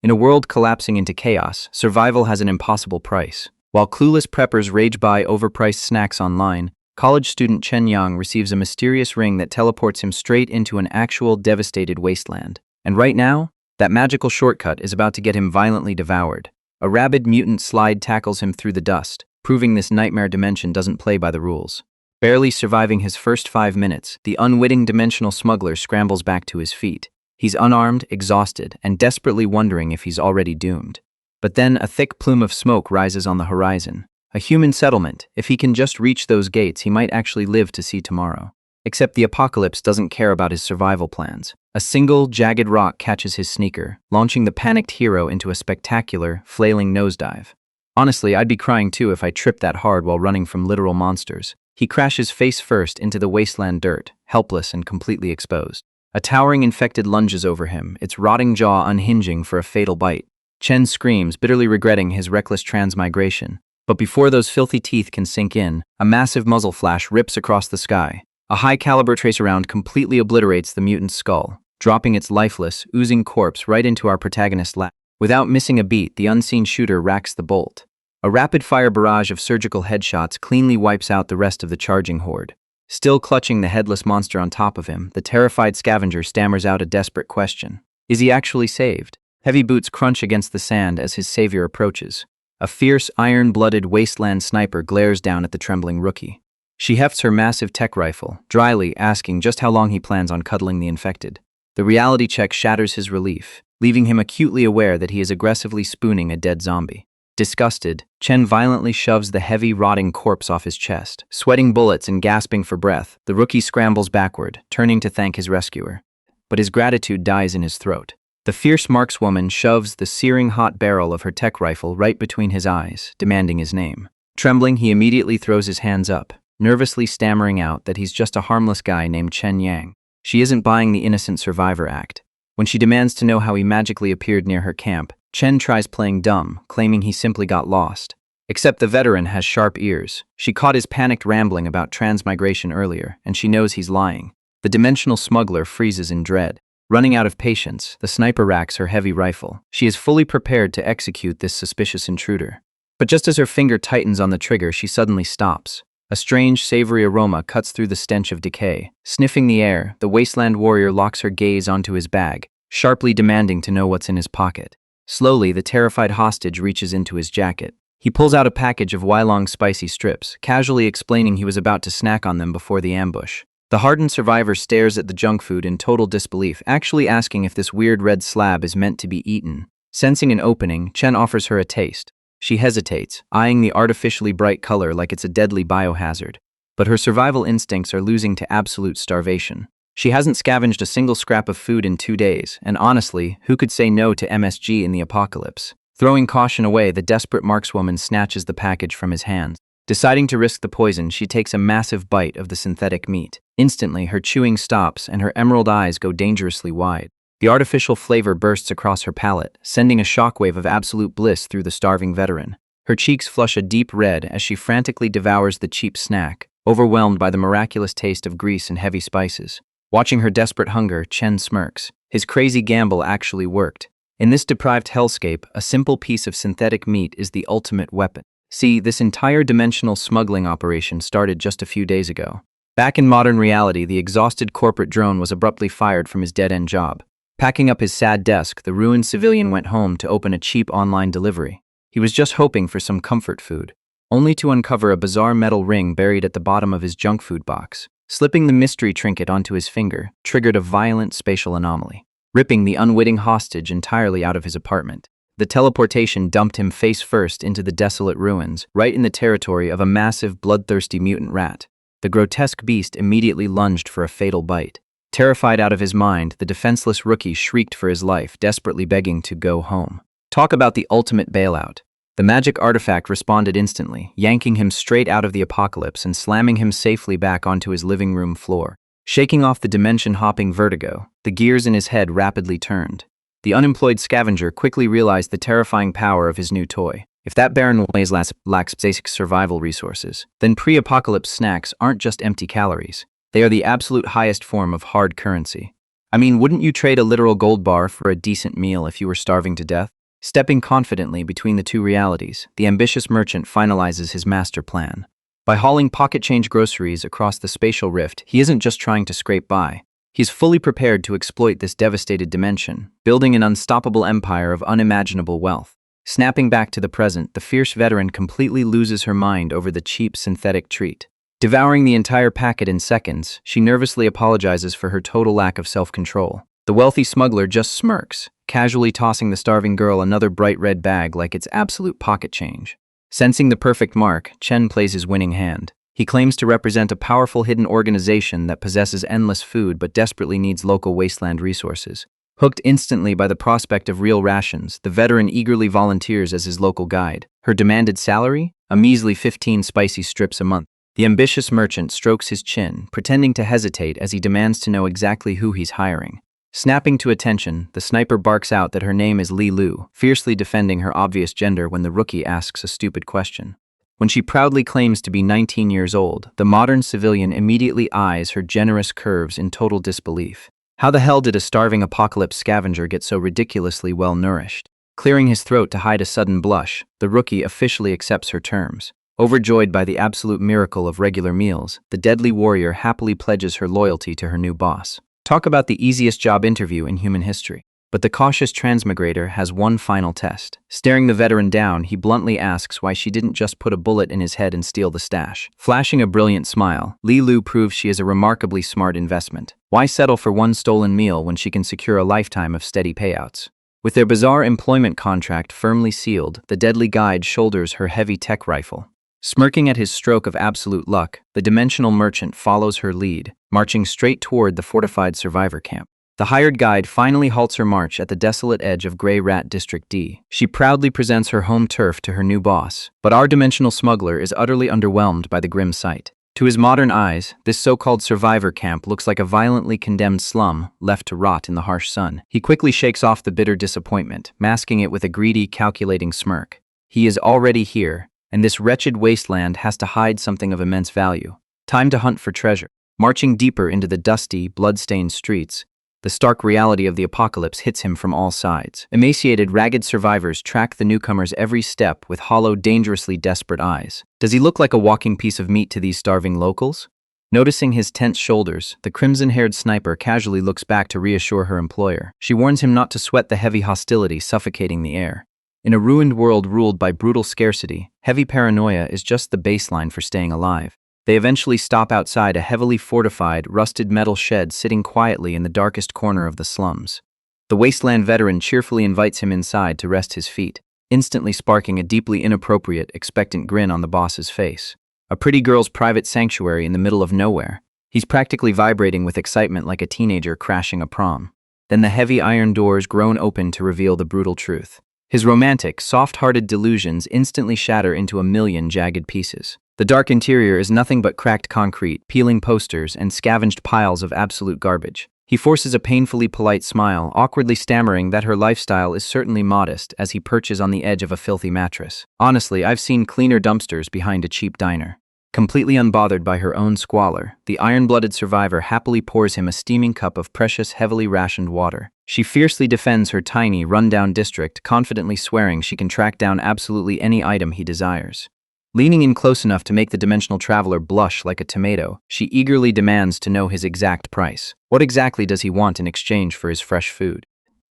In a world collapsing into chaos, survival has an impossible price. While clueless preppers rage buy overpriced snacks online, college student Chen Yang receives a mysterious ring that teleports him straight into an actual devastated wasteland. And right now, that magical shortcut is about to get him violently devoured. A rabid mutant slide tackles him through the dust, proving this nightmare dimension doesn't play by the rules. Barely surviving his first 5 minutes, the unwitting dimensional smuggler scrambles back to his feet. He's unarmed, exhausted, and desperately wondering if he's already doomed. But then a thick plume of smoke rises on the horizon. A human settlement. If he can just reach those gates, he might actually live to see tomorrow. Except the apocalypse doesn't care about his survival plans. A single, jagged rock catches his sneaker, launching the panicked hero into a spectacular, flailing nosedive. Honestly, I'd be crying too if I tripped that hard while running from literal monsters. He crashes face first into the wasteland dirt, helpless and completely exposed. A towering infected lunges over him, its rotting jaw unhinging for a fatal bite. Chen screams, bitterly regretting his reckless transmigration. But before those filthy teeth can sink in, a massive muzzle flash rips across the sky. A high-caliber tracer round completely obliterates the mutant's skull, dropping its lifeless, oozing corpse right into our protagonist's lap. Without missing a beat, the unseen shooter racks the bolt. A rapid-fire barrage of surgical headshots cleanly wipes out the rest of the charging horde. Still clutching the headless monster on top of him, the terrified scavenger stammers out a desperate question. Is he actually saved? Heavy boots crunch against the sand as his savior approaches. A fierce, iron-blooded wasteland sniper glares down at the trembling rookie. She hefts her massive tech rifle, dryly asking just how long he plans on cuddling the infected. The reality check shatters his relief, leaving him acutely aware that he is aggressively spooning a dead zombie. Disgusted, Chen violently shoves the heavy, rotting corpse off his chest. Sweating bullets and gasping for breath, the rookie scrambles backward, turning to thank his rescuer. But his gratitude dies in his throat. The fierce markswoman shoves the searing hot barrel of her tech rifle right between his eyes, demanding his name. Trembling, he immediately throws his hands up, nervously stammering out that he's just a harmless guy named Chen Yang. She isn't buying the innocent survivor act. When she demands to know how he magically appeared near her camp, Chen tries playing dumb, claiming he simply got lost. Except the veteran has sharp ears. She caught his panicked rambling about transmigration earlier, and she knows he's lying. The dimensional smuggler freezes in dread. Running out of patience, the sniper racks her heavy rifle. She is fully prepared to execute this suspicious intruder. But just as her finger tightens on the trigger, she suddenly stops. A strange, savory aroma cuts through the stench of decay. Sniffing the air, the wasteland warrior locks her gaze onto his bag, sharply demanding to know what's in his pocket. Slowly, the terrified hostage reaches into his jacket. He pulls out a package of Wylong spicy strips, casually explaining he was about to snack on them before the ambush. The hardened survivor stares at the junk food in total disbelief, actually asking if this weird red slab is meant to be eaten. Sensing an opening, Chen offers her a taste. She hesitates, eyeing the artificially bright color like it's a deadly biohazard. But her survival instincts are losing to absolute starvation. She hasn't scavenged a single scrap of food in 2 days, and honestly, who could say no to MSG in the apocalypse? Throwing caution away, the desperate markswoman snatches the package from his hands. Deciding to risk the poison, she takes a massive bite of the synthetic meat. Instantly, her chewing stops and her emerald eyes go dangerously wide. The artificial flavor bursts across her palate, sending a shockwave of absolute bliss through the starving veteran. Her cheeks flush a deep red as she frantically devours the cheap snack, overwhelmed by the miraculous taste of grease and heavy spices. Watching her desperate hunger, Chen smirks. His crazy gamble actually worked. In this deprived hellscape, a simple piece of synthetic meat is the ultimate weapon. See, this entire dimensional smuggling operation started just a few days ago. Back in modern reality, the exhausted corporate drone was abruptly fired from his dead-end job. Packing up his sad desk, the ruined civilian went home to open a cheap online delivery. He was just hoping for some comfort food, only to uncover a bizarre metal ring buried at the bottom of his junk food box. Slipping the mystery trinket onto his finger triggered a violent spatial anomaly, ripping the unwitting hostage entirely out of his apartment. The teleportation dumped him face first into the desolate ruins, right in the territory of a massive, bloodthirsty mutant rat. The grotesque beast immediately lunged for a fatal bite. Terrified out of his mind, the defenseless rookie shrieked for his life, desperately begging to go home. Talk about the ultimate bailout. The magic artifact responded instantly, yanking him straight out of the apocalypse and slamming him safely back onto his living room floor. Shaking off the dimension-hopping vertigo, the gears in his head rapidly turned. The unemployed scavenger quickly realized the terrifying power of his new toy. If that barren wasteland lacks basic survival resources, then pre-apocalypse snacks aren't just empty calories. They are the absolute highest form of hard currency. I mean, wouldn't you trade a literal gold bar for a decent meal if you were starving to death? Stepping confidently between the two realities, the ambitious merchant finalizes his master plan. By hauling pocket-change groceries across the spatial rift, he isn't just trying to scrape by. He's fully prepared to exploit this devastated dimension, building an unstoppable empire of unimaginable wealth. Snapping back to the present, the fierce veteran completely loses her mind over the cheap synthetic treat. Devouring the entire packet in seconds, she nervously apologizes for her total lack of self-control. The wealthy smuggler just smirks, casually tossing the starving girl another bright red bag like it's absolute pocket change. Sensing the perfect mark, Chen plays his winning hand. He claims to represent a powerful hidden organization that possesses endless food but desperately needs local wasteland resources. Hooked instantly by the prospect of real rations, the veteran eagerly volunteers as his local guide. Her demanded salary? A measly 15 spicy strips a month. The ambitious merchant strokes his chin, pretending to hesitate as he demands to know exactly who he's hiring. Snapping to attention, the sniper barks out that her name is Li Lu, fiercely defending her obvious gender when the rookie asks a stupid question. When she proudly claims to be 19 years old, the modern civilian immediately eyes her generous curves in total disbelief. How the hell did a starving apocalypse scavenger get so ridiculously well-nourished? Clearing his throat to hide a sudden blush, the rookie officially accepts her terms. Overjoyed by the absolute miracle of regular meals, the deadly warrior happily pledges her loyalty to her new boss. Talk about the easiest job interview in human history. But the cautious transmigrator has one final test. Staring the veteran down, he bluntly asks why she didn't just put a bullet in his head and steal the stash. Flashing a brilliant smile, Li Lu proves she is a remarkably smart investment. Why settle for one stolen meal when she can secure a lifetime of steady payouts? With their bizarre employment contract firmly sealed, the deadly guide shoulders her heavy tech rifle. Smirking at his stroke of absolute luck, the dimensional merchant follows her lead, marching straight toward the fortified survivor camp. The hired guide finally halts her march at the desolate edge of Grey Rat District D. She proudly presents her home turf to her new boss, but our dimensional smuggler is utterly underwhelmed by the grim sight. To his modern eyes, this so-called survivor camp looks like a violently condemned slum left to rot in the harsh sun. He quickly shakes off the bitter disappointment, masking it with a greedy, calculating smirk. He is already here, and this wretched wasteland has to hide something of immense value. Time to hunt for treasure. Marching deeper into the dusty, blood-stained streets, the stark reality of the apocalypse hits him from all sides. Emaciated, ragged survivors track the newcomer's every step with hollow, dangerously desperate eyes. Does he look like a walking piece of meat to these starving locals? Noticing his tense shoulders, the crimson-haired sniper casually looks back to reassure her employer. She warns him not to sweat the heavy hostility suffocating the air. In a ruined world ruled by brutal scarcity, heavy paranoia is just the baseline for staying alive. They eventually stop outside a heavily fortified, rusted metal shed sitting quietly in the darkest corner of the slums. The wasteland veteran cheerfully invites him inside to rest his feet, instantly sparking a deeply inappropriate, expectant grin on the boss's face. A pretty girl's private sanctuary in the middle of nowhere. He's practically vibrating with excitement like a teenager crashing a prom. Then the heavy iron doors groan open to reveal the brutal truth. His romantic, soft-hearted delusions instantly shatter into a million jagged pieces. The dark interior is nothing but cracked concrete, peeling posters, and scavenged piles of absolute garbage. He forces a painfully polite smile, awkwardly stammering that her lifestyle is certainly modest as he perches on the edge of a filthy mattress. Honestly, I've seen cleaner dumpsters behind a cheap diner. Completely unbothered by her own squalor, the iron-blooded survivor happily pours him a steaming cup of precious, heavily rationed water. She fiercely defends her tiny, run-down district, confidently swearing she can track down absolutely any item he desires. Leaning in close enough to make the dimensional traveler blush like a tomato, she eagerly demands to know his exact price. What exactly does he want in exchange for his fresh food?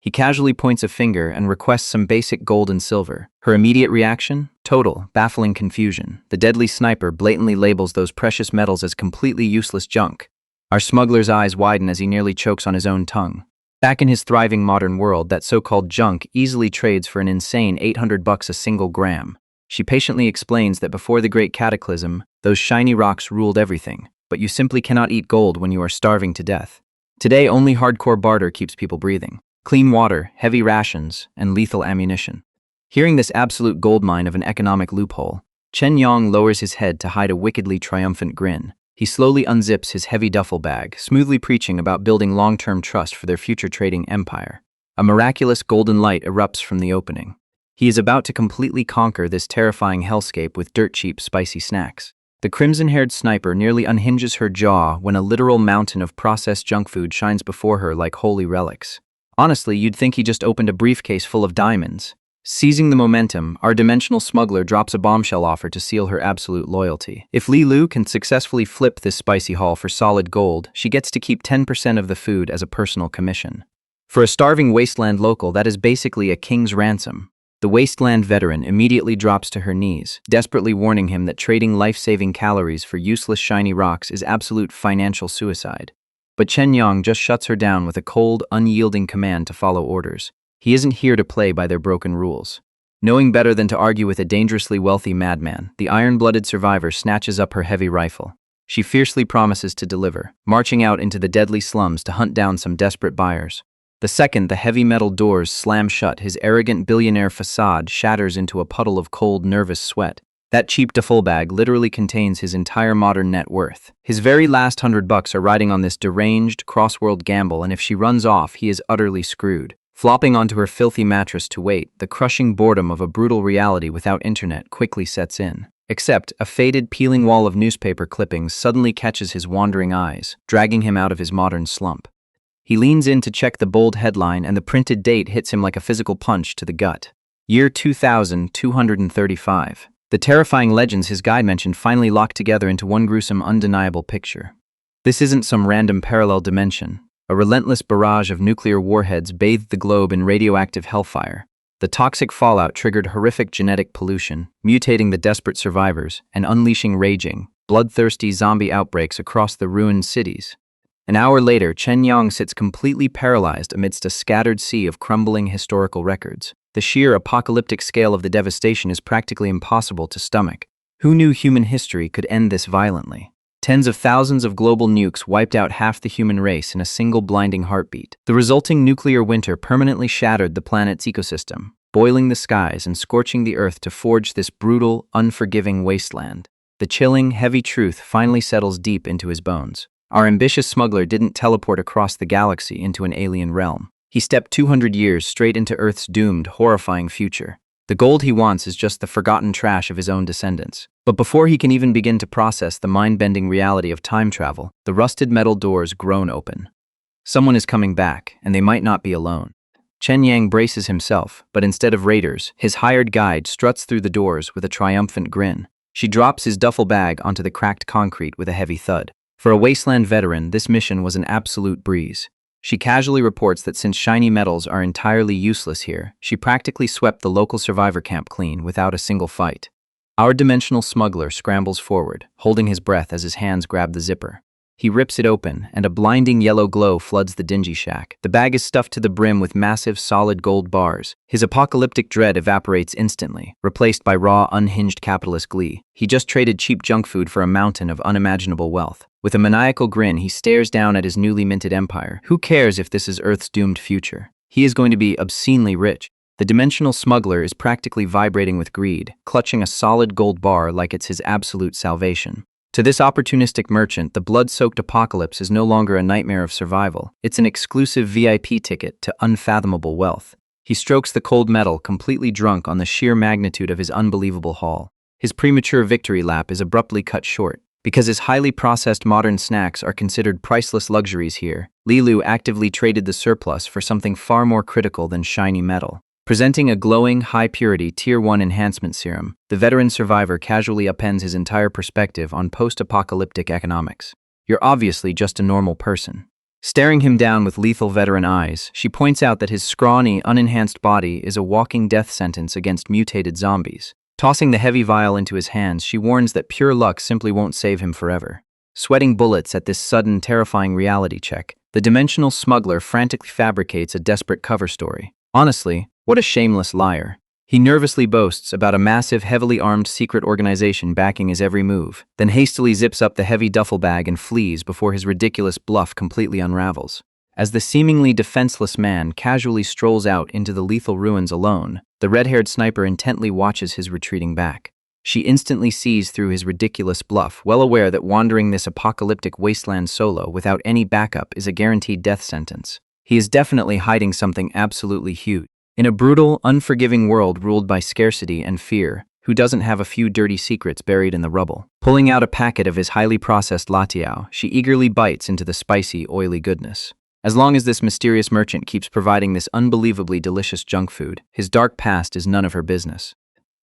He casually points a finger and requests some basic gold and silver. Her immediate reaction? Total, baffling confusion. The deadly sniper blatantly labels those precious metals as completely useless junk. Our smuggler's eyes widen as he nearly chokes on his own tongue. Back in his thriving modern world, that so-called junk easily trades for an insane $800 a single gram. She patiently explains that before the Great Cataclysm, those shiny rocks ruled everything, but you simply cannot eat gold when you are starving to death. Today, only hardcore barter keeps people breathing. Clean water, heavy rations, and lethal ammunition. Hearing this absolute goldmine of an economic loophole, Chen Yong lowers his head to hide a wickedly triumphant grin. He slowly unzips his heavy duffel bag, smoothly preaching about building long-term trust for their future trading empire. A miraculous golden light erupts from the opening. He is about to completely conquer this terrifying hellscape with dirt-cheap, spicy snacks. The crimson-haired sniper nearly unhinges her jaw when a literal mountain of processed junk food shines before her like holy relics. Honestly, you'd think he just opened a briefcase full of diamonds. Seizing the momentum, our dimensional smuggler drops a bombshell offer to seal her absolute loyalty. If Li Lu can successfully flip this spicy haul for solid gold, she gets to keep 10% of the food as a personal commission. For a starving wasteland local, that is basically a king's ransom. The wasteland veteran immediately drops to her knees, desperately warning him that trading life-saving calories for useless shiny rocks is absolute financial suicide. But Chen Yang just shuts her down with a cold, unyielding command to follow orders. He isn't here to play by their broken rules. Knowing better than to argue with a dangerously wealthy madman, the iron-blooded survivor snatches up her heavy rifle. She fiercely promises to deliver, marching out into the deadly slums to hunt down some desperate buyers. The second the heavy metal doors slam shut, his arrogant billionaire facade shatters into a puddle of cold, nervous sweat. That cheap duffel bag literally contains his entire modern net worth. His very last $100 are riding on this deranged, cross-world gamble, and if she runs off, he is utterly screwed. Flopping onto her filthy mattress to wait, the crushing boredom of a brutal reality without internet quickly sets in. Except, a faded, peeling wall of newspaper clippings suddenly catches his wandering eyes, dragging him out of his modern slump. He leans in to check the bold headline, and the printed date hits him like a physical punch to the gut. Year 2235. The terrifying legends his guide mentioned finally locked together into one gruesome, undeniable picture. This isn't some random parallel dimension. A relentless barrage of nuclear warheads bathed the globe in radioactive hellfire. The toxic fallout triggered horrific genetic pollution, mutating the desperate survivors and unleashing raging, bloodthirsty zombie outbreaks across the ruined cities. An hour later, Chen Yang sits completely paralyzed amidst a scattered sea of crumbling historical records. The sheer apocalyptic scale of the devastation is practically impossible to stomach. Who knew human history could end this violently? Tens of thousands of global nukes wiped out half the human race in a single blinding heartbeat. The resulting nuclear winter permanently shattered the planet's ecosystem, boiling the skies and scorching the earth to forge this brutal, unforgiving wasteland. The chilling, heavy truth finally settles deep into his bones. Our ambitious smuggler didn't teleport across the galaxy into an alien realm. He stepped 200 years straight into Earth's doomed, horrifying future. The gold he wants is just the forgotten trash of his own descendants. But before he can even begin to process the mind-bending reality of time travel, the rusted metal doors groan open. Someone is coming back, and they might not be alone. Chen Yang braces himself, but instead of raiders, his hired guide struts through the doors with a triumphant grin. She drops his duffel bag onto the cracked concrete with a heavy thud. For a wasteland veteran, this mission was an absolute breeze. She casually reports that since shiny metals are entirely useless here, she practically swept the local survivor camp clean without a single fight. Our dimensional smuggler scrambles forward, holding his breath as his hands grab the zipper. He rips it open, and a blinding yellow glow floods the dingy shack. The bag is stuffed to the brim with massive, solid gold bars. His apocalyptic dread evaporates instantly, replaced by raw, unhinged capitalist glee. He just traded cheap junk food for a mountain of unimaginable wealth. With a maniacal grin, he stares down at his newly minted empire. Who cares if this is Earth's doomed future? He is going to be obscenely rich. The dimensional smuggler is practically vibrating with greed, clutching a solid gold bar like it's his absolute salvation. To this opportunistic merchant, the blood-soaked apocalypse is no longer a nightmare of survival. It's an exclusive VIP ticket to unfathomable wealth. He strokes the cold metal, completely drunk on the sheer magnitude of his unbelievable haul. His premature victory lap is abruptly cut short. Because his highly processed modern snacks are considered priceless luxuries here, Li Lu actively traded the surplus for something far more critical than shiny metal. Presenting a glowing, high-purity Tier 1 enhancement serum, the veteran survivor casually appends his entire perspective on post-apocalyptic economics. You're obviously just a normal person. Staring him down with lethal veteran eyes, she points out that his scrawny, unenhanced body is a walking death sentence against mutated zombies. Tossing the heavy vial into his hands, she warns that pure luck simply won't save him forever. Sweating bullets at this sudden, terrifying reality check, the dimensional smuggler frantically fabricates a desperate cover story. Honestly, what a shameless liar. He nervously boasts about a massive, heavily armed secret organization backing his every move, then hastily zips up the heavy duffel bag and flees before his ridiculous bluff completely unravels. As the seemingly defenseless man casually strolls out into the lethal ruins alone, the red-haired sniper intently watches his retreating back. She instantly sees through his ridiculous bluff, well aware that wandering this apocalyptic wasteland solo without any backup is a guaranteed death sentence. He is definitely hiding something absolutely huge. In a brutal, unforgiving world ruled by scarcity and fear, who doesn't have a few dirty secrets buried in the rubble. Pulling out a packet of his highly processed latiao, she eagerly bites into the spicy, oily goodness. As long as this mysterious merchant keeps providing this unbelievably delicious junk food, his dark past is none of her business.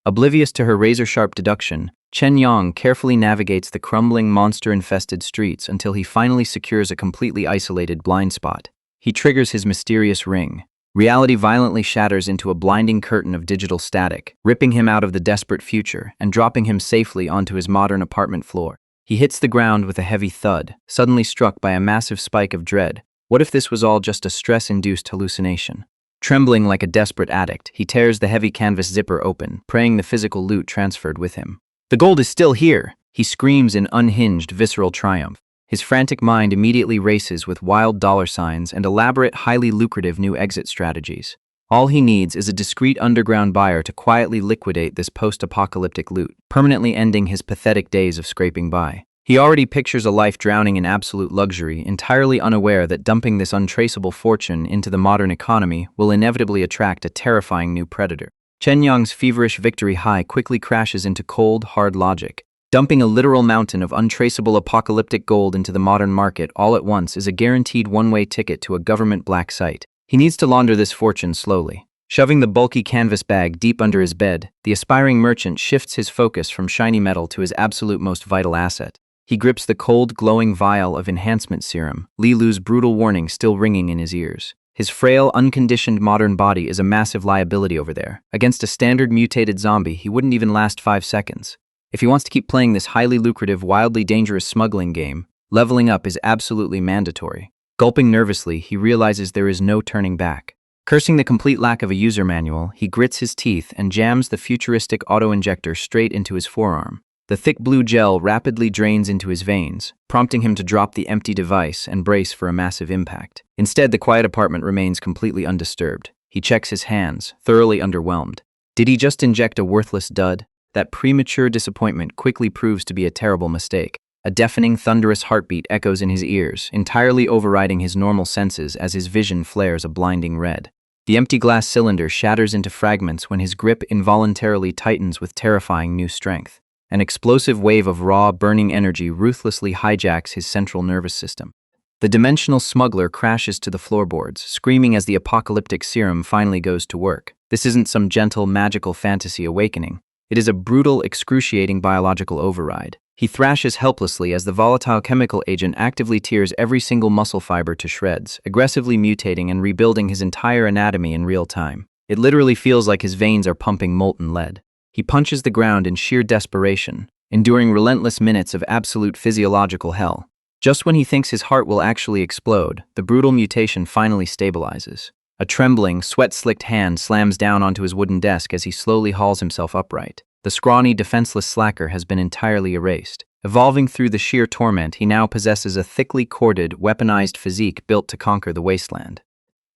Oblivious to her razor-sharp deduction, Chen Yang carefully navigates the crumbling, monster-infested streets until he finally secures a completely isolated blind spot. He triggers his mysterious ring. Reality violently shatters into a blinding curtain of digital static, ripping him out of the desperate future and dropping him safely onto his modern apartment floor. He hits the ground with a heavy thud, suddenly struck by a massive spike of dread. What if this was all just a stress-induced hallucination? Trembling like a desperate addict, he tears the heavy canvas zipper open, praying the physical loot transferred with him. "The gold is still here!" he screams in unhinged, visceral triumph. His frantic mind immediately races with wild dollar signs and elaborate, highly lucrative new exit strategies. All he needs is a discreet underground buyer to quietly liquidate this post-apocalyptic loot, permanently ending his pathetic days of scraping by. He already pictures a life drowning in absolute luxury, entirely unaware that dumping this untraceable fortune into the modern economy will inevitably attract a terrifying new predator. Chen Yang's feverish victory high quickly crashes into cold, hard logic. Dumping a literal mountain of untraceable apocalyptic gold into the modern market all at once is a guaranteed one-way ticket to a government black site. He needs to launder this fortune slowly. Shoving the bulky canvas bag deep under his bed, the aspiring merchant shifts his focus from shiny metal to his absolute most vital asset. He grips the cold, glowing vial of enhancement serum, Li Lu's brutal warning still ringing in his ears. His frail, unconditioned modern body is a massive liability over there. Against a standard mutated zombie, he wouldn't even last 5 seconds. If he wants to keep playing this highly lucrative, wildly dangerous smuggling game, leveling up is absolutely mandatory. Gulping nervously, he realizes there is no turning back. Cursing the complete lack of a user manual, he grits his teeth and jams the futuristic auto-injector straight into his forearm. The thick blue gel rapidly drains into his veins, prompting him to drop the empty device and brace for a massive impact. Instead, the quiet apartment remains completely undisturbed. He checks his hands, thoroughly underwhelmed. Did he just inject a worthless dud? That premature disappointment quickly proves to be a terrible mistake. A deafening, thunderous heartbeat echoes in his ears, entirely overriding his normal senses as his vision flares a blinding red. The empty glass cylinder shatters into fragments when his grip involuntarily tightens with terrifying new strength. An explosive wave of raw, burning energy ruthlessly hijacks his central nervous system. The dimensional smuggler crashes to the floorboards, screaming as the apocalyptic serum finally goes to work. This isn't some gentle, magical fantasy awakening. It is a brutal, excruciating biological override. He thrashes helplessly as the volatile chemical agent actively tears every single muscle fiber to shreds, aggressively mutating and rebuilding his entire anatomy in real time. It literally feels like his veins are pumping molten lead. He punches the ground in sheer desperation, enduring relentless minutes of absolute physiological hell. Just when he thinks his heart will actually explode, the brutal mutation finally stabilizes. A trembling, sweat-slicked hand slams down onto his wooden desk as he slowly hauls himself upright. The scrawny, defenseless slacker has been entirely erased. Evolving through the sheer torment, he now possesses a thickly corded, weaponized physique built to conquer the wasteland.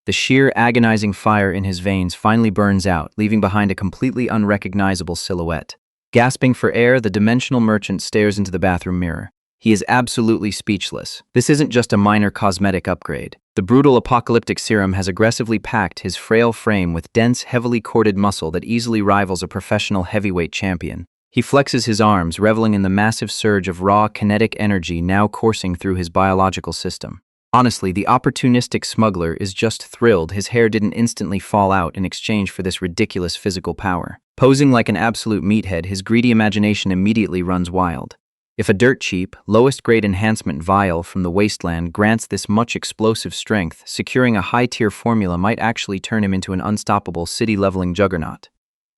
The sheer, agonizing fire in his veins finally burns out, leaving behind a completely unrecognizable silhouette. Gasping for air, the dimensional merchant stares into the bathroom mirror. He is absolutely speechless. This isn't just a minor cosmetic upgrade. The brutal apocalyptic serum has aggressively packed his frail frame with dense, heavily corded muscle that easily rivals a professional heavyweight champion. He flexes his arms, reveling in the massive surge of raw, kinetic energy now coursing through his biological system. Honestly, the opportunistic smuggler is just thrilled his hair didn't instantly fall out in exchange for this ridiculous physical power. Posing like an absolute meathead, his greedy imagination immediately runs wild. If a dirt-cheap, lowest-grade enhancement vial from the wasteland grants this much explosive strength, securing a high-tier formula might actually turn him into an unstoppable city-leveling juggernaut.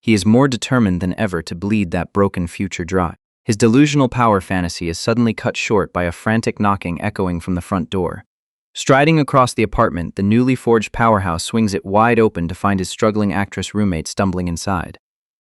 He is more determined than ever to bleed that broken future dry. His delusional power fantasy is suddenly cut short by a frantic knocking echoing from the front door. Striding across the apartment, the newly forged powerhouse swings it wide open to find his struggling actress roommate stumbling inside.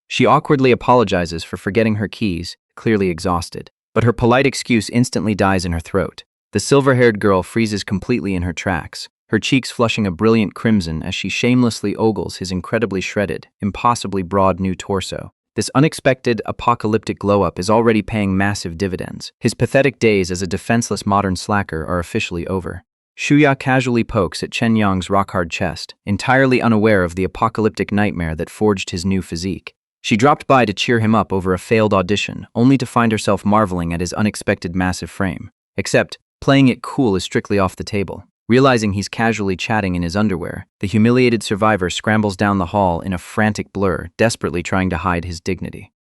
She awkwardly apologizes for forgetting her keys, clearly exhausted. But her polite excuse instantly dies in her throat. The silver-haired girl freezes completely in her tracks, her cheeks flushing a brilliant crimson as she shamelessly ogles his incredibly shredded, impossibly broad new torso. This unexpected, apocalyptic glow-up is already paying massive dividends. His pathetic days as a defenseless modern slacker are officially over. Shuya casually pokes at Chen Yang's rock-hard chest, entirely unaware of the apocalyptic nightmare that forged his new physique. She dropped by to cheer him up over a failed audition, only to find herself marveling at his unexpected massive frame. Except, playing it cool is strictly off the table. Realizing he's casually chatting in his underwear, the humiliated survivor scrambles down the hall in a frantic blur, desperately trying to hide his dignity.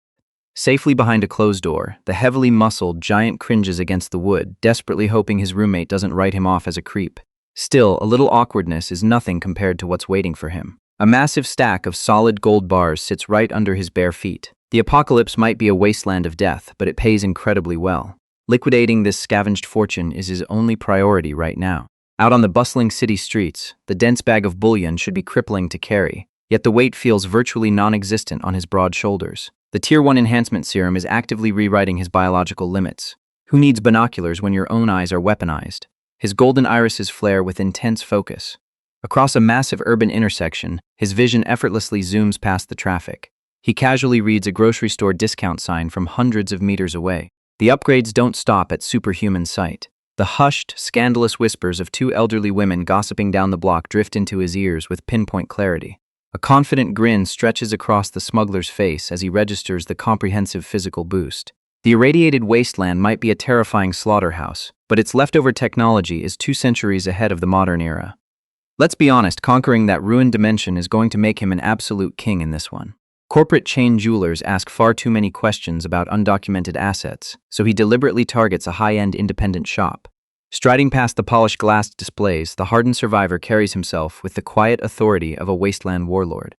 Safely behind a closed door, the heavily muscled giant cringes against the wood, desperately hoping his roommate doesn't write him off as a creep. Still, a little awkwardness is nothing compared to what's waiting for him. A massive stack of solid gold bars sits right under his bare feet. The apocalypse might be a wasteland of death, but it pays incredibly well. Liquidating this scavenged fortune is his only priority right now. Out on the bustling city streets, the dense bag of bullion should be crippling to carry, yet the weight feels virtually non-existent on his broad shoulders. The Tier 1 enhancement serum is actively rewriting his biological limits. Who needs binoculars when your own eyes are weaponized? His golden irises flare with intense focus. Across a massive urban intersection, his vision effortlessly zooms past the traffic. He casually reads a grocery store discount sign from hundreds of meters away. The upgrades don't stop at superhuman sight. The hushed, scandalous whispers of two elderly women gossiping down the block drift into his ears with pinpoint clarity. A confident grin stretches across the smuggler's face as he registers the comprehensive physical boost. The irradiated wasteland might be a terrifying slaughterhouse, but its leftover technology is 2 centuries ahead of the modern era. Let's be honest, conquering that ruined dimension is going to make him an absolute king in this one. Corporate chain jewelers ask far too many questions about undocumented assets, so he deliberately targets a high-end independent shop. Striding past the polished glass displays, the hardened survivor carries himself with the quiet authority of a wasteland warlord.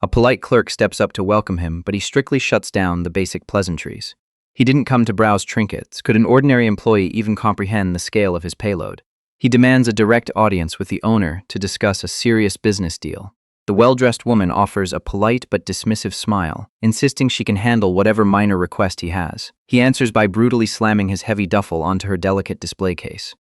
A polite clerk steps up to welcome him, but he strictly shuts down the basic pleasantries. He didn't come to browse trinkets. Could an ordinary employee even comprehend the scale of his payload? He demands a direct audience with the owner to discuss a serious business deal. The well-dressed woman offers a polite but dismissive smile, insisting she can handle whatever minor request he has. He answers by brutally slamming his heavy duffel onto her delicate display case.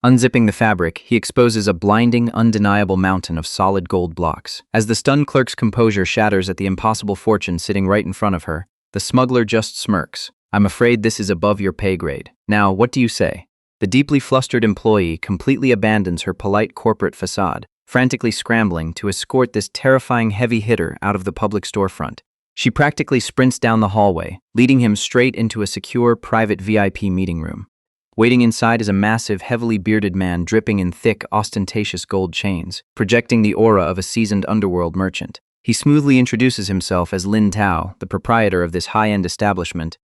Unzipping the fabric, he exposes a blinding, undeniable mountain of solid gold blocks. As the stunned clerk's composure shatters at the impossible fortune sitting right in front of her, the smuggler just smirks. "I'm afraid this is above your pay grade. Now, what do you say?" The deeply flustered employee completely abandons her polite corporate facade, frantically scrambling to escort this terrifying heavy hitter out of the public storefront. She practically sprints down the hallway, leading him straight into a secure private VIP meeting room. Waiting inside is a massive, heavily bearded man dripping in thick, ostentatious gold chains, projecting the aura of a seasoned underworld merchant. He smoothly introduces himself as Lin Tao, the proprietor of this high-end establishment.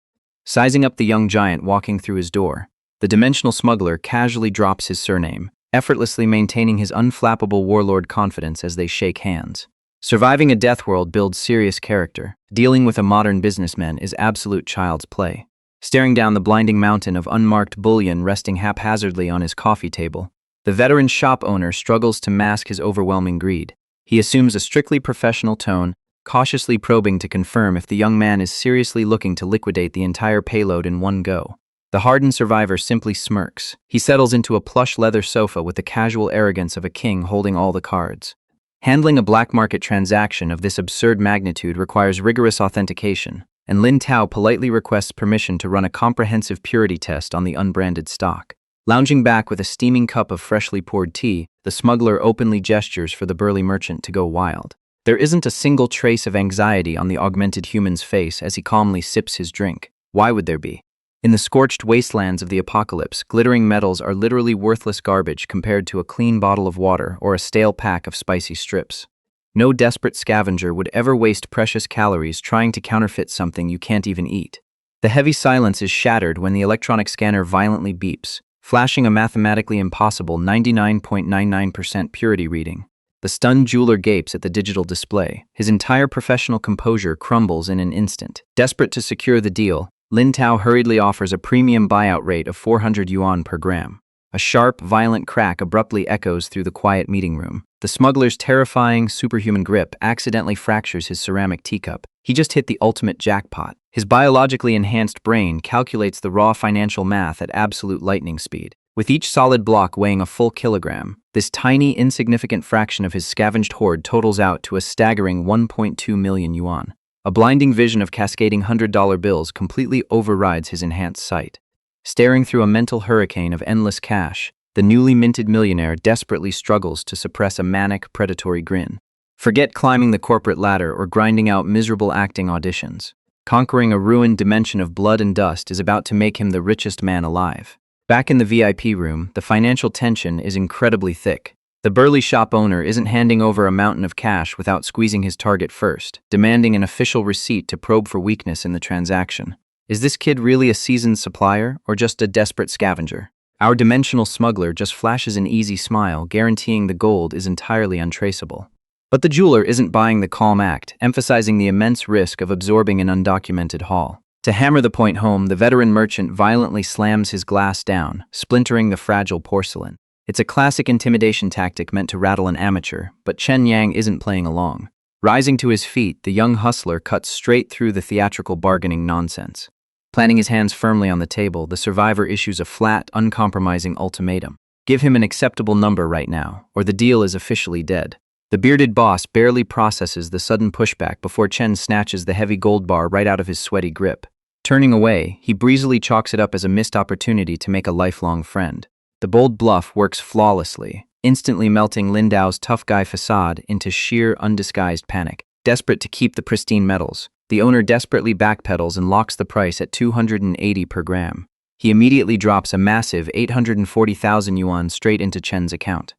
Sizing up the young giant walking through his door, the dimensional smuggler casually drops his surname, effortlessly maintaining his unflappable warlord confidence as they shake hands. Surviving a death world builds serious character. Dealing with a modern businessman is absolute child's play. Staring down the blinding mountain of unmarked bullion resting haphazardly on his coffee table, the veteran shop owner struggles to mask his overwhelming greed. He assumes a strictly professional tone, cautiously probing to confirm if the young man is seriously looking to liquidate the entire payload in one go. The hardened survivor simply smirks. He settles into a plush leather sofa with the casual arrogance of a king holding all the cards. Handling a black market transaction of this absurd magnitude requires rigorous authentication, and Lin Tao politely requests permission to run a comprehensive purity test on the unbranded stock. Lounging back with a steaming cup of freshly poured tea, the smuggler openly gestures for the burly merchant to go wild. There isn't a single trace of anxiety on the augmented human's face as he calmly sips his drink. Why would there be? In the scorched wastelands of the apocalypse, glittering metals are literally worthless garbage compared to a clean bottle of water or a stale pack of spicy strips. No desperate scavenger would ever waste precious calories trying to counterfeit something you can't even eat. The heavy silence is shattered when the electronic scanner violently beeps, flashing a mathematically impossible 99.99% purity reading. The stunned jeweler gapes at the digital display. His entire professional composure crumbles in an instant. Desperate to secure the deal, Lin Tao hurriedly offers a premium buyout rate of 400 yuan per gram. A sharp, violent crack abruptly echoes through the quiet meeting room. The smuggler's terrifying, superhuman grip accidentally fractures his ceramic teacup. He just hit the ultimate jackpot. His biologically enhanced brain calculates the raw financial math at absolute lightning speed. With each solid block weighing a full kilogram, this tiny, insignificant fraction of his scavenged hoard totals out to a staggering 1.2 million yuan. A blinding vision of cascading $100 bills completely overrides his enhanced sight. Staring through a mental hurricane of endless cash, the newly minted millionaire desperately struggles to suppress a manic, predatory grin. Forget climbing the corporate ladder or grinding out miserable acting auditions. Conquering a ruined dimension of blood and dust is about to make him the richest man alive. Back in the VIP room, the financial tension is incredibly thick. The burly shop owner isn't handing over a mountain of cash without squeezing his target first, demanding an official receipt to probe for weakness in the transaction. Is this kid really a seasoned supplier or just a desperate scavenger? Our dimensional smuggler just flashes an easy smile, guaranteeing the gold is entirely untraceable. But the jeweler isn't buying the calm act, emphasizing the immense risk of absorbing an undocumented haul. To hammer the point home, the veteran merchant violently slams his glass down, splintering the fragile porcelain. It's a classic intimidation tactic meant to rattle an amateur, but Chen Yang isn't playing along. Rising to his feet, the young hustler cuts straight through the theatrical bargaining nonsense. Planting his hands firmly on the table, the survivor issues a flat, uncompromising ultimatum. Give him an acceptable number right now, or the deal is officially dead. The bearded boss barely processes the sudden pushback before Chen snatches the heavy gold bar right out of his sweaty grip. Turning away, he breezily chalks it up as a missed opportunity to make a lifelong friend. The bold bluff works flawlessly, instantly melting Lindau's tough guy facade into sheer, undisguised panic. Desperate to keep the pristine metals, the owner desperately backpedals and locks the price at 280 per gram. He immediately drops a massive 840,000 yuan straight into Chen's account.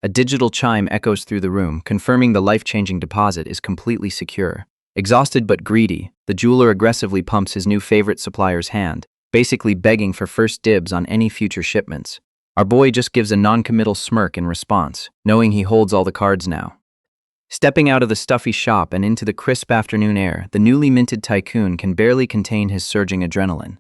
A digital chime echoes through the room, confirming the life-changing deposit is completely secure. Exhausted but greedy, the jeweler aggressively pumps his new favorite supplier's hand, basically begging for first dibs on any future shipments. Our boy just gives a non-committal smirk in response, knowing he holds all the cards now. Stepping out of the stuffy shop and into the crisp afternoon air, the newly minted tycoon can barely contain his surging adrenaline.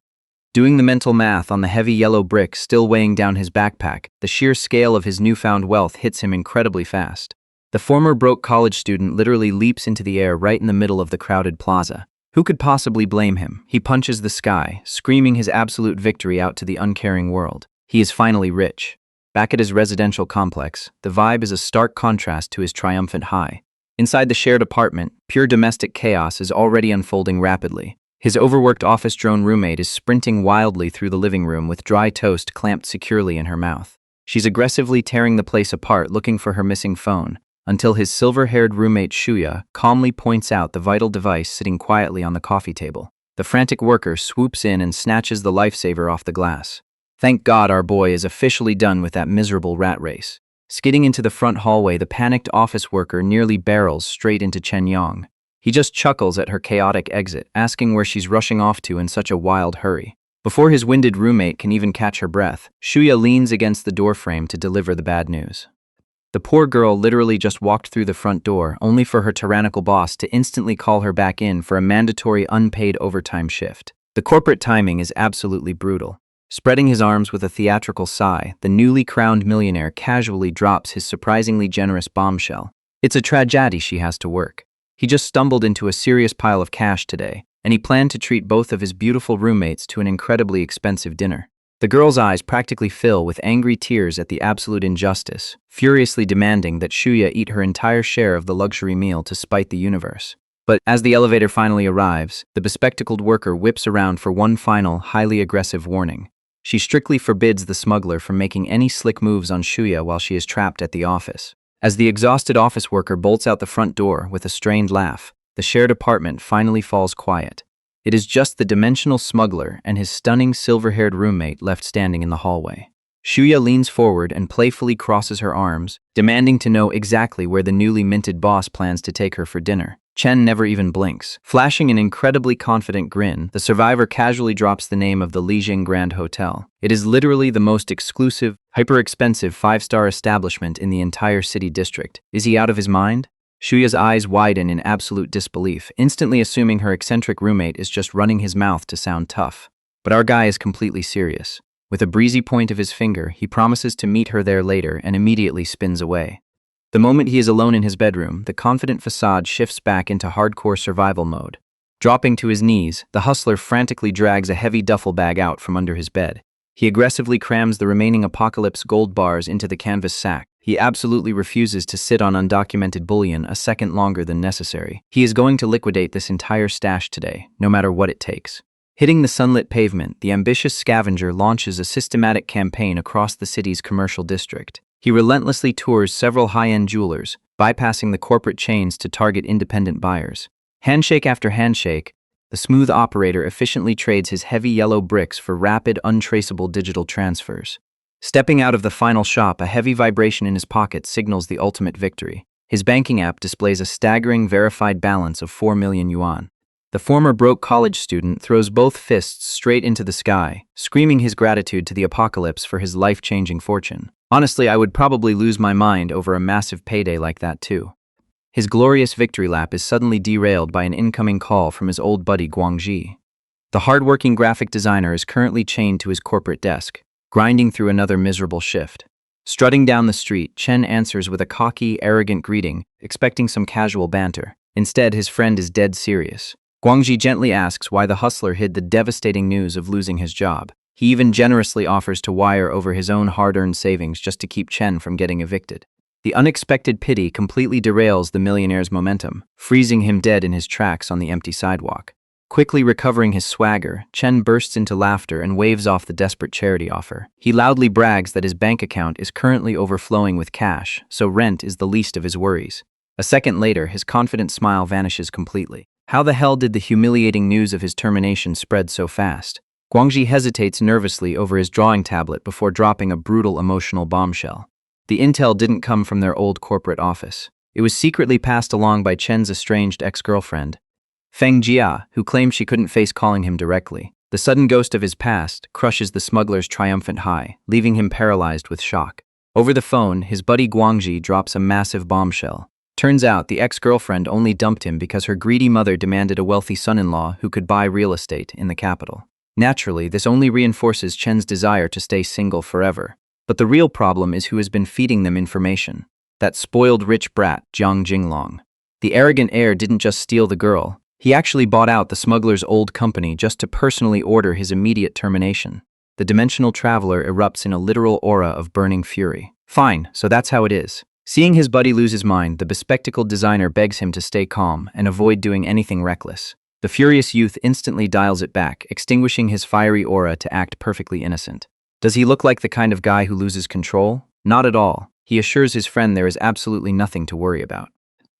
Doing the mental math on the heavy yellow brick still weighing down his backpack, the sheer scale of his newfound wealth hits him incredibly fast. The former broke college student literally leaps into the air right in the middle of the crowded plaza. Who could possibly blame him? He punches the sky, screaming his absolute victory out to the uncaring world. He is finally rich. Back at his residential complex, the vibe is a stark contrast to his triumphant high. Inside the shared apartment, pure domestic chaos is already unfolding rapidly. His overworked office drone roommate is sprinting wildly through the living room with dry toast clamped securely in her mouth. She's aggressively tearing the place apart looking for her missing phone, until his silver-haired roommate Shuya calmly points out the vital device sitting quietly on the coffee table. The frantic worker swoops in and snatches the lifesaver off the glass. Thank God our boy is officially done with that miserable rat race. Skidding into the front hallway, the panicked office worker nearly barrels straight into Chen Yang. He just chuckles at her chaotic exit, asking where she's rushing off to in such a wild hurry. Before his winded roommate can even catch her breath, Shuya leans against the doorframe to deliver the bad news. The poor girl literally just walked through the front door, only for her tyrannical boss to instantly call her back in for a mandatory unpaid overtime shift. The corporate timing is absolutely brutal. Spreading his arms with a theatrical sigh, the newly crowned millionaire casually drops his surprisingly generous bombshell. It's a tragedy she has to work. He just stumbled into a serious pile of cash today, and he planned to treat both of his beautiful roommates to an incredibly expensive dinner. The girl's eyes practically fill with angry tears at the absolute injustice, furiously demanding that Shuya eat her entire share of the luxury meal to spite the universe. But as the elevator finally arrives, the bespectacled worker whips around for one final, highly aggressive warning. She strictly forbids the smuggler from making any slick moves on Shuya while she is trapped at the office. As the exhausted office worker bolts out the front door with a strained laugh, the shared apartment finally falls quiet. It is just the dimensional smuggler and his stunning silver-haired roommate left standing in the hallway. Shuya leans forward and playfully crosses her arms, demanding to know exactly where the newly minted boss plans to take her for dinner. Chen never even blinks. Flashing an incredibly confident grin, the survivor casually drops the name of the Lijing Grand Hotel. It is literally the most exclusive, hyper-expensive 5-star establishment in the entire city district. Is he out of his mind? Shuya's eyes widen in absolute disbelief, instantly assuming her eccentric roommate is just running his mouth to sound tough. But our guy is completely serious. With a breezy point of his finger, he promises to meet her there later and immediately spins away. The moment he is alone in his bedroom, the confident facade shifts back into hardcore survival mode. Dropping to his knees, the hustler frantically drags a heavy duffel bag out from under his bed. He aggressively crams the remaining apocalypse gold bars into the canvas sack. He absolutely refuses to sit on undocumented bullion a second longer than necessary. He is going to liquidate this entire stash today, no matter what it takes. Hitting the sunlit pavement, the ambitious scavenger launches a systematic campaign across the city's commercial district. He relentlessly tours several high-end jewelers, bypassing the corporate chains to target independent buyers. Handshake after handshake, the smooth operator efficiently trades his heavy yellow bricks for rapid, untraceable digital transfers. Stepping out of the final shop, a heavy vibration in his pocket signals the ultimate victory. His banking app displays a staggering verified balance of 4 million yuan. The former broke college student throws both fists straight into the sky, screaming his gratitude to the apocalypse for his life-changing fortune. Honestly, I would probably lose my mind over a massive payday like that too. His glorious victory lap is suddenly derailed by an incoming call from his old buddy Guangxi. The hard-working graphic designer is currently chained to his corporate desk, grinding through another miserable shift. Strutting down the street, Chen answers with a cocky, arrogant greeting, expecting some casual banter. Instead, his friend is dead serious. Guangxi gently asks why the hustler hid the devastating news of losing his job. He even generously offers to wire over his own hard-earned savings just to keep Chen from getting evicted. The unexpected pity completely derails the millionaire's momentum, freezing him dead in his tracks on the empty sidewalk. Quickly recovering his swagger, Chen bursts into laughter and waves off the desperate charity offer. He loudly brags that his bank account is currently overflowing with cash, so rent is the least of his worries. A second later, his confident smile vanishes completely. How the hell did the humiliating news of his termination spread so fast? Guangxi hesitates nervously over his drawing tablet before dropping a brutal emotional bombshell. The intel didn't come from their old corporate office. It was secretly passed along by Chen's estranged ex-girlfriend, Feng Jia, who claimed she couldn't face calling him directly. The sudden ghost of his past crushes the smuggler's triumphant high, leaving him paralyzed with shock. Over the phone, his buddy Guangxi drops a massive bombshell. Turns out the ex-girlfriend only dumped him because her greedy mother demanded a wealthy son-in-law who could buy real estate in the capital. Naturally, this only reinforces Chen's desire to stay single forever. But the real problem is who has been feeding them information. That spoiled rich brat, Jiang Jinglong. The arrogant heir didn't just steal the girl. He actually bought out the smuggler's old company just to personally order his immediate termination. The dimensional traveler erupts in a literal aura of burning fury. Fine, so that's how it is. Seeing his buddy lose his mind, the bespectacled designer begs him to stay calm and avoid doing anything reckless. The furious youth instantly dials it back, extinguishing his fiery aura to act perfectly innocent. Does he look like the kind of guy who loses control? Not at all. He assures his friend there is absolutely nothing to worry about.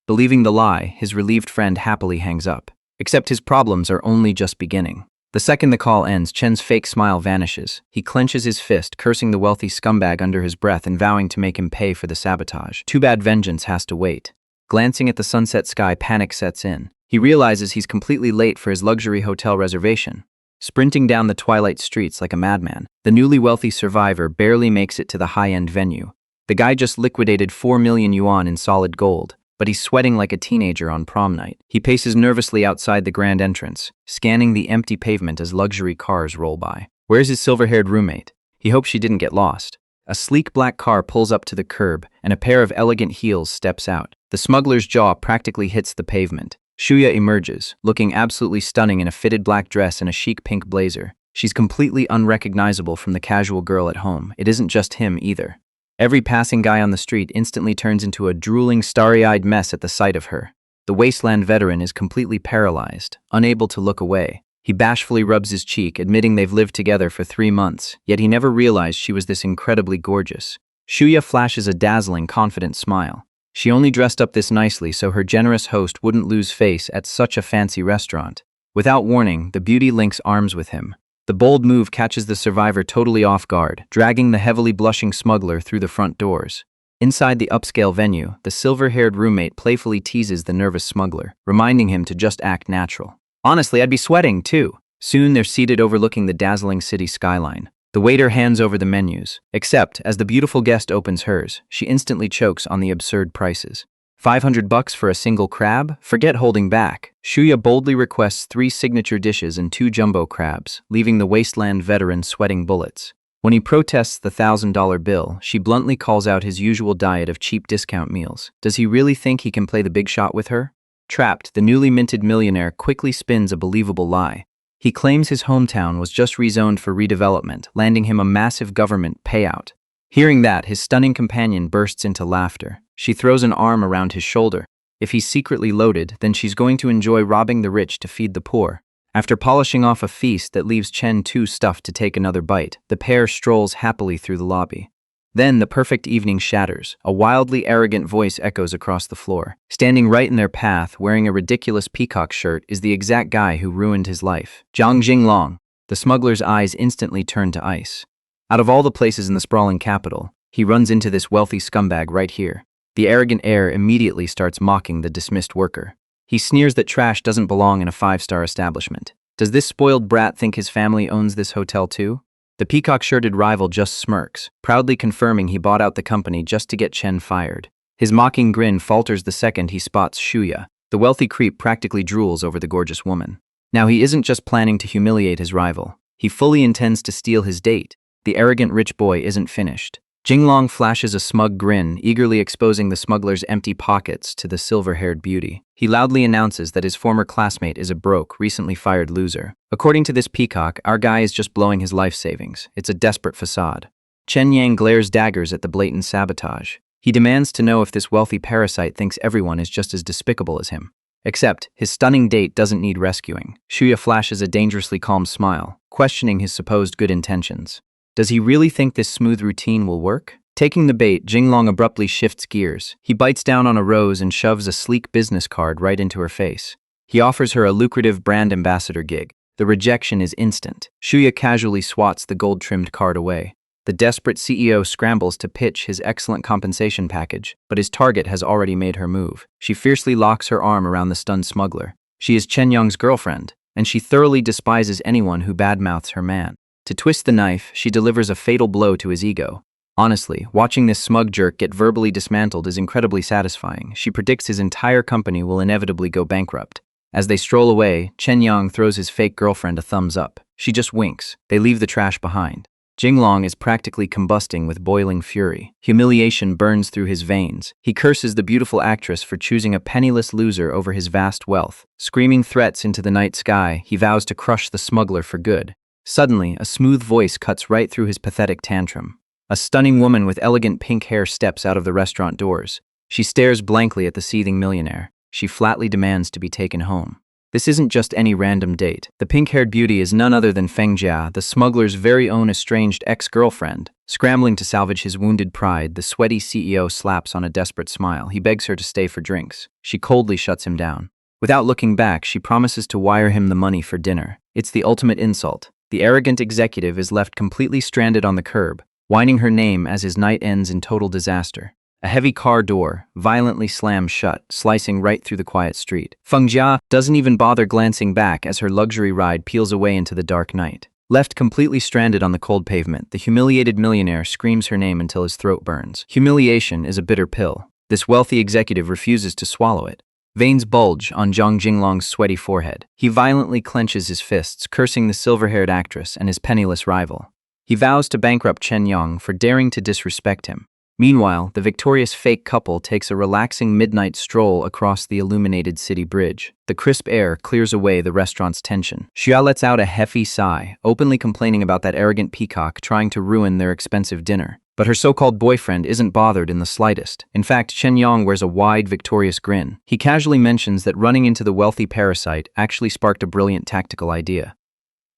Believing the lie, his relieved friend happily hangs up. Except his problems are only just beginning. The second the call ends, Chen's fake smile vanishes. He clenches his fist, cursing the wealthy scumbag under his breath and vowing to make him pay for the sabotage. Too bad vengeance has to wait. Glancing at the sunset sky, panic sets in. He realizes he's completely late for his luxury hotel reservation. Sprinting down the twilight streets like a madman, the newly wealthy survivor barely makes it to the high-end venue. The guy just liquidated 4 million yuan in solid gold, but he's sweating like a teenager on prom night. He paces nervously outside the grand entrance, scanning the empty pavement as luxury cars roll by. Where's his silver-haired roommate? He hopes she didn't get lost. A sleek black car pulls up to the curb, and a pair of elegant heels steps out. The smuggler's jaw practically hits the pavement. Shuya emerges, looking absolutely stunning in a fitted black dress and a chic pink blazer. She's completely unrecognizable from the casual girl at home. It isn't just him either. Every passing guy on the street instantly turns into a drooling, starry-eyed mess at the sight of her. The wasteland veteran is completely paralyzed, unable to look away. He bashfully rubs his cheek, admitting they've lived together for 3 months, yet he never realized she was this incredibly gorgeous. Shuya flashes a dazzling, confident smile. She only dressed up this nicely so her generous host wouldn't lose face at such a fancy restaurant. Without warning, the beauty links arms with him. The bold move catches the survivor totally off guard, dragging the heavily blushing smuggler through the front doors. Inside the upscale venue, the silver-haired roommate playfully teases the nervous smuggler, reminding him to just act natural. Honestly, I'd be sweating, too. Soon they're seated overlooking the dazzling city skyline. The waiter hands over the menus, except as the beautiful guest opens hers, she instantly chokes on the absurd prices. $500 for a single crab? Forget holding back. Shuya boldly requests 3 signature dishes and 2 jumbo crabs, leaving the wasteland veteran sweating bullets. When he protests the $1,000 bill, she bluntly calls out his usual diet of cheap discount meals. Does he really think he can play the big shot with her? Trapped, the newly minted millionaire quickly spins a believable lie. He claims his hometown was just rezoned for redevelopment, landing him a massive government payout. Hearing that, his stunning companion bursts into laughter. She throws an arm around his shoulder. If he's secretly loaded, then she's going to enjoy robbing the rich to feed the poor. After polishing off a feast that leaves Chen too stuffed to take another bite, the pair strolls happily through the lobby. Then the perfect evening shatters. A wildly arrogant voice echoes across the floor. Standing right in their path, wearing a ridiculous peacock shirt, is the exact guy who ruined his life. Zhang Jinglong. The smuggler's eyes instantly turn to ice. Out of all the places in the sprawling capital, he runs into this wealthy scumbag right here. The arrogant heir immediately starts mocking the dismissed worker. He sneers that trash doesn't belong in a five-star establishment. Does this spoiled brat think his family owns this hotel too? The peacock-shirted rival just smirks, proudly confirming he bought out the company just to get Chen fired. His mocking grin falters the second he spots Shuya. The wealthy creep practically drools over the gorgeous woman. Now he isn't just planning to humiliate his rival. He fully intends to steal his date. The arrogant rich boy isn't finished. Jinglong flashes a smug grin, eagerly exposing the smuggler's empty pockets to the silver-haired beauty. He loudly announces that his former classmate is a broke, recently fired loser. According to this peacock, our guy is just blowing his life savings. It's a desperate facade. Chen Yang glares daggers at the blatant sabotage. He demands to know if this wealthy parasite thinks everyone is just as despicable as him. Except, his stunning date doesn't need rescuing. Shuya flashes a dangerously calm smile, questioning his supposed good intentions. Does he really think this smooth routine will work? Taking the bait, Jinglong abruptly shifts gears. He bites down on a rose and shoves a sleek business card right into her face. He offers her a lucrative brand ambassador gig. The rejection is instant. Shuya casually swats the gold-trimmed card away. The desperate CEO scrambles to pitch his excellent compensation package, but his target has already made her move. She fiercely locks her arm around the stunned smuggler. She is Chen Yong's girlfriend, and she thoroughly despises anyone who badmouths her man. To twist the knife, she delivers a fatal blow to his ego. Honestly, watching this smug jerk get verbally dismantled is incredibly satisfying. She predicts his entire company will inevitably go bankrupt. As they stroll away, Chen Yang throws his fake girlfriend a thumbs up. She just winks. They leave the trash behind. Jinglong is practically combusting with boiling fury. Humiliation burns through his veins. He curses the beautiful actress for choosing a penniless loser over his vast wealth. Screaming threats into the night sky, he vows to crush the smuggler for good. Suddenly, a smooth voice cuts right through his pathetic tantrum. A stunning woman with elegant pink hair steps out of the restaurant doors. She stares blankly at the seething millionaire. She flatly demands to be taken home. This isn't just any random date. The pink-haired beauty is none other than Feng Jia, the smuggler's very own estranged ex-girlfriend. Scrambling to salvage his wounded pride, the sweaty CEO slaps on a desperate smile. He begs her to stay for drinks. She coldly shuts him down. Without looking back, she promises to wire him the money for dinner. It's the ultimate insult. The arrogant executive is left completely stranded on the curb, whining her name as his night ends in total disaster. A heavy car door violently slams shut, slicing right through the quiet street. Feng Jia doesn't even bother glancing back as her luxury ride peels away into the dark night. Left completely stranded on the cold pavement, the humiliated millionaire screams her name until his throat burns. Humiliation is a bitter pill. This wealthy executive refuses to swallow it. Veins bulge on Zhang Jinglong's sweaty forehead. He violently clenches his fists, cursing the silver-haired actress and his penniless rival. He vows to bankrupt Chen Yang for daring to disrespect him. Meanwhile, the victorious fake couple takes a relaxing midnight stroll across the illuminated city bridge. The crisp air clears away the restaurant's tension. Xia lets out a hefty sigh, openly complaining about that arrogant peacock trying to ruin their expensive dinner. But her so-called boyfriend isn't bothered in the slightest. In fact, Chen Yang wears a wide, victorious grin. He casually mentions that running into the wealthy parasite actually sparked a brilliant tactical idea.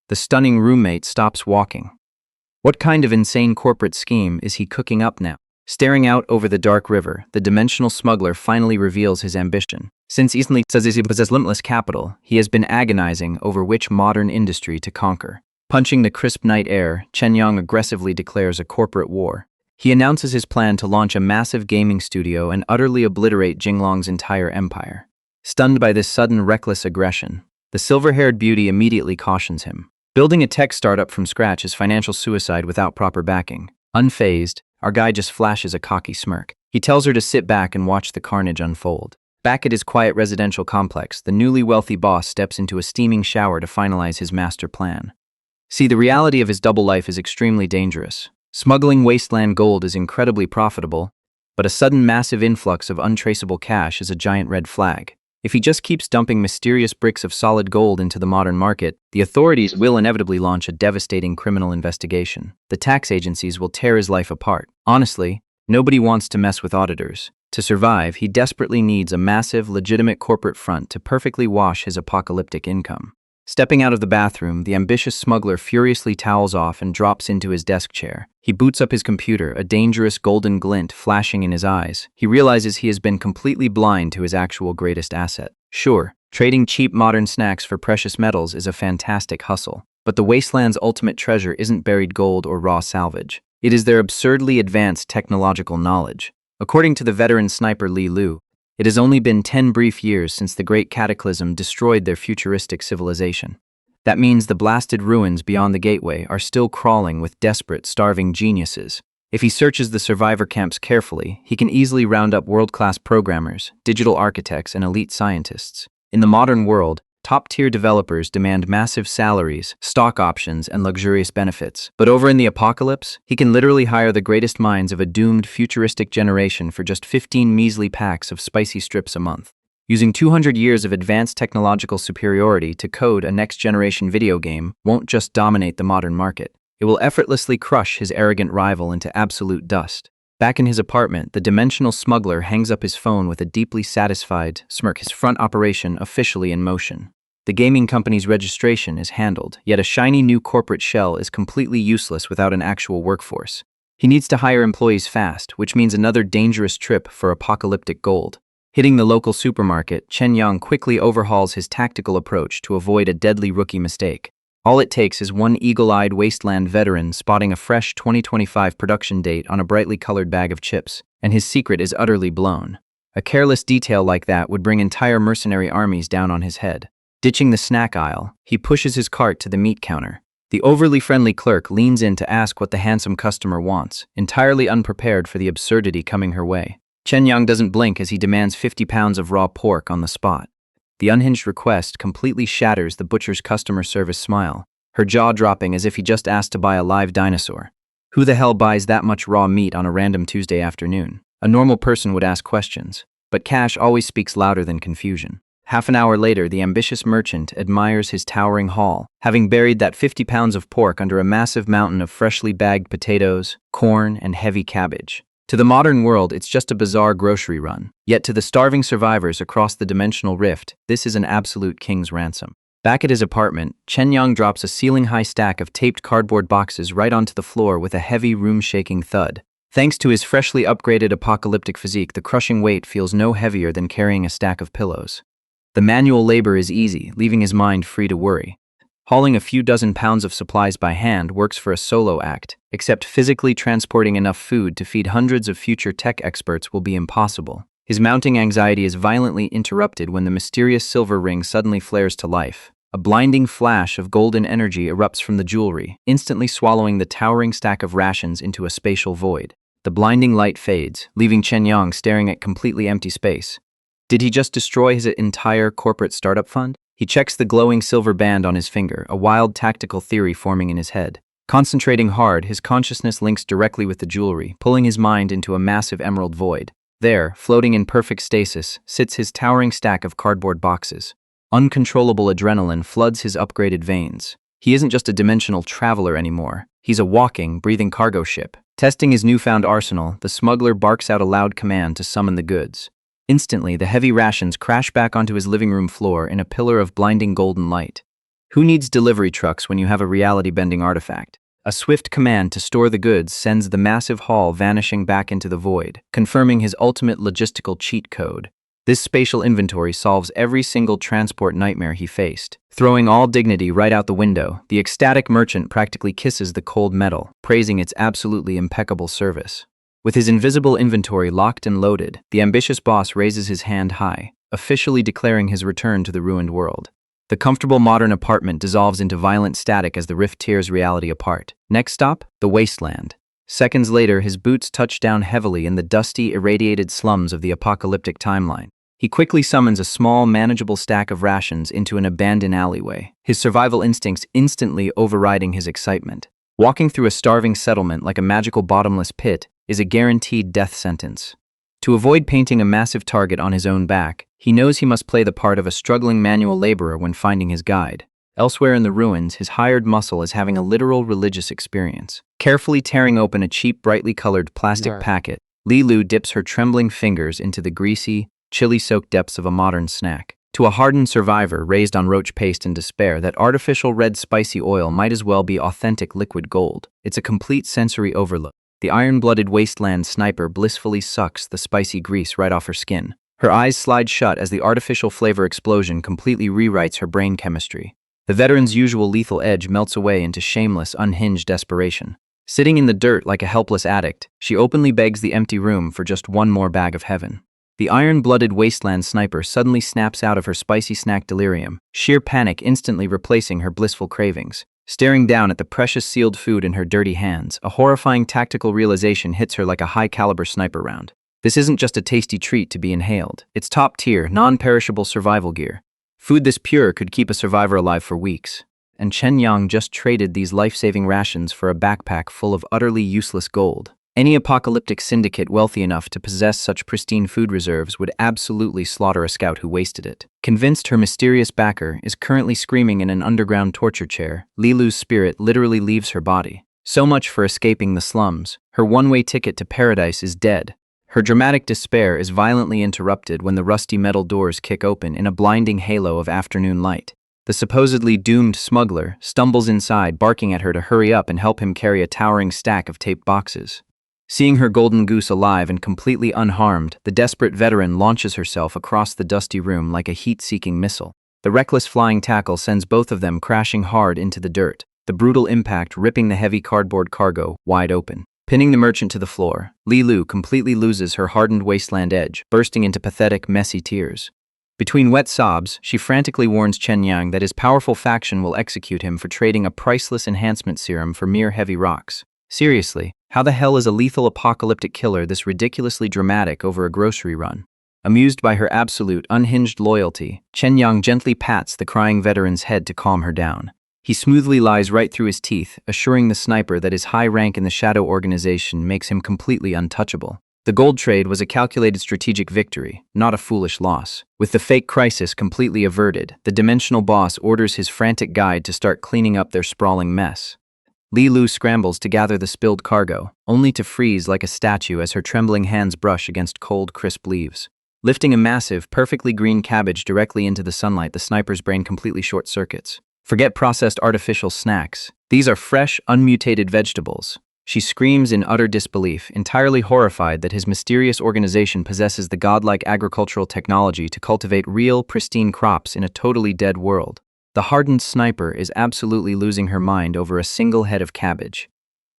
The stunning roommate stops walking. What kind of insane corporate scheme is he cooking up now? Staring out over the dark river, the dimensional smuggler finally reveals his ambition. Since Eastland says he possesses limitless capital, he has been agonizing over which modern industry to conquer. Punching the crisp night air, Chen Yang aggressively declares a corporate war. He announces his plan to launch a massive gaming studio and utterly obliterate Jinglong's entire empire. Stunned by this sudden reckless aggression, the silver-haired beauty immediately cautions him. Building a tech startup from scratch is financial suicide without proper backing. Unfazed, our guy just flashes a cocky smirk. He tells her to sit back and watch the carnage unfold. Back at his quiet residential complex, the newly wealthy boss steps into a steaming shower to finalize his master plan. See, the reality of his double life is extremely dangerous. Smuggling wasteland gold is incredibly profitable, but a sudden massive influx of untraceable cash is a giant red flag. If he just keeps dumping mysterious bricks of solid gold into the modern market, the authorities will inevitably launch a devastating criminal investigation. The tax agencies will tear his life apart. Honestly, nobody wants to mess with auditors. To survive, he desperately needs a massive, legitimate corporate front to perfectly wash his apocalyptic income. Stepping out of the bathroom, the ambitious smuggler furiously towels off and drops into his desk chair. He boots up his computer, a dangerous golden glint flashing in his eyes. He realizes he has been completely blind to his actual greatest asset. Sure, trading cheap modern snacks for precious metals is a fantastic hustle, but the wasteland's ultimate treasure isn't buried gold or raw salvage. It is their absurdly advanced technological knowledge. According to the veteran sniper Li Lu, it has only been 10 brief years since the Great Cataclysm destroyed their futuristic civilization. That means the blasted ruins beyond the gateway are still crawling with desperate, starving geniuses. If he searches the survivor camps carefully, he can easily round up world-class programmers, digital architects, and elite scientists. In the modern world, top-tier developers demand massive salaries, stock options, and luxurious benefits. But over in the apocalypse, he can literally hire the greatest minds of a doomed futuristic generation for just 15 measly packs of spicy strips a month. Using 200 years of advanced technological superiority to code a next-generation video game won't just dominate the modern market. It will effortlessly crush his arrogant rival into absolute dust. Back in his apartment, the dimensional smuggler hangs up his phone with a deeply satisfied smirk, his front operation officially in motion. The gaming company's registration is handled, yet a shiny new corporate shell is completely useless without an actual workforce. He needs to hire employees fast, which means another dangerous trip for apocalyptic gold. Hitting the local supermarket, Chen Yang quickly overhauls his tactical approach to avoid a deadly rookie mistake. All it takes is one eagle-eyed wasteland veteran spotting a fresh 2025 production date on a brightly colored bag of chips, and his secret is utterly blown. A careless detail like that would bring entire mercenary armies down on his head. Ditching the snack aisle, he pushes his cart to the meat counter. The overly friendly clerk leans in to ask what the handsome customer wants, entirely unprepared for the absurdity coming her way. Chen Yang doesn't blink as he demands 50 pounds of raw pork on the spot. The unhinged request completely shatters the butcher's customer service smile, her jaw dropping as if he just asked to buy a live dinosaur. Who the hell buys that much raw meat on a random Tuesday afternoon? A normal person would ask questions, but cash always speaks louder than confusion. Half an hour later, the ambitious merchant admires his towering haul, having buried that 50 pounds of pork under a massive mountain of freshly bagged potatoes, corn, and heavy cabbage. To the modern world, it's just a bizarre grocery run. Yet to the starving survivors across the dimensional rift, this is an absolute king's ransom. Back at his apartment, Chen Yang drops a ceiling-high stack of taped cardboard boxes right onto the floor with a heavy, room-shaking thud. Thanks to his freshly upgraded apocalyptic physique, the crushing weight feels no heavier than carrying a stack of pillows. The manual labor is easy, leaving his mind free to worry. Hauling a few dozen pounds of supplies by hand works for a solo act, except physically transporting enough food to feed hundreds of future tech experts will be impossible. His mounting anxiety is violently interrupted when the mysterious silver ring suddenly flares to life. A blinding flash of golden energy erupts from the jewelry, instantly swallowing the towering stack of rations into a spatial void. The blinding light fades, leaving Chen Yang staring at completely empty space. Did he just destroy his entire corporate startup fund? He checks the glowing silver band on his finger, a wild tactical theory forming in his head. Concentrating hard, his consciousness links directly with the jewelry, pulling his mind into a massive emerald void. There, floating in perfect stasis, sits his towering stack of cardboard boxes. Uncontrollable adrenaline floods his upgraded veins. He isn't just a dimensional traveler anymore. He's a walking, breathing cargo ship. Testing his newfound arsenal, the smuggler barks out a loud command to summon the goods. Instantly, the heavy rations crash back onto his living room floor in a pillar of blinding golden light. Who needs delivery trucks when you have a reality-bending artifact? A swift command to store the goods sends the massive haul vanishing back into the void, confirming his ultimate logistical cheat code. This spatial inventory solves every single transport nightmare he faced. Throwing all dignity right out the window, the ecstatic merchant practically kisses the cold metal, praising its absolutely impeccable service. With his invisible inventory locked and loaded, the ambitious boss raises his hand high, officially declaring his return to the ruined world. The comfortable modern apartment dissolves into violent static as the rift tears reality apart. Next stop, the wasteland. Seconds later, his boots touch down heavily in the dusty, irradiated slums of the apocalyptic timeline. He quickly summons a small, manageable stack of rations into an abandoned alleyway, his survival instincts instantly overriding his excitement. Walking through a starving settlement like a magical bottomless pit is a guaranteed death sentence. To avoid painting a massive target on his own back, he knows he must play the part of a struggling manual laborer when finding his guide. Elsewhere in the ruins, his hired muscle is having a literal religious experience. Carefully tearing open a cheap, brightly colored plastic packet, Li Lu dips her trembling fingers into the greasy, chili-soaked depths of a modern snack. To a hardened survivor raised on roach paste and despair, that artificial red spicy oil might as well be authentic liquid gold. It's a complete sensory overload. The iron-blooded wasteland sniper blissfully sucks the spicy grease right off her skin. Her eyes slide shut as the artificial flavor explosion completely rewrites her brain chemistry. The veteran's usual lethal edge melts away into shameless, unhinged desperation. Sitting in the dirt like a helpless addict, she openly begs the empty room for just one more bag of heaven. The iron-blooded wasteland sniper suddenly snaps out of her spicy snack delirium, sheer panic instantly replacing her blissful cravings. Staring down at the precious sealed food in her dirty hands, a horrifying tactical realization hits her like a high-caliber sniper round. This isn't just a tasty treat to be inhaled. It's top-tier, non-perishable survival gear. Food this pure could keep a survivor alive for weeks. And Chen Yang just traded these life-saving rations for a backpack full of utterly useless gold. Any apocalyptic syndicate wealthy enough to possess such pristine food reserves would absolutely slaughter a scout who wasted it. Convinced her mysterious backer is currently screaming in an underground torture chair, Li Lu's spirit literally leaves her body. So much for escaping the slums. Her one-way ticket to paradise is dead. Her dramatic despair is violently interrupted when the rusty metal doors kick open in a blinding halo of afternoon light. The supposedly doomed smuggler stumbles inside, barking at her to hurry up and help him carry a towering stack of taped boxes. Seeing her golden goose alive and completely unharmed, the desperate veteran launches herself across the dusty room like a heat-seeking missile. The reckless flying tackle sends both of them crashing hard into the dirt, the brutal impact ripping the heavy cardboard cargo wide open. Pinning the merchant to the floor, Li Lu completely loses her hardened wasteland edge, bursting into pathetic, messy tears. Between wet sobs, she frantically warns Chen Yang that his powerful faction will execute him for trading a priceless enhancement serum for mere heavy rocks. Seriously, how the hell is a lethal apocalyptic killer this ridiculously dramatic over a grocery run? Amused by her absolute, unhinged loyalty, Chen Yang gently pats the crying veteran's head to calm her down. He smoothly lies right through his teeth, assuring the sniper that his high rank in the Shadow Organization makes him completely untouchable. The gold trade was a calculated strategic victory, not a foolish loss. With the fake crisis completely averted, the dimensional boss orders his frantic guide to start cleaning up their sprawling mess. Li Lu scrambles to gather the spilled cargo, only to freeze like a statue as her trembling hands brush against cold, crisp leaves. Lifting a massive, perfectly green cabbage directly into the sunlight, the sniper's brain completely short-circuits. Forget processed artificial snacks. These are fresh, unmutated vegetables. She screams in utter disbelief, entirely horrified that his mysterious organization possesses the godlike agricultural technology to cultivate real, pristine crops in a totally dead world. The hardened sniper is absolutely losing her mind over a single head of cabbage.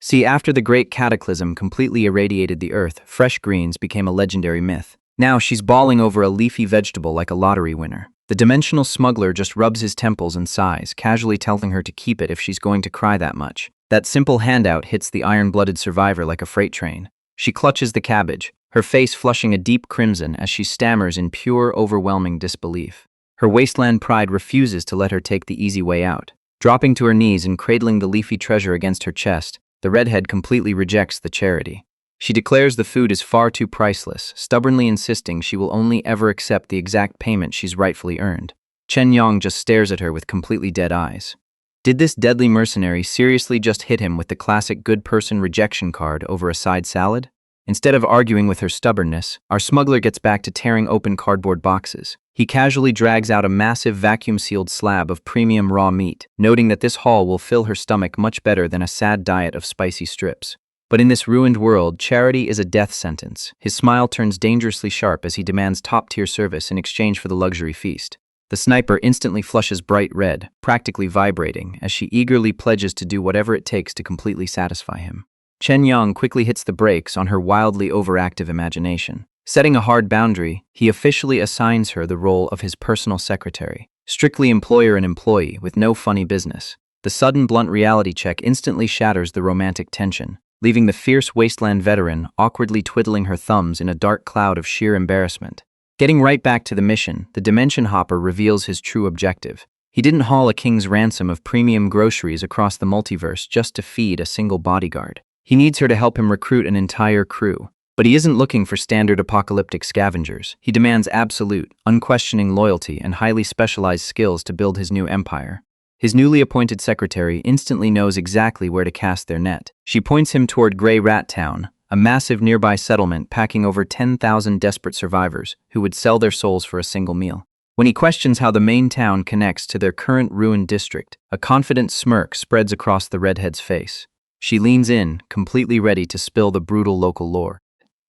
See, after the great cataclysm completely irradiated the earth, fresh greens became a legendary myth. Now she's bawling over a leafy vegetable like a lottery winner. The dimensional smuggler just rubs his temples and sighs, casually telling her to keep it if she's going to cry that much. That simple handout hits the iron-blooded survivor like a freight train. She clutches the cabbage, her face flushing a deep crimson as she stammers in pure, overwhelming disbelief. Her wasteland pride refuses to let her take the easy way out. Dropping to her knees and cradling the leafy treasure against her chest, the redhead completely rejects the charity. She declares the food is far too priceless, stubbornly insisting she will only ever accept the exact payment she's rightfully earned. Chen Yang just stares at her with completely dead eyes. Did this deadly mercenary seriously just hit him with the classic good person rejection card over a side salad? Instead of arguing with her stubbornness, our smuggler gets back to tearing open cardboard boxes. He casually drags out a massive vacuum-sealed slab of premium raw meat, noting that this haul will fill her stomach much better than a sad diet of spicy strips. But in this ruined world, charity is a death sentence. His smile turns dangerously sharp as he demands top-tier service in exchange for the luxury feast. The sniper instantly flushes bright red, practically vibrating, as she eagerly pledges to do whatever it takes to completely satisfy him. Chen Yang quickly hits the brakes on her wildly overactive imagination. Setting a hard boundary, he officially assigns her the role of his personal secretary, strictly employer and employee with no funny business. The sudden blunt reality check instantly shatters the romantic tension, leaving the fierce wasteland veteran awkwardly twiddling her thumbs in a dark cloud of sheer embarrassment. Getting right back to the mission, the Dimension Hopper reveals his true objective. He didn't haul a king's ransom of premium groceries across the multiverse just to feed a single bodyguard. He needs her to help him recruit an entire crew. But he isn't looking for standard apocalyptic scavengers. He demands absolute, unquestioning loyalty and highly specialized skills to build his new empire. His newly appointed secretary instantly knows exactly where to cast their net. She points him toward Grey Rat Town, a massive nearby settlement packing over 10,000 desperate survivors who would sell their souls for a single meal. When he questions how the main town connects to their current ruined district, a confident smirk spreads across the redhead's face. She leans in, completely ready to spill the brutal local lore.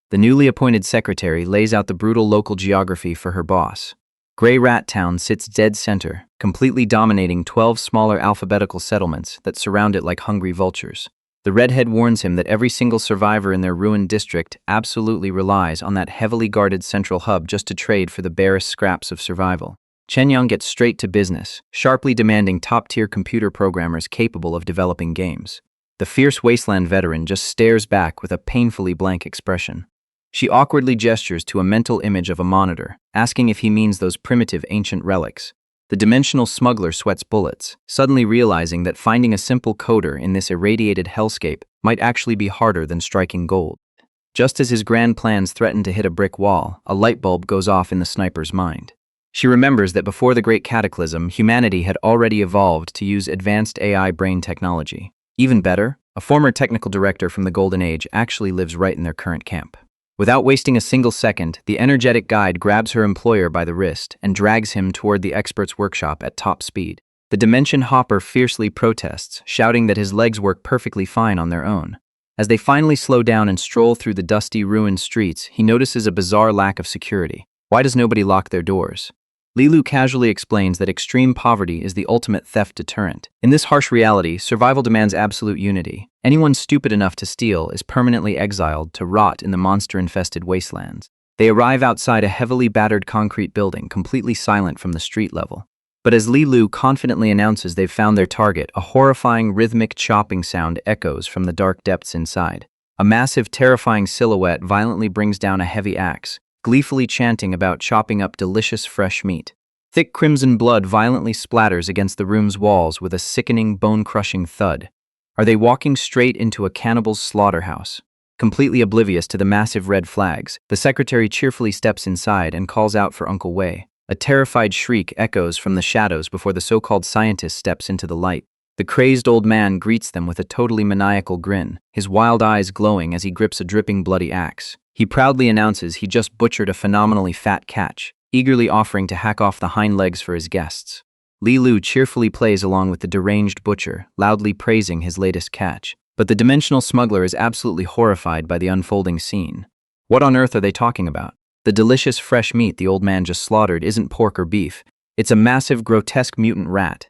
The newly appointed secretary lays out the brutal local geography for her boss. Grey Rat Town sits dead center, completely dominating 12 smaller alphabetical settlements that surround it like hungry vultures. The redhead warns him that every single survivor in their ruined district absolutely relies on that heavily guarded central hub just to trade for the barest scraps of survival. Chen Yang gets straight to business, sharply demanding top-tier computer programmers capable of developing games. The fierce wasteland veteran just stares back with a painfully blank expression. She awkwardly gestures to a mental image of a monitor, asking if he means those primitive ancient relics. The dimensional smuggler sweats bullets, suddenly realizing that finding a simple coder in this irradiated hellscape might actually be harder than striking gold. Just as his grand plans threaten to hit a brick wall, a light bulb goes off in the sniper's mind. She remembers that before the Great Cataclysm, humanity had already evolved to use advanced AI brain technology. Even better, a former technical director from the Golden Age actually lives right in their current camp. Without wasting a single second, the energetic guide grabs her employer by the wrist and drags him toward the expert's workshop at top speed. The Dimension Hopper fiercely protests, shouting that his legs work perfectly fine on their own. As they finally slow down and stroll through the dusty, ruined streets, he notices a bizarre lack of security. Why does nobody lock their doors? Lilu casually explains that extreme poverty is the ultimate theft deterrent. In this harsh reality, survival demands absolute unity. Anyone stupid enough to steal is permanently exiled to rot in the monster-infested wastelands. They arrive outside a heavily battered concrete building, completely silent from the street level. But as Lilu confidently announces they've found their target, a horrifying rhythmic chopping sound echoes from the dark depths inside. A massive, terrifying silhouette violently brings down a heavy axe, gleefully chanting about chopping up delicious fresh meat. Thick crimson blood violently splatters against the room's walls with a sickening, bone-crushing thud. Are they walking straight into a cannibal's slaughterhouse? Completely oblivious to the massive red flags, the secretary cheerfully steps inside and calls out for Uncle Wei. A terrified shriek echoes from the shadows before the so-called scientist steps into the light. The crazed old man greets them with a totally maniacal grin, his wild eyes glowing as he grips a dripping bloody axe. He proudly announces he just butchered a phenomenally fat catch, eagerly offering to hack off the hind legs for his guests. Lilu cheerfully plays along with the deranged butcher, loudly praising his latest catch. But the dimensional smuggler is absolutely horrified by the unfolding scene. What on earth are they talking about? The delicious fresh meat the old man just slaughtered isn't pork or beef. It's a massive, grotesque mutant rat.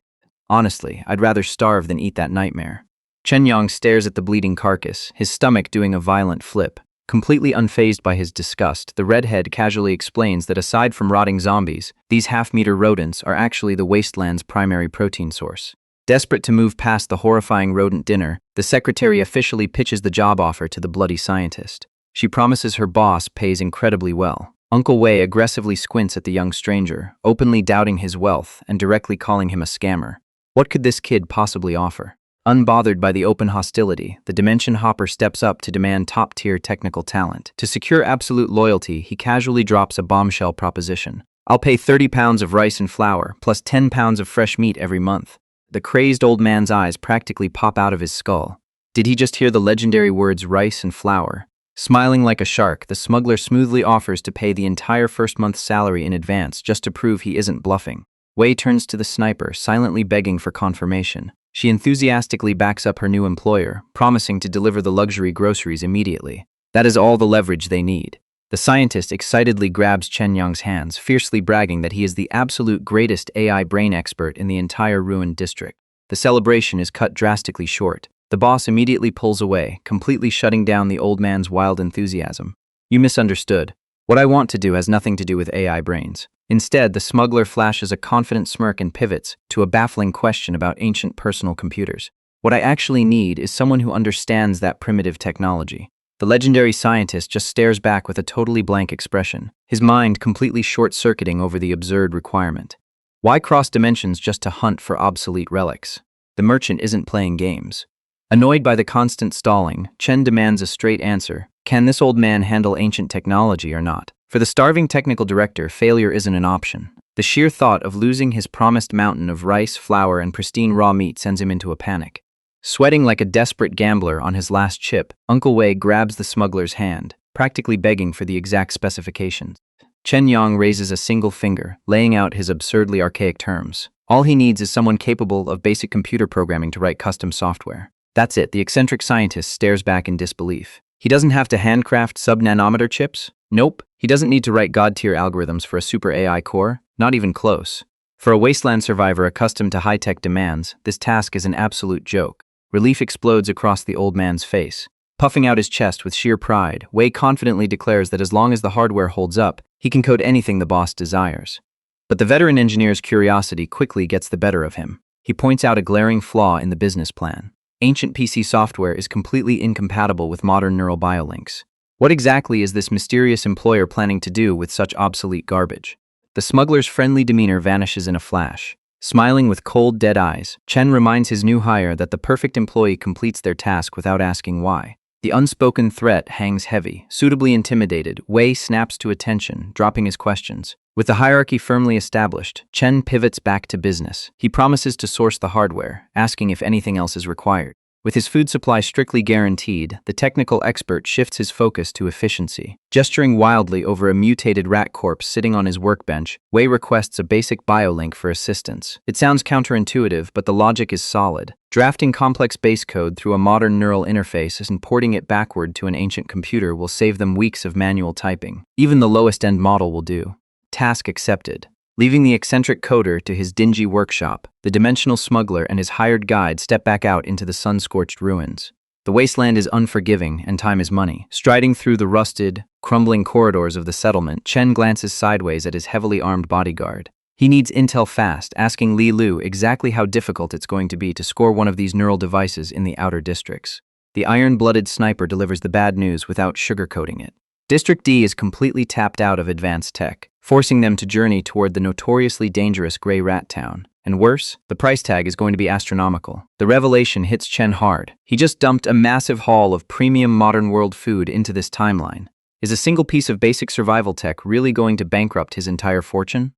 Honestly, I'd rather starve than eat that nightmare. Chen Yang stares at the bleeding carcass, his stomach doing a violent flip. Completely unfazed by his disgust, the redhead casually explains that aside from rotting zombies, these half-meter rodents are actually the wasteland's primary protein source. Desperate to move past the horrifying rodent dinner, the secretary officially pitches the job offer to the bloody scientist. She promises her boss pays incredibly well. Uncle Wei aggressively squints at the young stranger, openly doubting his wealth and directly calling him a scammer. What could this kid possibly offer? Unbothered by the open hostility, the Dimension Hopper steps up to demand top-tier technical talent. To secure absolute loyalty, he casually drops a bombshell proposition. I'll pay 30 pounds of rice and flour, plus 10 pounds of fresh meat every month. The crazed old man's eyes practically pop out of his skull. Did he just hear the legendary words rice and flour? Smiling like a shark, the smuggler smoothly offers to pay the entire first month's salary in advance just to prove he isn't bluffing. Wei turns to the sniper, silently begging for confirmation. She enthusiastically backs up her new employer, promising to deliver the luxury groceries immediately. That is all the leverage they need. The scientist excitedly grabs Chen Yang's hands, fiercely bragging that he is the absolute greatest AI brain expert in the entire ruined district. The celebration is cut drastically short. The boss immediately pulls away, completely shutting down the old man's wild enthusiasm. You misunderstood. What I want to do has nothing to do with AI brains. Instead, the smuggler flashes a confident smirk and pivots to a baffling question about ancient personal computers. What I actually need is someone who understands that primitive technology. The legendary scientist just stares back with a totally blank expression, his mind completely short-circuiting over the absurd requirement. Why cross dimensions just to hunt for obsolete relics? The merchant isn't playing games. Annoyed by the constant stalling, Chen demands a straight answer. Can this old man handle ancient technology or not? For the starving technical director, failure isn't an option. The sheer thought of losing his promised mountain of rice, flour, and pristine raw meat sends him into a panic. Sweating like a desperate gambler on his last chip, Uncle Wei grabs the smuggler's hand, practically begging for the exact specifications. Chen Yang raises a single finger, laying out his absurdly archaic terms. All he needs is someone capable of basic computer programming to write custom software. That's it, the eccentric scientist stares back in disbelief. He doesn't have to handcraft sub-nanometer chips? Nope. He doesn't need to write god-tier algorithms for a super AI core? Not even close. For a wasteland survivor accustomed to high-tech demands, this task is an absolute joke. Relief explodes across the old man's face. Puffing out his chest with sheer pride, Wei confidently declares that as long as the hardware holds up, he can code anything the boss desires. But the veteran engineer's curiosity quickly gets the better of him. He points out a glaring flaw in the business plan. Ancient PC software is completely incompatible with modern neural biolinks. What exactly is this mysterious employer planning to do with such obsolete garbage? The smuggler's friendly demeanor vanishes in a flash. Smiling with cold, dead eyes, Chen reminds his new hire that the perfect employee completes their task without asking why. The unspoken threat hangs heavy. Suitably intimidated, Wei snaps to attention, dropping his questions. With the hierarchy firmly established, Chen pivots back to business. He promises to source the hardware, asking if anything else is required. With his food supply strictly guaranteed, the technical expert shifts his focus to efficiency. Gesturing wildly over a mutated rat corpse sitting on his workbench, Wei requests a basic biolink for assistance. It sounds counterintuitive, but the logic is solid. Drafting complex base code through a modern neural interface and porting it backward to an ancient computer will save them weeks of manual typing. Even the lowest-end model will do. Task accepted. Leaving the eccentric coder to his dingy workshop, the dimensional smuggler and his hired guide step back out into the sun-scorched ruins. The wasteland is unforgiving, and time is money. Striding through the rusted, crumbling corridors of the settlement, Chen glances sideways at his heavily armed bodyguard. He needs intel fast, asking Li Lu exactly how difficult it's going to be to score one of these neural devices in the outer districts. The iron-blooded sniper delivers the bad news without sugarcoating it. District D is completely tapped out of advanced tech, forcing them to journey toward the notoriously dangerous Grey Rat Town. And worse, the price tag is going to be astronomical. The revelation hits Chen hard. He just dumped a massive haul of premium modern world food into this timeline. Is a single piece of basic survival tech really going to bankrupt his entire fortune?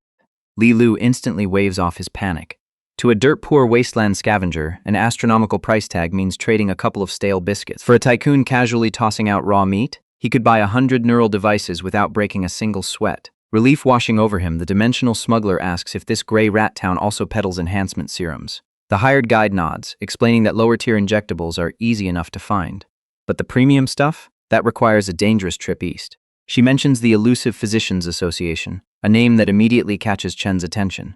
Li Lu instantly waves off his panic. To a dirt-poor wasteland scavenger, an astronomical price tag means trading a couple of stale biscuits. For a tycoon casually tossing out raw meat, he could buy 100 neural devices without breaking a single sweat. Relief washing over him, the dimensional smuggler asks if this Grey Rat Town also peddles enhancement serums. The hired guide nods, explaining that lower-tier injectables are easy enough to find. But the premium stuff? That requires a dangerous trip east. She mentions the elusive Physicians Association, a name that immediately catches Chen's attention.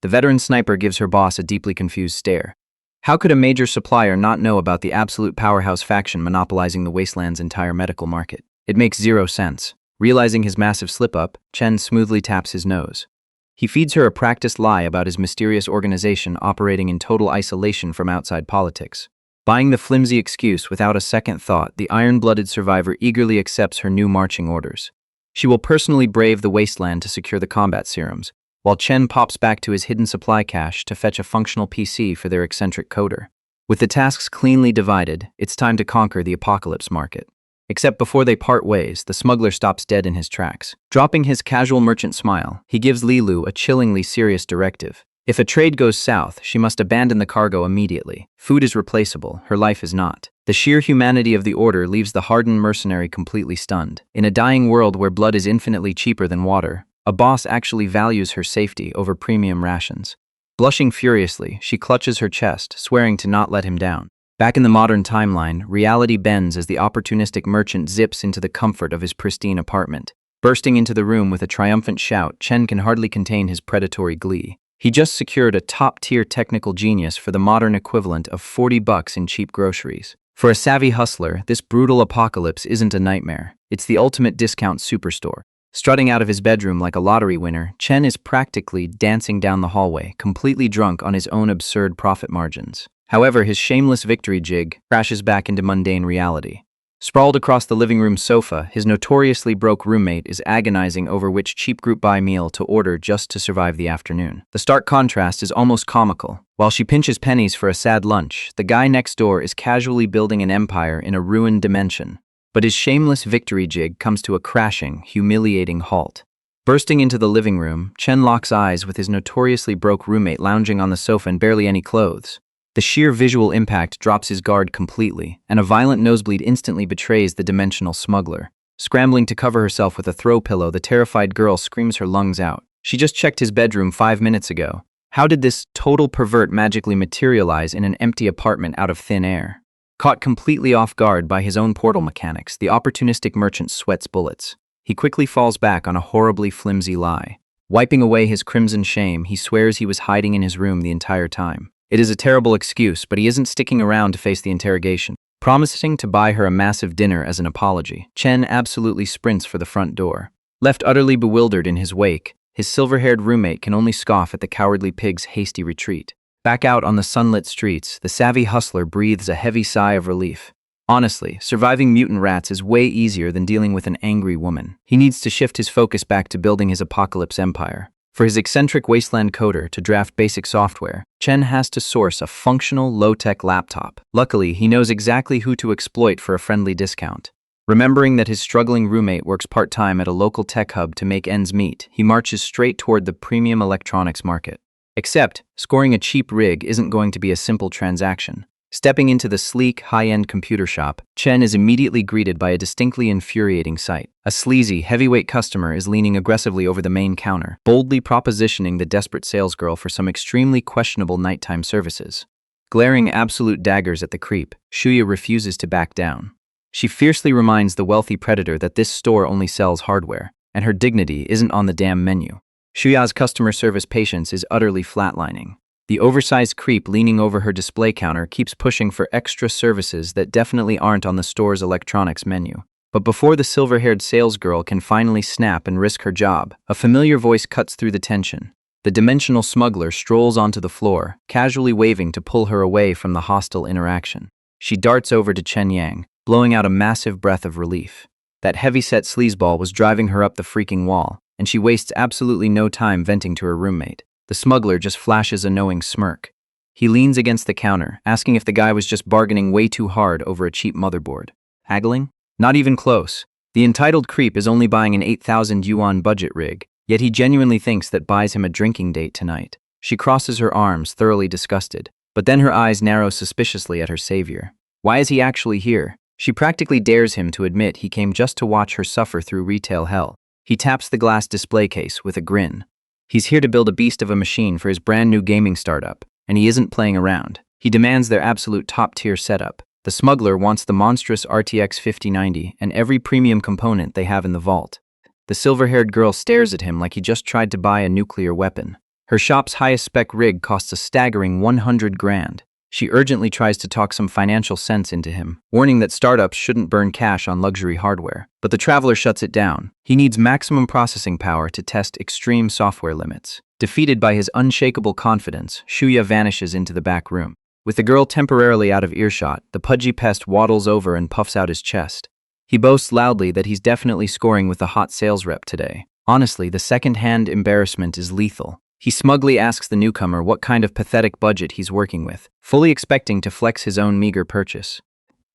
The veteran sniper gives her boss a deeply confused stare. How could a major supplier not know about the absolute powerhouse faction monopolizing the wasteland's entire medical market? It makes zero sense. Realizing his massive slip-up, Chen smoothly taps his nose. He feeds her a practiced lie about his mysterious organization operating in total isolation from outside politics. Buying the flimsy excuse without a second thought, the iron-blooded survivor eagerly accepts her new marching orders. She will personally brave the wasteland to secure the combat serums, while Chen pops back to his hidden supply cache to fetch a functional PC for their eccentric coder. With the tasks cleanly divided, it's time to conquer the apocalypse market. Except before they part ways, the smuggler stops dead in his tracks. Dropping his casual merchant smile, he gives Li Lu a chillingly serious directive. If a trade goes south, she must abandon the cargo immediately. Food is replaceable, her life is not. The sheer humanity of the order leaves the hardened mercenary completely stunned. In a dying world where blood is infinitely cheaper than water, a boss actually values her safety over premium rations. Blushing furiously, she clutches her chest, swearing to not let him down. Back in the modern timeline, reality bends as the opportunistic merchant zips into the comfort of his pristine apartment. Bursting into the room with a triumphant shout, Chen can hardly contain his predatory glee. He just secured a top-tier technical genius for the modern equivalent of $40 in cheap groceries. For a savvy hustler, this brutal apocalypse isn't a nightmare. It's the ultimate discount superstore. Strutting out of his bedroom like a lottery winner, Chen is practically dancing down the hallway, completely drunk on his own absurd profit margins. However, his shameless victory jig crashes back into mundane reality. Sprawled across the living room sofa, his notoriously broke roommate is agonizing over which cheap group buy meal to order just to survive the afternoon. The stark contrast is almost comical. While she pinches pennies for a sad lunch, the guy next door is casually building an empire in a ruined dimension. But his shameless victory jig comes to a crashing, humiliating halt. Bursting into the living room, Chen locks eyes with his notoriously broke roommate lounging on the sofa in barely any clothes. The sheer visual impact drops his guard completely, and a violent nosebleed instantly betrays the dimensional smuggler. Scrambling to cover herself with a throw pillow, the terrified girl screams her lungs out. She just checked his bedroom 5 minutes ago. How did this total pervert magically materialize in an empty apartment out of thin air? Caught completely off guard by his own portal mechanics, the opportunistic merchant sweats bullets. He quickly falls back on a horribly flimsy lie. Wiping away his crimson shame, he swears he was hiding in his room the entire time. It is a terrible excuse, but he isn't sticking around to face the interrogation. Promising to buy her a massive dinner as an apology, Chen absolutely sprints for the front door. Left utterly bewildered in his wake, his silver-haired roommate can only scoff at the cowardly pig's hasty retreat. Back out on the sunlit streets, the savvy hustler breathes a heavy sigh of relief. Honestly, surviving mutant rats is way easier than dealing with an angry woman. He needs to shift his focus back to building his apocalypse empire. For his eccentric wasteland coder to draft basic software, Chen has to source a functional, low-tech laptop. Luckily, he knows exactly who to exploit for a friendly discount. Remembering that his struggling roommate works part-time at a local tech hub to make ends meet, he marches straight toward the premium electronics market. Except, scoring a cheap rig isn't going to be a simple transaction. Stepping into the sleek, high-end computer shop, Chen is immediately greeted by a distinctly infuriating sight. A sleazy, heavyweight customer is leaning aggressively over the main counter, boldly propositioning the desperate salesgirl for some extremely questionable nighttime services. Glaring absolute daggers at the creep, Shuya refuses to back down. She fiercely reminds the wealthy predator that this store only sells hardware, and her dignity isn't on the damn menu. Shuya's customer service patience is utterly flatlining. The oversized creep leaning over her display counter keeps pushing for extra services that definitely aren't on the store's electronics menu. But before the silver-haired salesgirl can finally snap and risk her job, a familiar voice cuts through the tension. The dimensional smuggler strolls onto the floor, casually waving to pull her away from the hostile interaction. She darts over to Chen Yang, blowing out a massive breath of relief. That heavy-set sleazeball was driving her up the freaking wall, and she wastes absolutely no time venting to her roommate. The smuggler just flashes a knowing smirk. He leans against the counter, asking if the guy was just bargaining way too hard over a cheap motherboard. Haggling? Not even close. The entitled creep is only buying an 8,000 yuan budget rig, yet he genuinely thinks that buys him a drinking date tonight. She crosses her arms, thoroughly disgusted, but then her eyes narrow suspiciously at her savior. Why is he actually here? She practically dares him to admit he came just to watch her suffer through retail hell. He taps the glass display case with a grin. He's here to build a beast of a machine for his brand new gaming startup, and he isn't playing around. He demands their absolute top-tier setup. The smuggler wants the monstrous RTX 5090 and every premium component they have in the vault. The silver-haired girl stares at him like he just tried to buy a nuclear weapon. Her shop's highest-spec rig costs a staggering 100 grand. She urgently tries to talk some financial sense into him, warning that startups shouldn't burn cash on luxury hardware. But the traveler shuts it down. He needs maximum processing power to test extreme software limits. Defeated by his unshakable confidence, Shuya vanishes into the back room. With the girl temporarily out of earshot, the pudgy pest waddles over and puffs out his chest. He boasts loudly that he's definitely scoring with the hot sales rep today. Honestly, the second-hand embarrassment is lethal. He smugly asks the newcomer what kind of pathetic budget he's working with, fully expecting to flex his own meager purchase.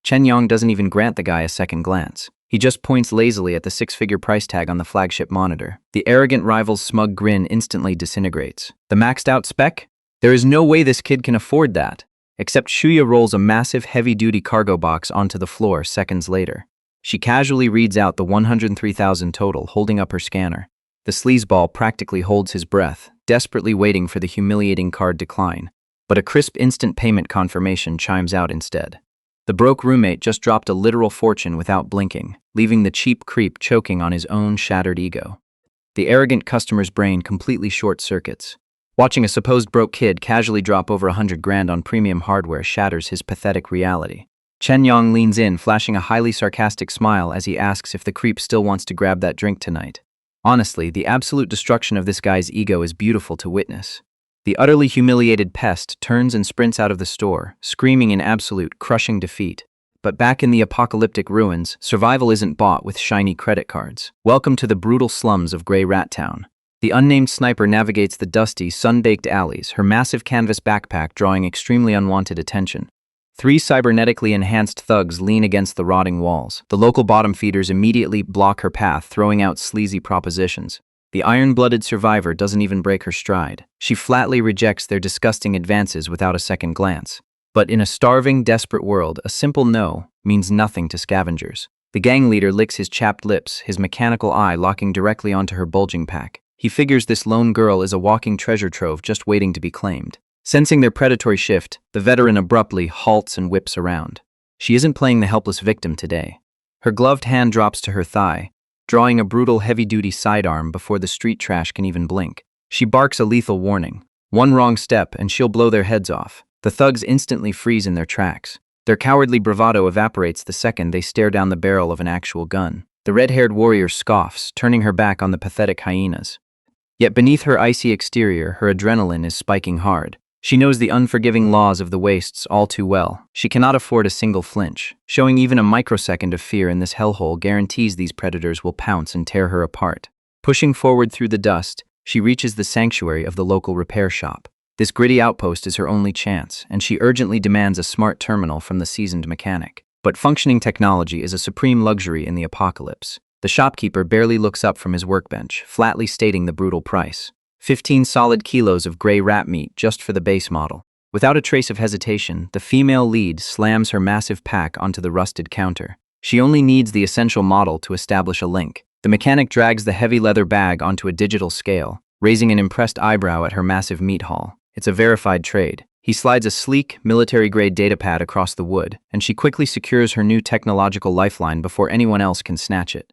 Chen Yang doesn't even grant the guy a second glance. He just points lazily at the 6-figure price tag on the flagship monitor. The arrogant rival's smug grin instantly disintegrates. The maxed-out spec? There is no way this kid can afford that. Except Shuya rolls a massive heavy-duty cargo box onto the floor seconds later. She casually reads out the 103,000 total, holding up her scanner. The sleazeball practically holds his breath, desperately waiting for the humiliating card decline. But a crisp instant payment confirmation chimes out instead. The broke roommate just dropped a literal fortune without blinking, leaving the cheap creep choking on his own shattered ego. The arrogant customer's brain completely short-circuits. Watching a supposed broke kid casually drop over 100 grand on premium hardware shatters his pathetic reality. Chen Yang leans in, flashing a highly sarcastic smile as he asks if the creep still wants to grab that drink tonight. Honestly, the absolute destruction of this guy's ego is beautiful to witness. The utterly humiliated pest turns and sprints out of the store, screaming in absolute, crushing defeat. But back in the apocalyptic ruins, survival isn't bought with shiny credit cards. Welcome to the brutal slums of Grey Rat Town. The unnamed sniper navigates the dusty, sun-baked alleys, her massive canvas backpack drawing extremely unwanted attention. 3 cybernetically enhanced thugs lean against the rotting walls. The local bottom feeders immediately block her path, throwing out sleazy propositions. The iron-blooded survivor doesn't even break her stride. She flatly rejects their disgusting advances without a second glance. But in a starving, desperate world, a simple no means nothing to scavengers. The gang leader licks his chapped lips, his mechanical eye locking directly onto her bulging pack. He figures this lone girl is a walking treasure trove just waiting to be claimed. Sensing their predatory shift, the veteran abruptly halts and whips around. She isn't playing the helpless victim today. Her gloved hand drops to her thigh, drawing a brutal heavy-duty sidearm before the street trash can even blink. She barks a lethal warning. One wrong step and she'll blow their heads off. The thugs instantly freeze in their tracks. Their cowardly bravado evaporates the second they stare down the barrel of an actual gun. The red-haired warrior scoffs, turning her back on the pathetic hyenas. Yet beneath her icy exterior, her adrenaline is spiking hard. She knows the unforgiving laws of the wastes all too well. She cannot afford a single flinch. Showing even a microsecond of fear in this hellhole guarantees these predators will pounce and tear her apart. Pushing forward through the dust, she reaches the sanctuary of the local repair shop. This gritty outpost is her only chance, and she urgently demands a smart terminal from the seasoned mechanic. But functioning technology is a supreme luxury in the apocalypse. The shopkeeper barely looks up from his workbench, flatly stating the brutal price. 15 solid kilos of gray rat meat just for the base model. Without a trace of hesitation, the female lead slams her massive pack onto the rusted counter. She only needs the essential model to establish a link. The mechanic drags the heavy leather bag onto a digital scale, raising an impressed eyebrow at her massive meat haul. It's a verified trade. He slides a sleek, military-grade datapad across the wood, and she quickly secures her new technological lifeline before anyone else can snatch it.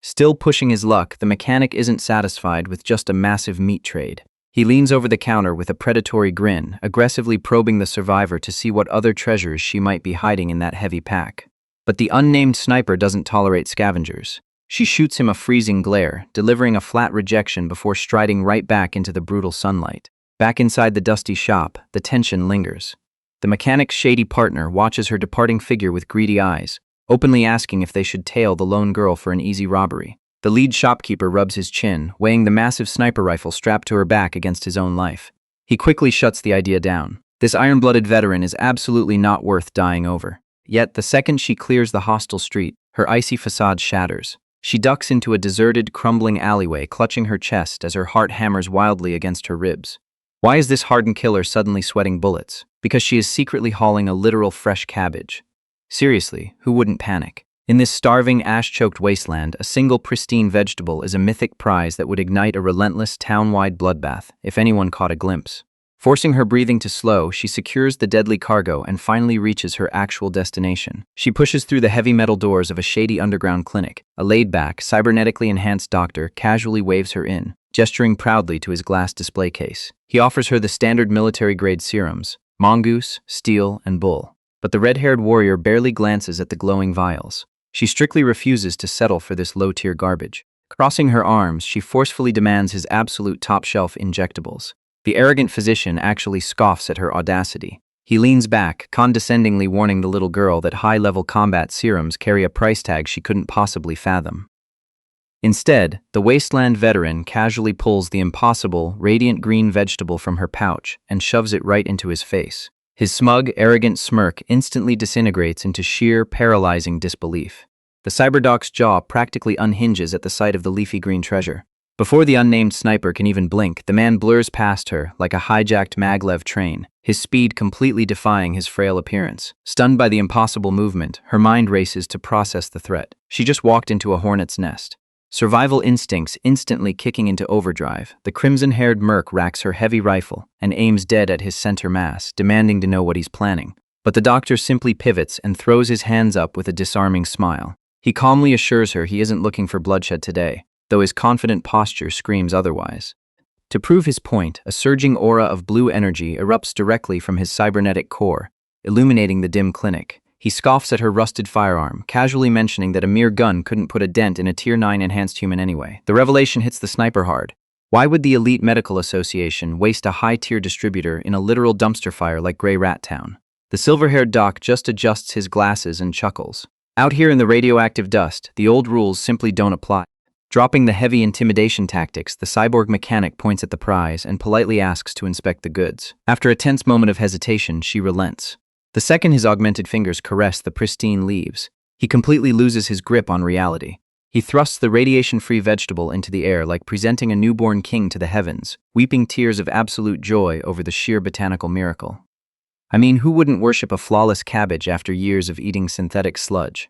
Still pushing his luck, the mechanic isn't satisfied with just a massive meat trade. He leans over the counter with a predatory grin, aggressively probing the survivor to see what other treasures she might be hiding in that heavy pack. But the unnamed sniper doesn't tolerate scavengers. She shoots him a freezing glare, delivering a flat rejection before striding right back into the brutal sunlight. Back inside the dusty shop, the tension lingers. The mechanic's shady partner watches her departing figure with greedy eyes, openly asking if they should tail the lone girl for an easy robbery. The lead shopkeeper rubs his chin, weighing the massive sniper rifle strapped to her back against his own life. He quickly shuts the idea down. This iron-blooded veteran is absolutely not worth dying over. Yet, the second she clears the hostile street, her icy facade shatters. She ducks into a deserted, crumbling alleyway, clutching her chest as her heart hammers wildly against her ribs. Why is this hardened killer suddenly sweating bullets? Because she is secretly hauling a literal fresh cabbage. Seriously, who wouldn't panic? In this starving, ash-choked wasteland, a single pristine vegetable is a mythic prize that would ignite a relentless, town-wide bloodbath if anyone caught a glimpse. Forcing her breathing to slow, she secures the deadly cargo and finally reaches her actual destination. She pushes through the heavy metal doors of a shady underground clinic. A laid-back, cybernetically enhanced doctor casually waves her in, gesturing proudly to his glass display case. He offers her the standard military-grade serums, mongoose, steel, and bull. But the red-haired warrior barely glances at the glowing vials. She strictly refuses to settle for this low-tier garbage. Crossing her arms, she forcefully demands his absolute top-shelf injectables. The arrogant physician actually scoffs at her audacity. He leans back, condescendingly warning the little girl that high-level combat serums carry a price tag she couldn't possibly fathom. Instead, the wasteland veteran casually pulls the impossible, radiant green vegetable from her pouch and shoves it right into his face. His smug, arrogant smirk instantly disintegrates into sheer, paralyzing disbelief. The cyberdoc's jaw practically unhinges at the sight of the leafy green treasure. Before the unnamed sniper can even blink, the man blurs past her like a hijacked maglev train, his speed completely defying his frail appearance. Stunned by the impossible movement, her mind races to process the threat. She just walked into a hornet's nest. Survival instincts instantly kicking into overdrive, the crimson-haired merc racks her heavy rifle and aims dead at his center mass, demanding to know what he's planning. But the doctor simply pivots and throws his hands up with a disarming smile. He calmly assures her he isn't looking for bloodshed today, though his confident posture screams otherwise. To prove his point, a surging aura of blue energy erupts directly from his cybernetic core, illuminating the dim clinic. He scoffs at her rusted firearm, casually mentioning that a mere gun couldn't put a dent in a Tier 9 enhanced human anyway. The revelation hits the sniper hard. Why would the Elite Medical Association waste a high-tier distributor in a literal dumpster fire like Grey Rat Town? The silver-haired doc just adjusts his glasses and chuckles. Out here in the radioactive dust, the old rules simply don't apply. Dropping the heavy intimidation tactics, the cyborg mechanic points at the prize and politely asks to inspect the goods. After a tense moment of hesitation, she relents. The second his augmented fingers caress the pristine leaves, he completely loses his grip on reality. He thrusts the radiation-free vegetable into the air like presenting a newborn king to the heavens, weeping tears of absolute joy over the sheer botanical miracle. I mean, who wouldn't worship a flawless cabbage after years of eating synthetic sludge?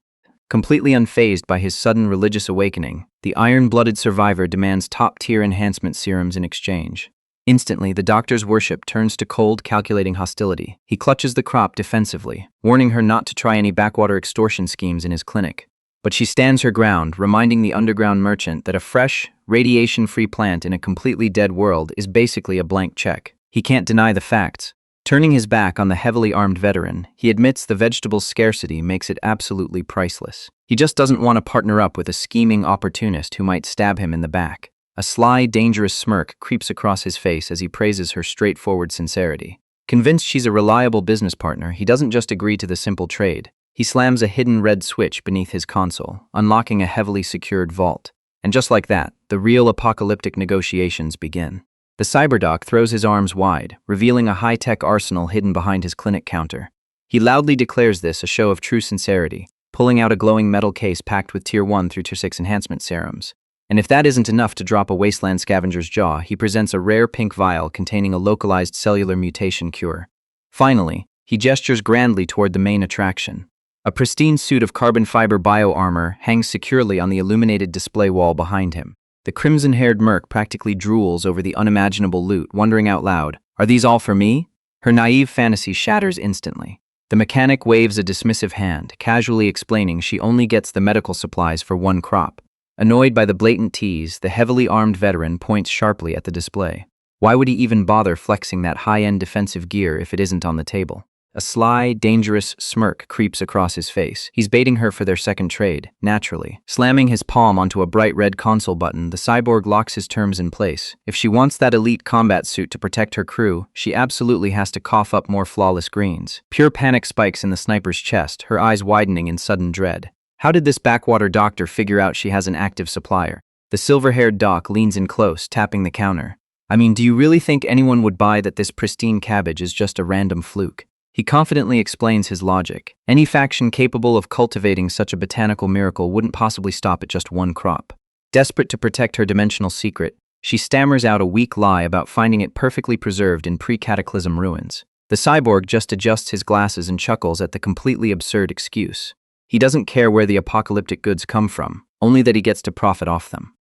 Completely unfazed by his sudden religious awakening, the iron-blooded survivor demands top-tier enhancement serums in exchange. Instantly, the doctor's worship turns to cold, calculating hostility. He clutches the crop defensively, warning her not to try any backwater extortion schemes in his clinic. But she stands her ground, reminding the underground merchant that a fresh, radiation-free plant in a completely dead world is basically a blank check. He can't deny the facts. Turning his back on the heavily armed veteran, he admits the vegetable's scarcity makes it absolutely priceless. He just doesn't want to partner up with a scheming opportunist who might stab him in the back. A sly, dangerous smirk creeps across his face as he praises her straightforward sincerity. Convinced she's a reliable business partner, he doesn't just agree to the simple trade. He slams a hidden red switch beneath his console, unlocking a heavily secured vault. And just like that, the real apocalyptic negotiations begin. The cyberdoc throws his arms wide, revealing a high-tech arsenal hidden behind his clinic counter. He loudly declares this a show of true sincerity, pulling out a glowing metal case packed with Tier 1 through Tier 6 enhancement serums. And if that isn't enough to drop a wasteland scavenger's jaw, he presents a rare pink vial containing a localized cellular mutation cure. Finally, he gestures grandly toward the main attraction. A pristine suit of carbon fiber bio-armor hangs securely on the illuminated display wall behind him. The crimson-haired merc practically drools over the unimaginable loot, wondering out loud, "Are these all for me?" Her naive fantasy shatters instantly. The mechanic waves a dismissive hand, casually explaining she only gets the medical supplies for one crop. Annoyed by the blatant tease, the heavily armed veteran points sharply at the display. Why would he even bother flexing that high-end defensive gear if it isn't on the table? A sly, dangerous smirk creeps across his face. He's baiting her for their second trade, naturally. Slamming his palm onto a bright red console button, the cyborg locks his terms in place. If she wants that elite combat suit to protect her crew, she absolutely has to cough up more flawless greens. Pure panic spikes in the sniper's chest, her eyes widening in sudden dread. How did this backwater doctor figure out she has an active supplier? The silver-haired doc leans in close, tapping the counter. I mean, do you really think anyone would buy that this pristine cabbage is just a random fluke? He confidently explains his logic. Any faction capable of cultivating such a botanical miracle wouldn't possibly stop at just one crop. Desperate to protect her dimensional secret, she stammers out a weak lie about finding it perfectly preserved in pre-cataclysm ruins. The cyborg just adjusts his glasses and chuckles at the completely absurd excuse. He doesn't care where the apocalyptic goods come from, only that he gets to profit off them.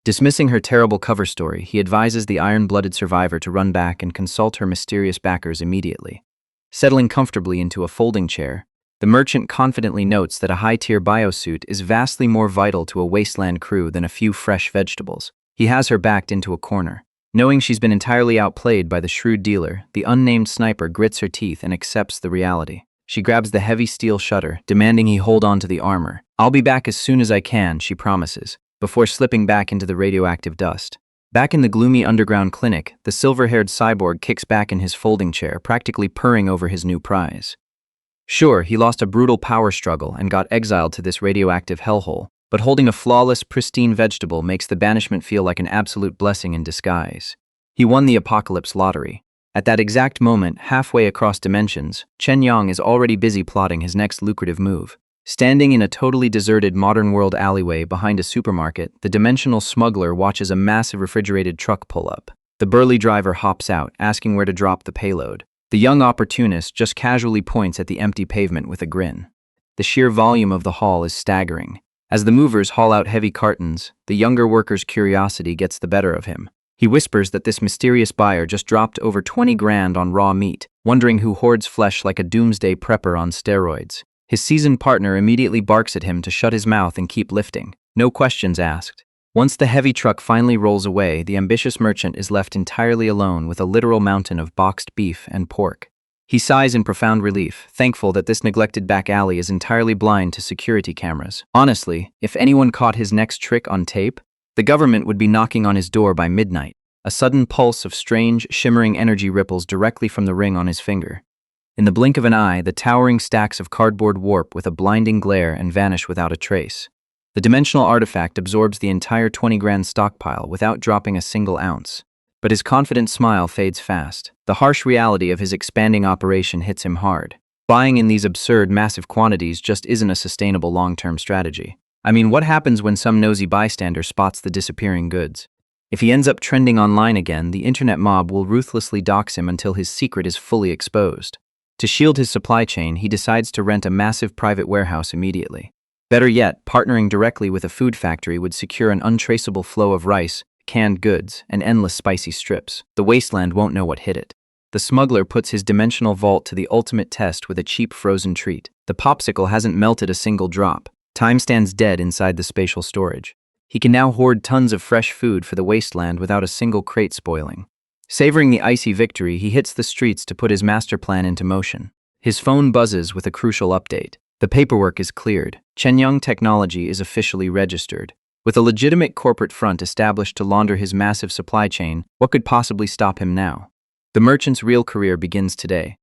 Dismissing her terrible cover story, he advises the iron-blooded survivor to run back and consult her mysterious backers immediately. Settling comfortably into a folding chair, the merchant confidently notes that a high-tier biosuit is vastly more vital to a wasteland crew than a few fresh vegetables. He has her backed into a corner. Knowing she's been entirely outplayed by the shrewd dealer, the unnamed sniper grits her teeth and accepts the reality. She grabs the heavy steel shutter, demanding he hold on to the armor. "I'll be back as soon as I can," she promises, before slipping back into the radioactive dust. Back in the gloomy underground clinic, the silver-haired cyborg kicks back in his folding chair, practically purring over his new prize. Sure, he lost a brutal power struggle and got exiled to this radioactive hellhole, but holding a flawless, pristine vegetable makes the banishment feel like an absolute blessing in disguise. He won the apocalypse lottery. At that exact moment, halfway across dimensions, Chen Yang is already busy plotting his next lucrative move. Standing in a totally deserted modern-world alleyway behind a supermarket, the dimensional smuggler watches a massive refrigerated truck pull up. The burly driver hops out, asking where to drop the payload. The young opportunist just casually points at the empty pavement with a grin. The sheer volume of the haul is staggering. As the movers haul out heavy cartons, the younger worker's curiosity gets the better of him. He whispers that this mysterious buyer just dropped over 20 grand on raw meat, wondering who hoards flesh like a doomsday prepper on steroids. His seasoned partner immediately barks at him to shut his mouth and keep lifting. No questions asked. Once the heavy truck finally rolls away, the ambitious merchant is left entirely alone with a literal mountain of boxed beef and pork. He sighs in profound relief, thankful that this neglected back alley is entirely blind to security cameras. Honestly, if anyone caught his next trick on tape, the government would be knocking on his door by midnight. A sudden pulse of strange, shimmering energy ripples directly from the ring on his finger. In the blink of an eye, the towering stacks of cardboard warp with a blinding glare and vanish without a trace. The dimensional artifact absorbs the entire 20 grand stockpile without dropping a single ounce. But his confident smile fades fast. The harsh reality of his expanding operation hits him hard. Buying in these absurd, massive quantities just isn't a sustainable long-term strategy. I mean, what happens when some nosy bystander spots the disappearing goods? If he ends up trending online again, the internet mob will ruthlessly dox him until his secret is fully exposed. To shield his supply chain, he decides to rent a massive private warehouse immediately. Better yet, partnering directly with a food factory would secure an untraceable flow of rice, canned goods, and endless spicy strips. The wasteland won't know what hit it. The smuggler puts his dimensional vault to the ultimate test with a cheap frozen treat. The popsicle hasn't melted a single drop. Time stands dead inside the spatial storage. He can now hoard tons of fresh food for the wasteland without a single crate spoiling. Savoring the icy victory, he hits the streets to put his master plan into motion. His phone buzzes with a crucial update. The paperwork is cleared. Chenyang Technology is officially registered. With a legitimate corporate front established to launder his massive supply chain, what could possibly stop him now? The merchant's real career begins today.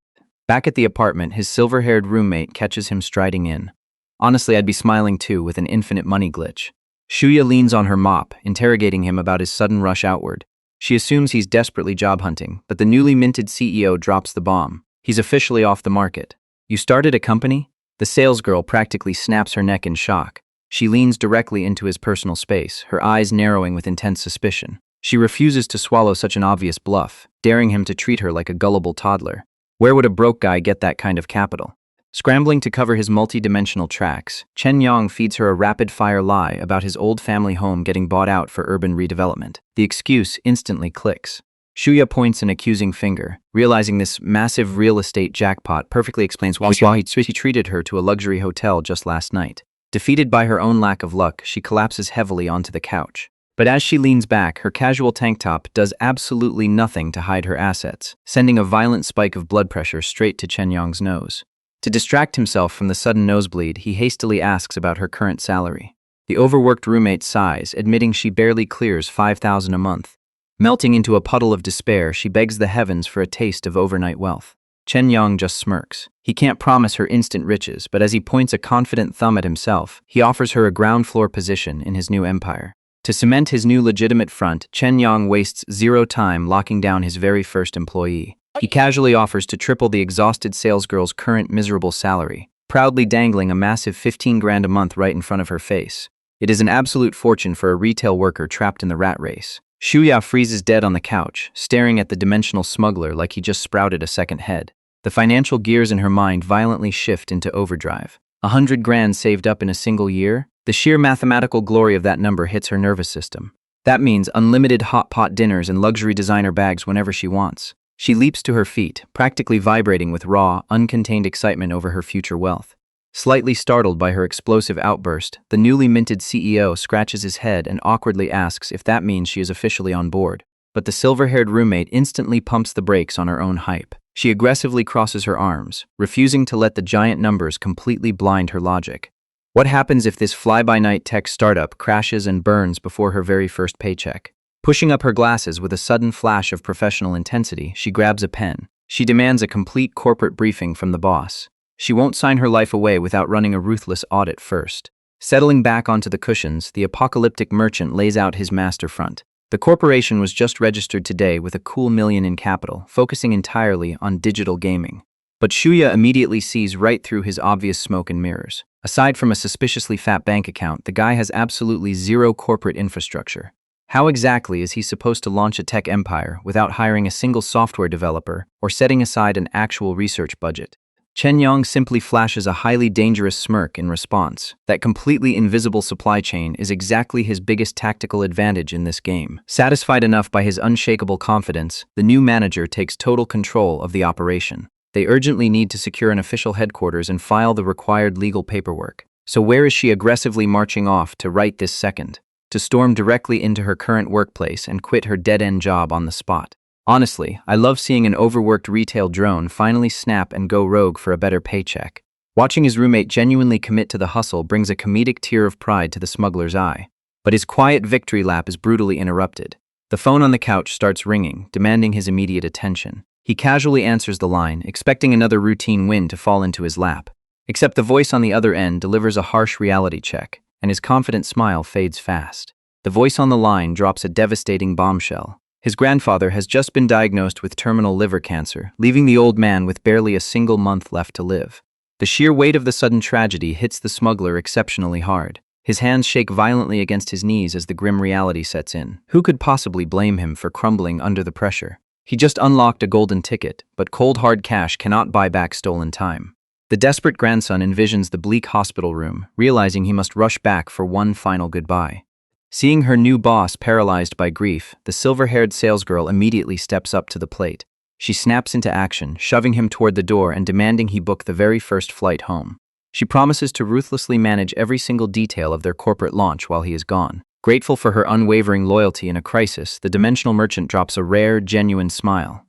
Back at the apartment, his silver-haired roommate catches him striding in. Honestly, I'd be smiling too with an infinite money glitch. Shuya leans on her mop, interrogating him about his sudden rush outward. She assumes he's desperately job hunting, but the newly minted CEO drops the bomb. He's officially off the market. You started a company? The salesgirl practically snaps her neck in shock. She leans directly into his personal space, her eyes narrowing with intense suspicion. She refuses to swallow such an obvious bluff, daring him to treat her like a gullible toddler. Where would a broke guy get that kind of capital? Scrambling to cover his multi-dimensional tracks, Chenyang feeds her a rapid-fire lie about his old family home getting bought out for urban redevelopment. The excuse instantly clicks. Shuya points an accusing finger, realizing this massive real estate jackpot perfectly explains why he treated her to a luxury hotel just last night. Defeated by her own lack of luck, she collapses heavily onto the couch. But as she leans back, her casual tank top does absolutely nothing to hide her assets, sending a violent spike of blood pressure straight to Chenyang's nose. To distract himself from the sudden nosebleed, he hastily asks about her current salary. The overworked roommate sighs, admitting she barely clears $5,000 a month. Melting into a puddle of despair, she begs the heavens for a taste of overnight wealth. Chenyang just smirks. He can't promise her instant riches, but as he points a confident thumb at himself, he offers her a ground floor position in his new empire. To cement his new legitimate front, Chenyang wastes zero time locking down his very first employee. He casually offers to triple the exhausted salesgirl's current miserable salary, proudly dangling a massive $15,000 a month right in front of her face. It is an absolute fortune for a retail worker trapped in the rat race. Shuya freezes dead on the couch, staring at the dimensional smuggler like he just sprouted a second head. The financial gears in her mind violently shift into overdrive. $100,000 saved up in a single year? The sheer mathematical glory of that number hits her nervous system. That means unlimited hot pot dinners and luxury designer bags whenever she wants. She leaps to her feet, practically vibrating with raw, uncontained excitement over her future wealth. Slightly startled by her explosive outburst, the newly minted CEO scratches his head and awkwardly asks if that means she is officially on board. But the silver-haired roommate instantly pumps the brakes on her own hype. She aggressively crosses her arms, refusing to let the giant numbers completely blind her logic. What happens if this fly-by-night tech startup crashes and burns before her very first paycheck? Pushing up her glasses with a sudden flash of professional intensity, she grabs a pen. She demands a complete corporate briefing from the boss. She won't sign her life away without running a ruthless audit first. Settling back onto the cushions, the apocalyptic merchant lays out his master front. The corporation was just registered today with a cool $1 million in capital, focusing entirely on digital gaming. But Shuya immediately sees right through his obvious smoke and mirrors. Aside from a suspiciously fat bank account, the guy has absolutely zero corporate infrastructure. How exactly is he supposed to launch a tech empire without hiring a single software developer or setting aside an actual research budget? Chenyang simply flashes a highly dangerous smirk in response. That completely invisible supply chain is exactly his biggest tactical advantage in this game. Satisfied enough by his unshakable confidence, the new manager takes total control of the operation. They urgently need to secure an official headquarters and file the required legal paperwork. So where is she aggressively marching off to right this second? To storm directly into her current workplace and quit her dead-end job on the spot. Honestly, I love seeing an overworked retail drone finally snap and go rogue for a better paycheck. Watching his roommate genuinely commit to the hustle brings a comedic tear of pride to the smuggler's eye. But his quiet victory lap is brutally interrupted. The phone on the couch starts ringing, demanding his immediate attention. He casually answers the line, expecting another routine win to fall into his lap. Except the voice on the other end delivers a harsh reality check, and his confident smile fades fast. The voice on the line drops a devastating bombshell. His grandfather has just been diagnosed with terminal liver cancer, leaving the old man with barely a single month left to live. The sheer weight of the sudden tragedy hits the smuggler exceptionally hard. His hands shake violently against his knees as the grim reality sets in. Who could possibly blame him for crumbling under the pressure? He just unlocked a golden ticket, but cold hard cash cannot buy back stolen time. The desperate grandson envisions the bleak hospital room, realizing he must rush back for one final goodbye. Seeing her new boss paralyzed by grief, the silver-haired salesgirl immediately steps up to the plate. She snaps into action, shoving him toward the door and demanding he book the very first flight home. She promises to ruthlessly manage every single detail of their corporate launch while he is gone. Grateful for her unwavering loyalty in a crisis, the dimensional merchant drops a rare, genuine smile.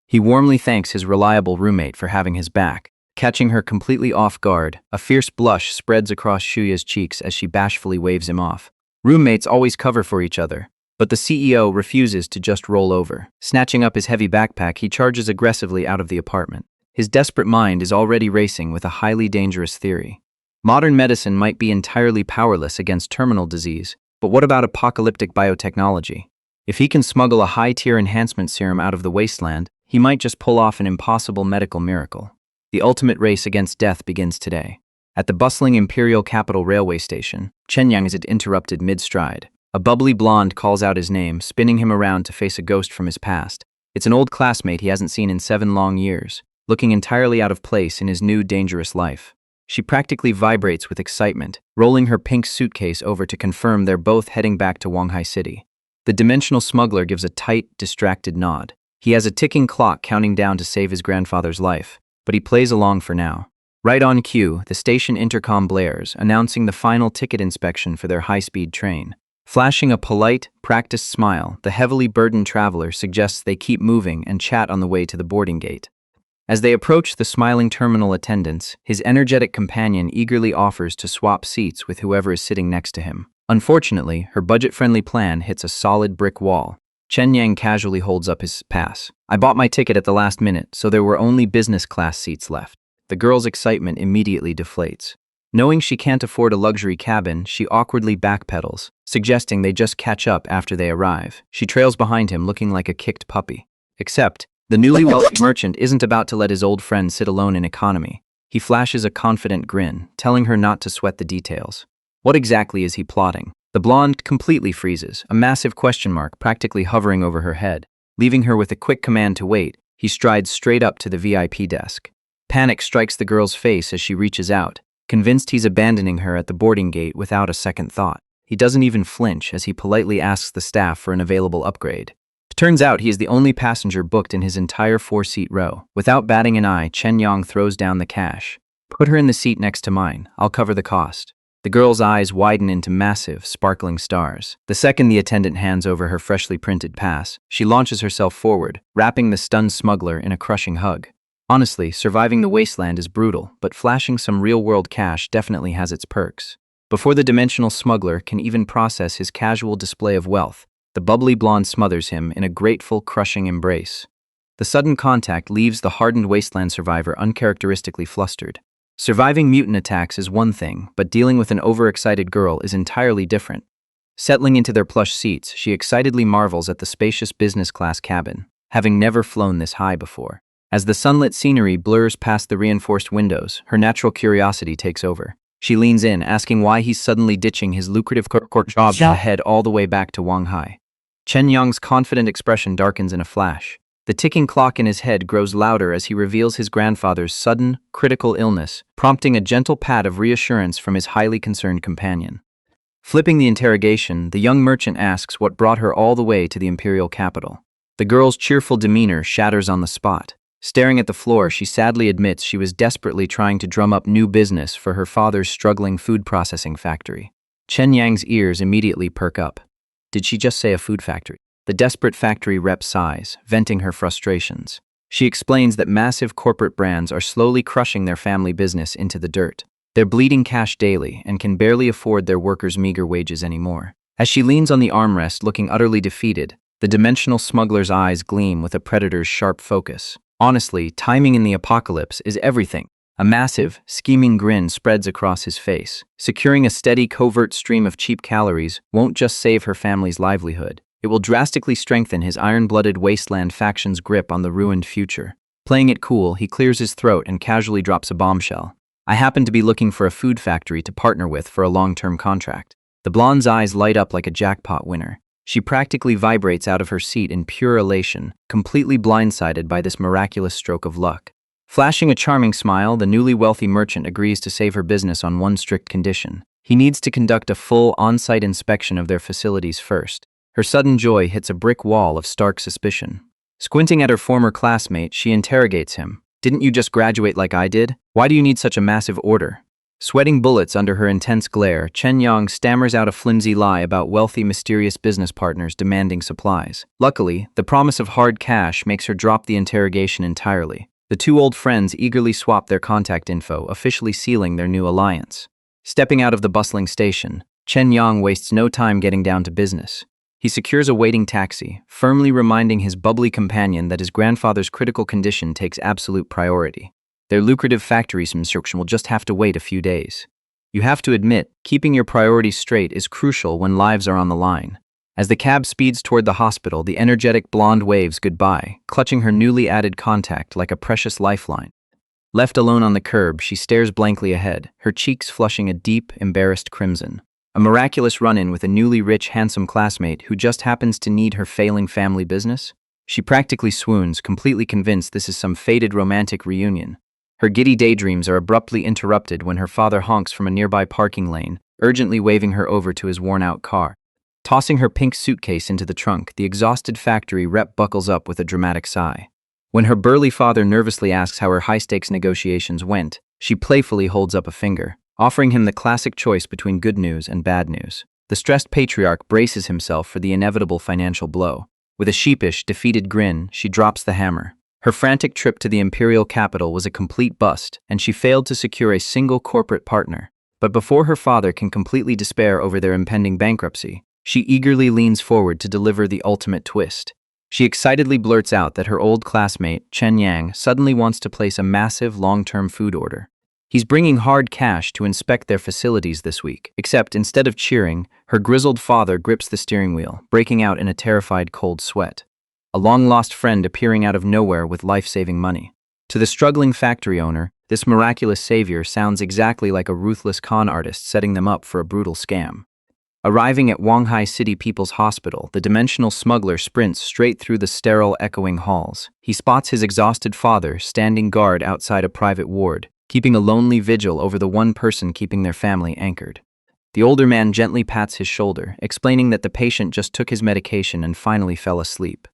He warmly thanks his reliable roommate for having his back. Catching her completely off guard, a fierce blush spreads across Shuya's cheeks as she bashfully waves him off. Roommates always cover for each other, but the CEO refuses to just roll over. Snatching up his heavy backpack, he charges aggressively out of the apartment. His desperate mind is already racing with a highly dangerous theory. Modern medicine might be entirely powerless against terminal disease, but what about apocalyptic biotechnology? If he can smuggle a high-tier enhancement serum out of the wasteland, he might just pull off an impossible medical miracle. The ultimate race against death begins today. At the bustling Imperial Capital Railway Station, Chenyang is interrupted mid-stride. A bubbly blonde calls out his name, spinning him around to face a ghost from his past. It's an old classmate he hasn't seen in 7 long years, looking entirely out of place in his new dangerous life. She practically vibrates with excitement, rolling her pink suitcase over to confirm they're both heading back to Wanghai City. The dimensional smuggler gives a tight, distracted nod. He has a ticking clock counting down to save his grandfather's life, but he plays along for now. Right on cue, the station intercom blares, announcing the final ticket inspection for their high-speed train. Flashing a polite, practiced smile, the heavily burdened traveler suggests they keep moving and chat on the way to the boarding gate. As they approach the smiling terminal attendants, his energetic companion eagerly offers to swap seats with whoever is sitting next to him. Unfortunately, her budget-friendly plan hits a solid brick wall. Chenyang casually holds up his pass. "I bought my ticket at the last minute, so there were only business class seats left." The girl's excitement immediately deflates. Knowing she can't afford a luxury cabin, she awkwardly backpedals, suggesting they just catch up after they arrive. She trails behind him looking like a kicked puppy. Except, the newly wealthy merchant isn't about to let his old friend sit alone in economy. He flashes a confident grin, telling her not to sweat the details. What exactly is he plotting? The blonde completely freezes, a massive question mark practically hovering over her head. Leaving her with a quick command to wait, he strides straight up to the VIP desk. Panic strikes the girl's face as she reaches out, convinced he's abandoning her at the boarding gate without a second thought. He doesn't even flinch as he politely asks the staff for an available upgrade. Turns out he is the only passenger booked in his entire 4-seat row. Without batting an eye, Chenyang throws down the cash. "Put her in the seat next to mine. I'll cover the cost." The girl's eyes widen into massive, sparkling stars. The second the attendant hands over her freshly printed pass, she launches herself forward, wrapping the stunned smuggler in a crushing hug. Honestly, surviving the wasteland is brutal, but flashing some real-world cash definitely has its perks. Before the dimensional smuggler can even process his casual display of wealth, the bubbly blonde smothers him in a grateful, crushing embrace. The sudden contact leaves the hardened wasteland survivor uncharacteristically flustered. Surviving mutant attacks is one thing, but dealing with an overexcited girl is entirely different. Settling into their plush seats, she excitedly marvels at the spacious business-class cabin, having never flown this high before. As the sunlit scenery blurs past the reinforced windows, her natural curiosity takes over. She leans in, asking why he's suddenly ditching his lucrative corporate job to head all the way back to Wanghai. Chenyang's confident expression darkens in a flash. The ticking clock in his head grows louder as he reveals his grandfather's sudden, critical illness, prompting a gentle pat of reassurance from his highly concerned companion. Flipping the interrogation, the young merchant asks what brought her all the way to the imperial capital. The girl's cheerful demeanor shatters on the spot. Staring at the floor, she sadly admits she was desperately trying to drum up new business for her father's struggling food processing factory. Chenyang's ears immediately perk up. Did she just say a food factory? The desperate factory rep sighs, venting her frustrations. She explains that massive corporate brands are slowly crushing their family business into the dirt. They're bleeding cash daily and can barely afford their workers' meager wages anymore. As she leans on the armrest looking utterly defeated, the dimensional smuggler's eyes gleam with a predator's sharp focus. Honestly, timing in the apocalypse is everything. A massive, scheming grin spreads across his face. Securing a steady, covert stream of cheap calories won't just save her family's livelihood. It will drastically strengthen his iron-blooded wasteland faction's grip on the ruined future. Playing it cool, he clears his throat and casually drops a bombshell. "I happen to be looking for a food factory to partner with for a long-term contract." The blonde's eyes light up like a jackpot winner. She practically vibrates out of her seat in pure elation, completely blindsided by this miraculous stroke of luck. Flashing a charming smile, the newly wealthy merchant agrees to save her business on one strict condition. He needs to conduct a full on-site inspection of their facilities first. Her sudden joy hits a brick wall of stark suspicion. Squinting at her former classmate, she interrogates him. "Didn't you just graduate like I did? Why do you need such a massive order?" Sweating bullets under her intense glare, Chen Yang stammers out a flimsy lie about wealthy, mysterious business partners demanding supplies. Luckily, the promise of hard cash makes her drop the interrogation entirely. The two old friends eagerly swap their contact info, officially sealing their new alliance. Stepping out of the bustling station, Chen Yang wastes no time getting down to business. He secures a waiting taxi, firmly reminding his bubbly companion that his grandfather's critical condition takes absolute priority. Their lucrative factory subscription will just have to wait a few days. You have to admit, keeping your priorities straight is crucial when lives are on the line. As the cab speeds toward the hospital, the energetic blonde waves goodbye, clutching her newly added contact like a precious lifeline. Left alone on the curb, she stares blankly ahead, her cheeks flushing a deep, embarrassed crimson. A miraculous run-in with a newly rich, handsome classmate who just happens to need her failing family business? She practically swoons, completely convinced this is some fated romantic reunion. Her giddy daydreams are abruptly interrupted when her father honks from a nearby parking lane, urgently waving her over to his worn-out car. Tossing her pink suitcase into the trunk, the exhausted factory rep buckles up with a dramatic sigh. When her burly father nervously asks how her high-stakes negotiations went, she playfully holds up a finger, offering him the classic choice between good news and bad news. The stressed patriarch braces himself for the inevitable financial blow. With a sheepish, defeated grin, she drops the hammer. Her frantic trip to the imperial capital was a complete bust, and she failed to secure a single corporate partner. But before her father can completely despair over their impending bankruptcy, she eagerly leans forward to deliver the ultimate twist. She excitedly blurts out that her old classmate, Chen Yang, suddenly wants to place a massive long-term food order. He's bringing hard cash to inspect their facilities this week, except instead of cheering, her grizzled father grips the steering wheel, breaking out in a terrified cold sweat. A long-lost friend appearing out of nowhere with life-saving money. To the struggling factory owner, this miraculous savior sounds exactly like a ruthless con artist setting them up for a brutal scam. Arriving at Wanghai City People's Hospital, the dimensional smuggler sprints straight through the sterile, echoing halls. He spots his exhausted father standing guard outside a private ward, keeping a lonely vigil over the one person keeping their family anchored. The older man gently pats his shoulder, explaining that the patient just took his medication and finally fell asleep.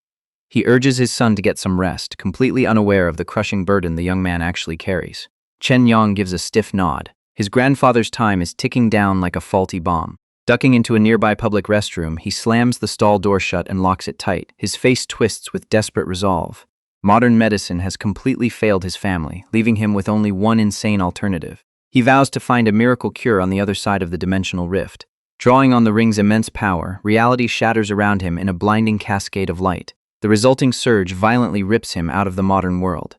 He urges his son to get some rest, completely unaware of the crushing burden the young man actually carries. Chen Yang gives a stiff nod. His grandfather's time is ticking down like a faulty bomb. Ducking into a nearby public restroom, he slams the stall door shut and locks it tight. His face twists with desperate resolve. Modern medicine has completely failed his family, leaving him with only one insane alternative. He vows to find a miracle cure on the other side of the dimensional rift. Drawing on the ring's immense power, reality shatters around him in a blinding cascade of light. The resulting surge violently rips him out of the modern world.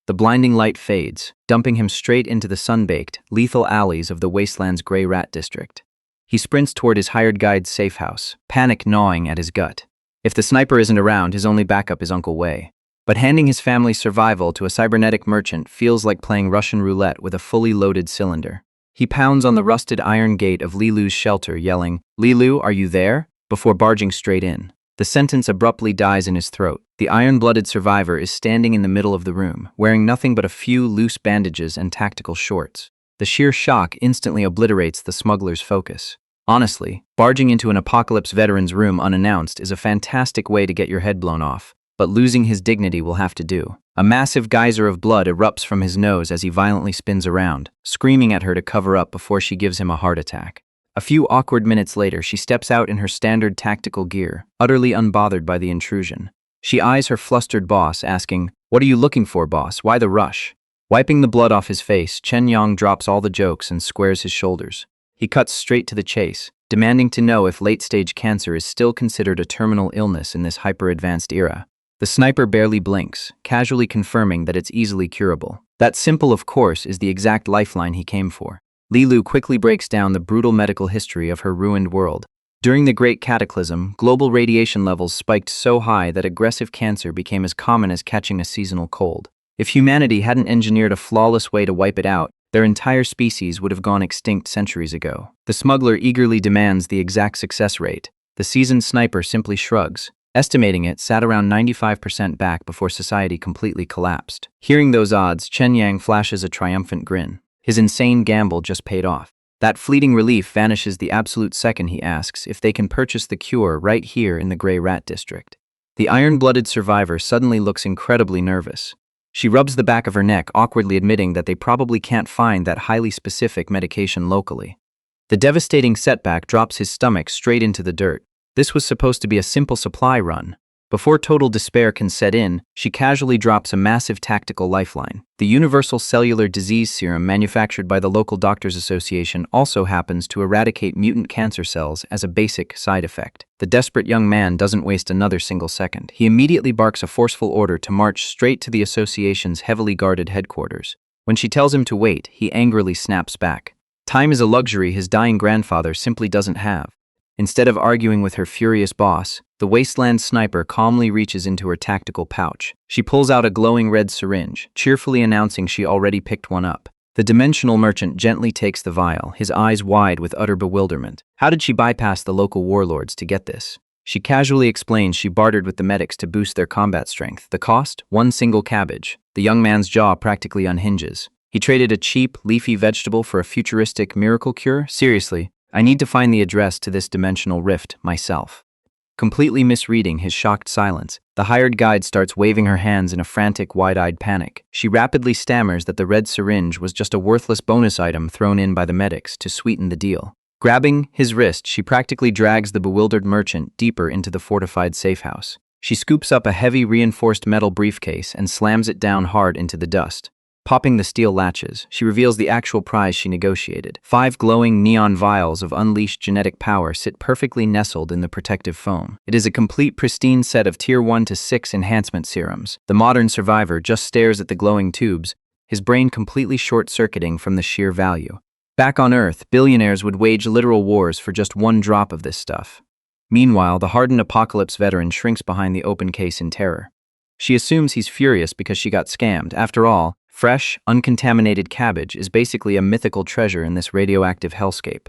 The blinding light fades, dumping him straight into the sun-baked, lethal alleys of the wasteland's gray rat district. He sprints toward his hired guide's safe house, panic gnawing at his gut. If the sniper isn't around, his only backup is Uncle Wei. But handing his family's survival to a cybernetic merchant feels like playing Russian roulette with a fully loaded cylinder. He pounds on the rusted iron gate of Lilu's shelter, yelling, "Lilu, are you there?" before barging straight in. The sentence abruptly dies in his throat. The iron-blooded survivor is standing in the middle of the room, wearing nothing but a few loose bandages and tactical shorts. The sheer shock instantly obliterates the smuggler's focus. Honestly, barging into an apocalypse veteran's room unannounced is a fantastic way to get your head blown off, but losing his dignity will have to do. A massive geyser of blood erupts from his nose as he violently spins around, screaming at her to cover up before she gives him a heart attack. A few awkward minutes later, she steps out in her standard tactical gear, utterly unbothered by the intrusion. She eyes her flustered boss, asking, "What are you looking for, boss? Why the rush?" Wiping the blood off his face, Chen Yang drops all the jokes and squares his shoulders. He cuts straight to the chase, demanding to know if late-stage cancer is still considered a terminal illness in this hyper-advanced era. The sniper barely blinks, casually confirming that it's easily curable. That simple, of course, is the exact lifeline he came for. Lilu quickly breaks down the brutal medical history of her ruined world. During the Great Cataclysm, global radiation levels spiked so high that aggressive cancer became as common as catching a seasonal cold. If humanity hadn't engineered a flawless way to wipe it out, their entire species would have gone extinct centuries ago. The smuggler eagerly demands the exact success rate. The seasoned sniper simply shrugs. Estimating it sat around 95% back before society completely collapsed. Hearing those odds, Chen Yang flashes a triumphant grin. His insane gamble just paid off. That fleeting relief vanishes the absolute second he asks if they can purchase the cure right here in the Gray Rat District. The iron-blooded survivor suddenly looks incredibly nervous. She rubs the back of her neck, awkwardly admitting that they probably can't find that highly specific medication locally. The devastating setback drops his stomach straight into the dirt. This was supposed to be a simple supply run. Before total despair can set in, she casually drops a massive tactical lifeline. The universal cellular disease serum manufactured by the local doctors association also happens to eradicate mutant cancer cells as a basic side effect. The desperate young man doesn't waste another single second. He immediately barks a forceful order to march straight to the association's heavily guarded headquarters. When she tells him to wait, he angrily snaps back. Time is a luxury his dying grandfather simply doesn't have. Instead of arguing with her furious boss, the wasteland sniper calmly reaches into her tactical pouch. She pulls out a glowing red syringe, cheerfully announcing she already picked one up. The dimensional merchant gently takes the vial, his eyes wide with utter bewilderment. How did she bypass the local warlords to get this? She casually explains she bartered with the medics to boost their combat strength. The cost? One single cabbage. The young man's jaw practically unhinges. He traded a cheap, leafy vegetable for a futuristic miracle cure? Seriously, I need to find the address to this dimensional rift myself. Completely misreading his shocked silence, the hired guide starts waving her hands in a frantic, wide-eyed panic. She rapidly stammers that the red syringe was just a worthless bonus item thrown in by the medics to sweeten the deal. Grabbing his wrist, she practically drags the bewildered merchant deeper into the fortified safehouse. She scoops up a heavy, reinforced metal briefcase and slams it down hard into the dust. Popping the steel latches, she reveals the actual prize she negotiated. 5 glowing neon vials of unleashed genetic power sit perfectly nestled in the protective foam. It is a complete, pristine set of Tier 1 to 6 enhancement serums. The modern survivor just stares at the glowing tubes, his brain completely short-circuiting from the sheer value. Back on Earth, billionaires would wage literal wars for just one drop of this stuff. Meanwhile, the hardened apocalypse veteran shrinks behind the open case in terror. She assumes he's furious because she got scammed. After all, fresh, uncontaminated cabbage is basically a mythical treasure in this radioactive hellscape.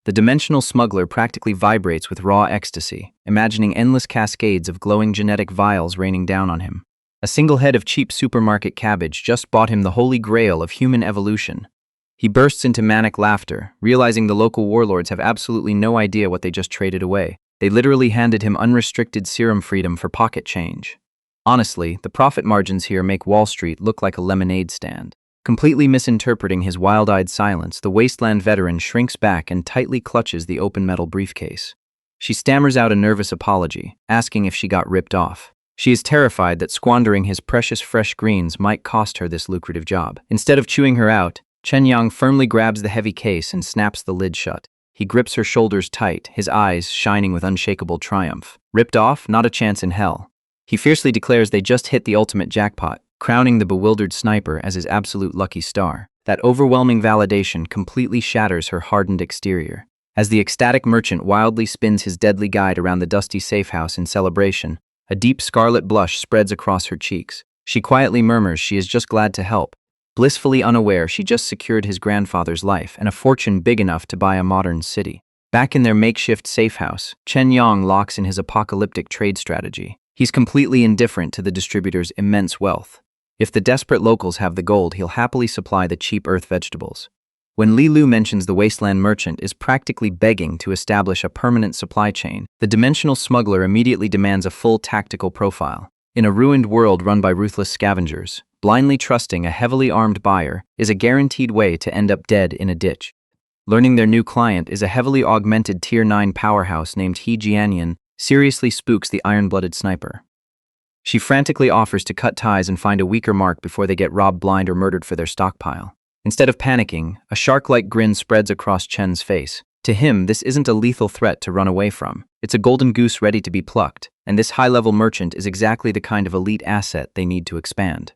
The dimensional smuggler practically vibrates with raw ecstasy, imagining endless cascades of glowing genetic vials raining down on him. A single head of cheap supermarket cabbage just bought him the holy grail of human evolution. He bursts into manic laughter, realizing the local warlords have absolutely no idea what they just traded away. They literally handed him unrestricted serum freedom for pocket change. Honestly, the profit margins here make Wall Street look like a lemonade stand. Completely misinterpreting his wild-eyed silence, the wasteland veteran shrinks back and tightly clutches the open metal briefcase. She stammers out a nervous apology, asking if she got ripped off. She is terrified that squandering his precious fresh greens might cost her this lucrative job. Instead of chewing her out, Chen Yang firmly grabs the heavy case and snaps the lid shut. He grips her shoulders tight, his eyes shining with unshakable triumph. Ripped off? Not a chance in hell. He fiercely declares they just hit the ultimate jackpot, crowning the bewildered sniper as his absolute lucky star. That overwhelming validation completely shatters her hardened exterior. As the ecstatic merchant wildly spins his deadly guide around the dusty safehouse in celebration, a deep scarlet blush spreads across her cheeks. She quietly murmurs she is just glad to help, blissfully unaware she just secured his grandfather's life and a fortune big enough to buy a modern city. Back in their makeshift safehouse, Chen Yang locks in his apocalyptic trade strategy. He's completely indifferent to the distributor's immense wealth. If the desperate locals have the gold, he'll happily supply the cheap earth vegetables. When Li Lu mentions the wasteland merchant is practically begging to establish a permanent supply chain, the dimensional smuggler immediately demands a full tactical profile. In a ruined world run by ruthless scavengers, blindly trusting a heavily armed buyer is a guaranteed way to end up dead in a ditch. Learning their new client is a heavily augmented Tier 9 powerhouse named He Jianyan seriously spooks the iron-blooded sniper. She frantically offers to cut ties and find a weaker mark before they get robbed blind or murdered for their stockpile. Instead of panicking, a shark-like grin spreads across Chen's face. To him, this isn't a lethal threat to run away from. It's a golden goose ready to be plucked, and this high-level merchant is exactly the kind of elite asset they need to expand.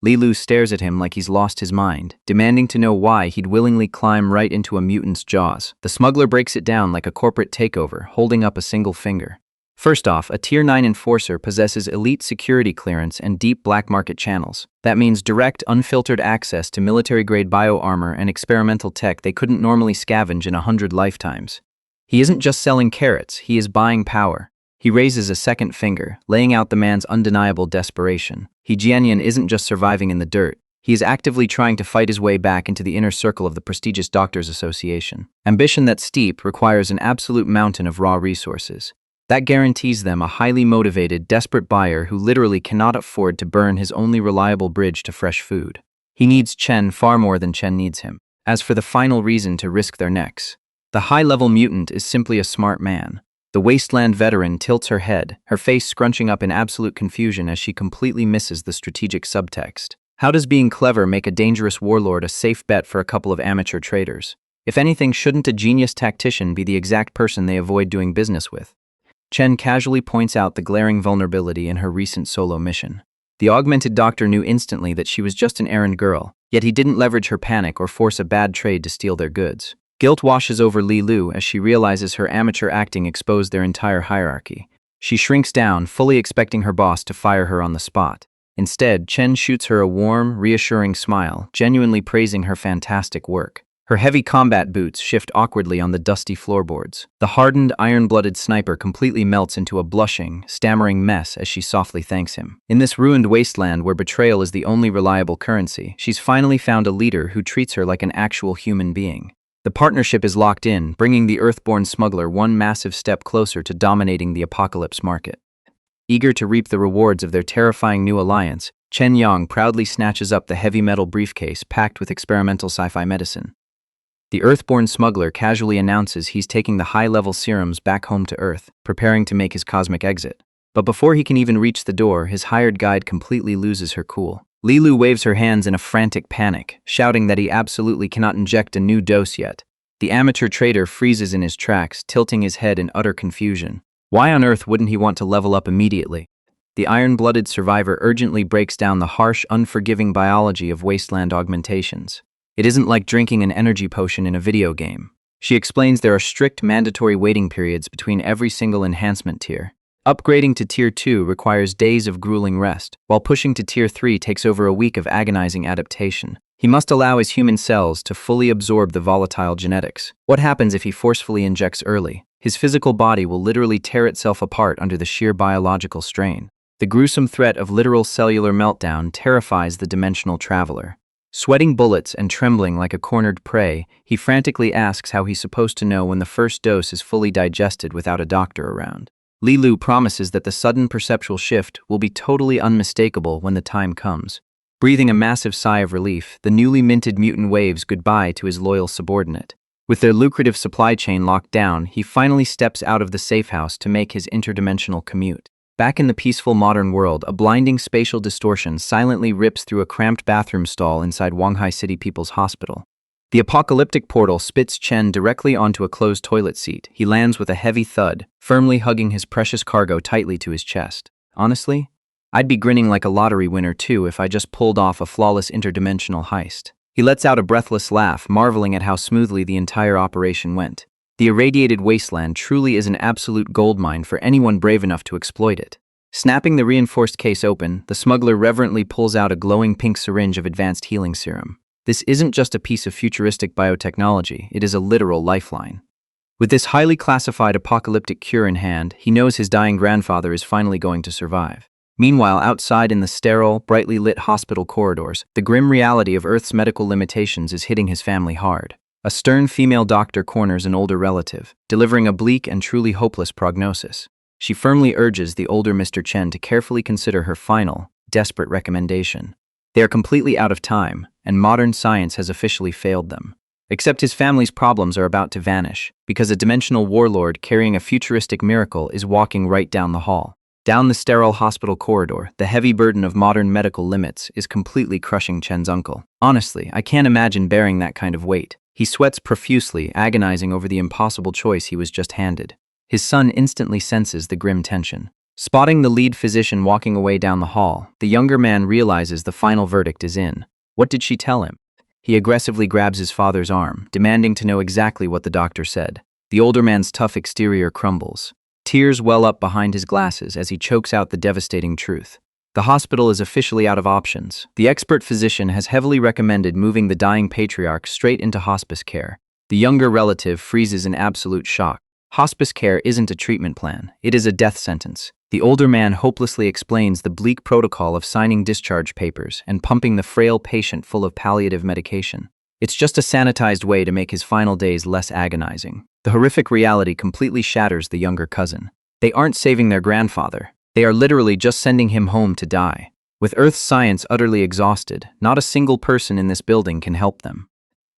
Li Lu stares at him like he's lost his mind, demanding to know why he'd willingly climb right into a mutant's jaws. The smuggler breaks it down like a corporate takeover, holding up a single finger. First off, a Tier 9 enforcer possesses elite security clearance and deep black market channels. That means direct, unfiltered access to military-grade bioarmor and experimental tech they couldn't normally scavenge in 100 lifetimes. He isn't just selling carrots, he is buying power. He raises a second finger, laying out the man's undeniable desperation. Jianyan isn't just surviving in the dirt. He is actively trying to fight his way back into the inner circle of the prestigious Doctors Association. Ambition that's steep requires an absolute mountain of raw resources. That guarantees them a highly motivated, desperate buyer who literally cannot afford to burn his only reliable bridge to fresh food. He needs Chen far more than Chen needs him. As for the final reason to risk their necks, the high-level mutant is simply a smart man. The wasteland veteran tilts her head, her face scrunching up in absolute confusion as she completely misses the strategic subtext. How does being clever make a dangerous warlord a safe bet for a couple of amateur traders? If anything, shouldn't a genius tactician be the exact person they avoid doing business with? Chen casually points out the glaring vulnerability in her recent solo mission. The augmented doctor knew instantly that she was just an errand girl, yet he didn't leverage her panic or force a bad trade to steal their goods. Guilt washes over Li Lu as she realizes her amateur acting exposed their entire hierarchy. She shrinks down, fully expecting her boss to fire her on the spot. Instead, Chen shoots her a warm, reassuring smile, genuinely praising her fantastic work. Her heavy combat boots shift awkwardly on the dusty floorboards. The hardened, iron-blooded sniper completely melts into a blushing, stammering mess as she softly thanks him. In this ruined wasteland where betrayal is the only reliable currency, she's finally found a leader who treats her like an actual human being. The partnership is locked in, bringing the Earthborn smuggler one massive step closer to dominating the apocalypse market. Eager to reap the rewards of their terrifying new alliance, Chen Yang proudly snatches up the heavy metal briefcase packed with experimental sci-fi medicine. The Earthborn smuggler casually announces he's taking the high-level serums back home to Earth, preparing to make his cosmic exit. But before he can even reach the door, his hired guide completely loses her cool. Li Lu waves her hands in a frantic panic, shouting that he absolutely cannot inject a new dose yet. The amateur trader freezes in his tracks, tilting his head in utter confusion. Why on earth wouldn't he want to level up immediately? The iron-blooded survivor urgently breaks down the harsh, unforgiving biology of wasteland augmentations. It isn't like drinking an energy potion in a video game. She explains there are strict mandatory waiting periods between every single enhancement tier. Upgrading to Tier 2 requires days of grueling rest, while pushing to Tier 3 takes over a week of agonizing adaptation. He must allow his human cells to fully absorb the volatile genetics. What happens if he forcefully injects early? His physical body will literally tear itself apart under the sheer biological strain. The gruesome threat of literal cellular meltdown terrifies the dimensional traveler. Sweating bullets and trembling like a cornered prey, he frantically asks how he's supposed to know when the first dose is fully digested without a doctor around. Li Lu promises that the sudden perceptual shift will be totally unmistakable when the time comes. Breathing a massive sigh of relief, the newly minted mutant waves goodbye to his loyal subordinate. With their lucrative supply chain locked down, he finally steps out of the safe house to make his interdimensional commute. Back in the peaceful modern world, a blinding spatial distortion silently rips through a cramped bathroom stall inside Wanghai City People's Hospital. The apocalyptic portal spits Chen directly onto a closed toilet seat. He lands with a heavy thud, firmly hugging his precious cargo tightly to his chest. Honestly, I'd be grinning like a lottery winner too if I just pulled off a flawless interdimensional heist. He lets out a breathless laugh, marveling at how smoothly the entire operation went. The irradiated wasteland truly is an absolute goldmine for anyone brave enough to exploit it. Snapping the reinforced case open, the smuggler reverently pulls out a glowing pink syringe of advanced healing serum. This isn't just a piece of futuristic biotechnology, it is a literal lifeline. With this highly classified apocalyptic cure in hand, he knows his dying grandfather is finally going to survive. Meanwhile, outside in the sterile, brightly lit hospital corridors, the grim reality of Earth's medical limitations is hitting his family hard. A stern female doctor corners an older relative, delivering a bleak and truly hopeless prognosis. She firmly urges the older Mr. Chen to carefully consider her final, desperate recommendation. They are completely out of time, and modern science has officially failed them. Except his family's problems are about to vanish, because a dimensional warlord carrying a futuristic miracle is walking right down the hall. Down the sterile hospital corridor, the heavy burden of modern medical limits is completely crushing Chen's uncle. Honestly, I can't imagine bearing that kind of weight. He sweats profusely, agonizing over the impossible choice he was just handed. His son instantly senses the grim tension. Spotting the lead physician walking away down the hall, the younger man realizes the final verdict is in. What did she tell him? He aggressively grabs his father's arm, demanding to know exactly what the doctor said. The older man's tough exterior crumbles. Tears well up behind his glasses as he chokes out the devastating truth. The hospital is officially out of options. The expert physician has heavily recommended moving the dying patriarch straight into hospice care. The younger relative freezes in absolute shock. Hospice care isn't a treatment plan, it is a death sentence. The older man hopelessly explains the bleak protocol of signing discharge papers and pumping the frail patient full of palliative medication. It's just a sanitized way to make his final days less agonizing. The horrific reality completely shatters the younger cousin. They aren't saving their grandfather. They are literally just sending him home to die. With Earth's science utterly exhausted, not a single person in this building can help them.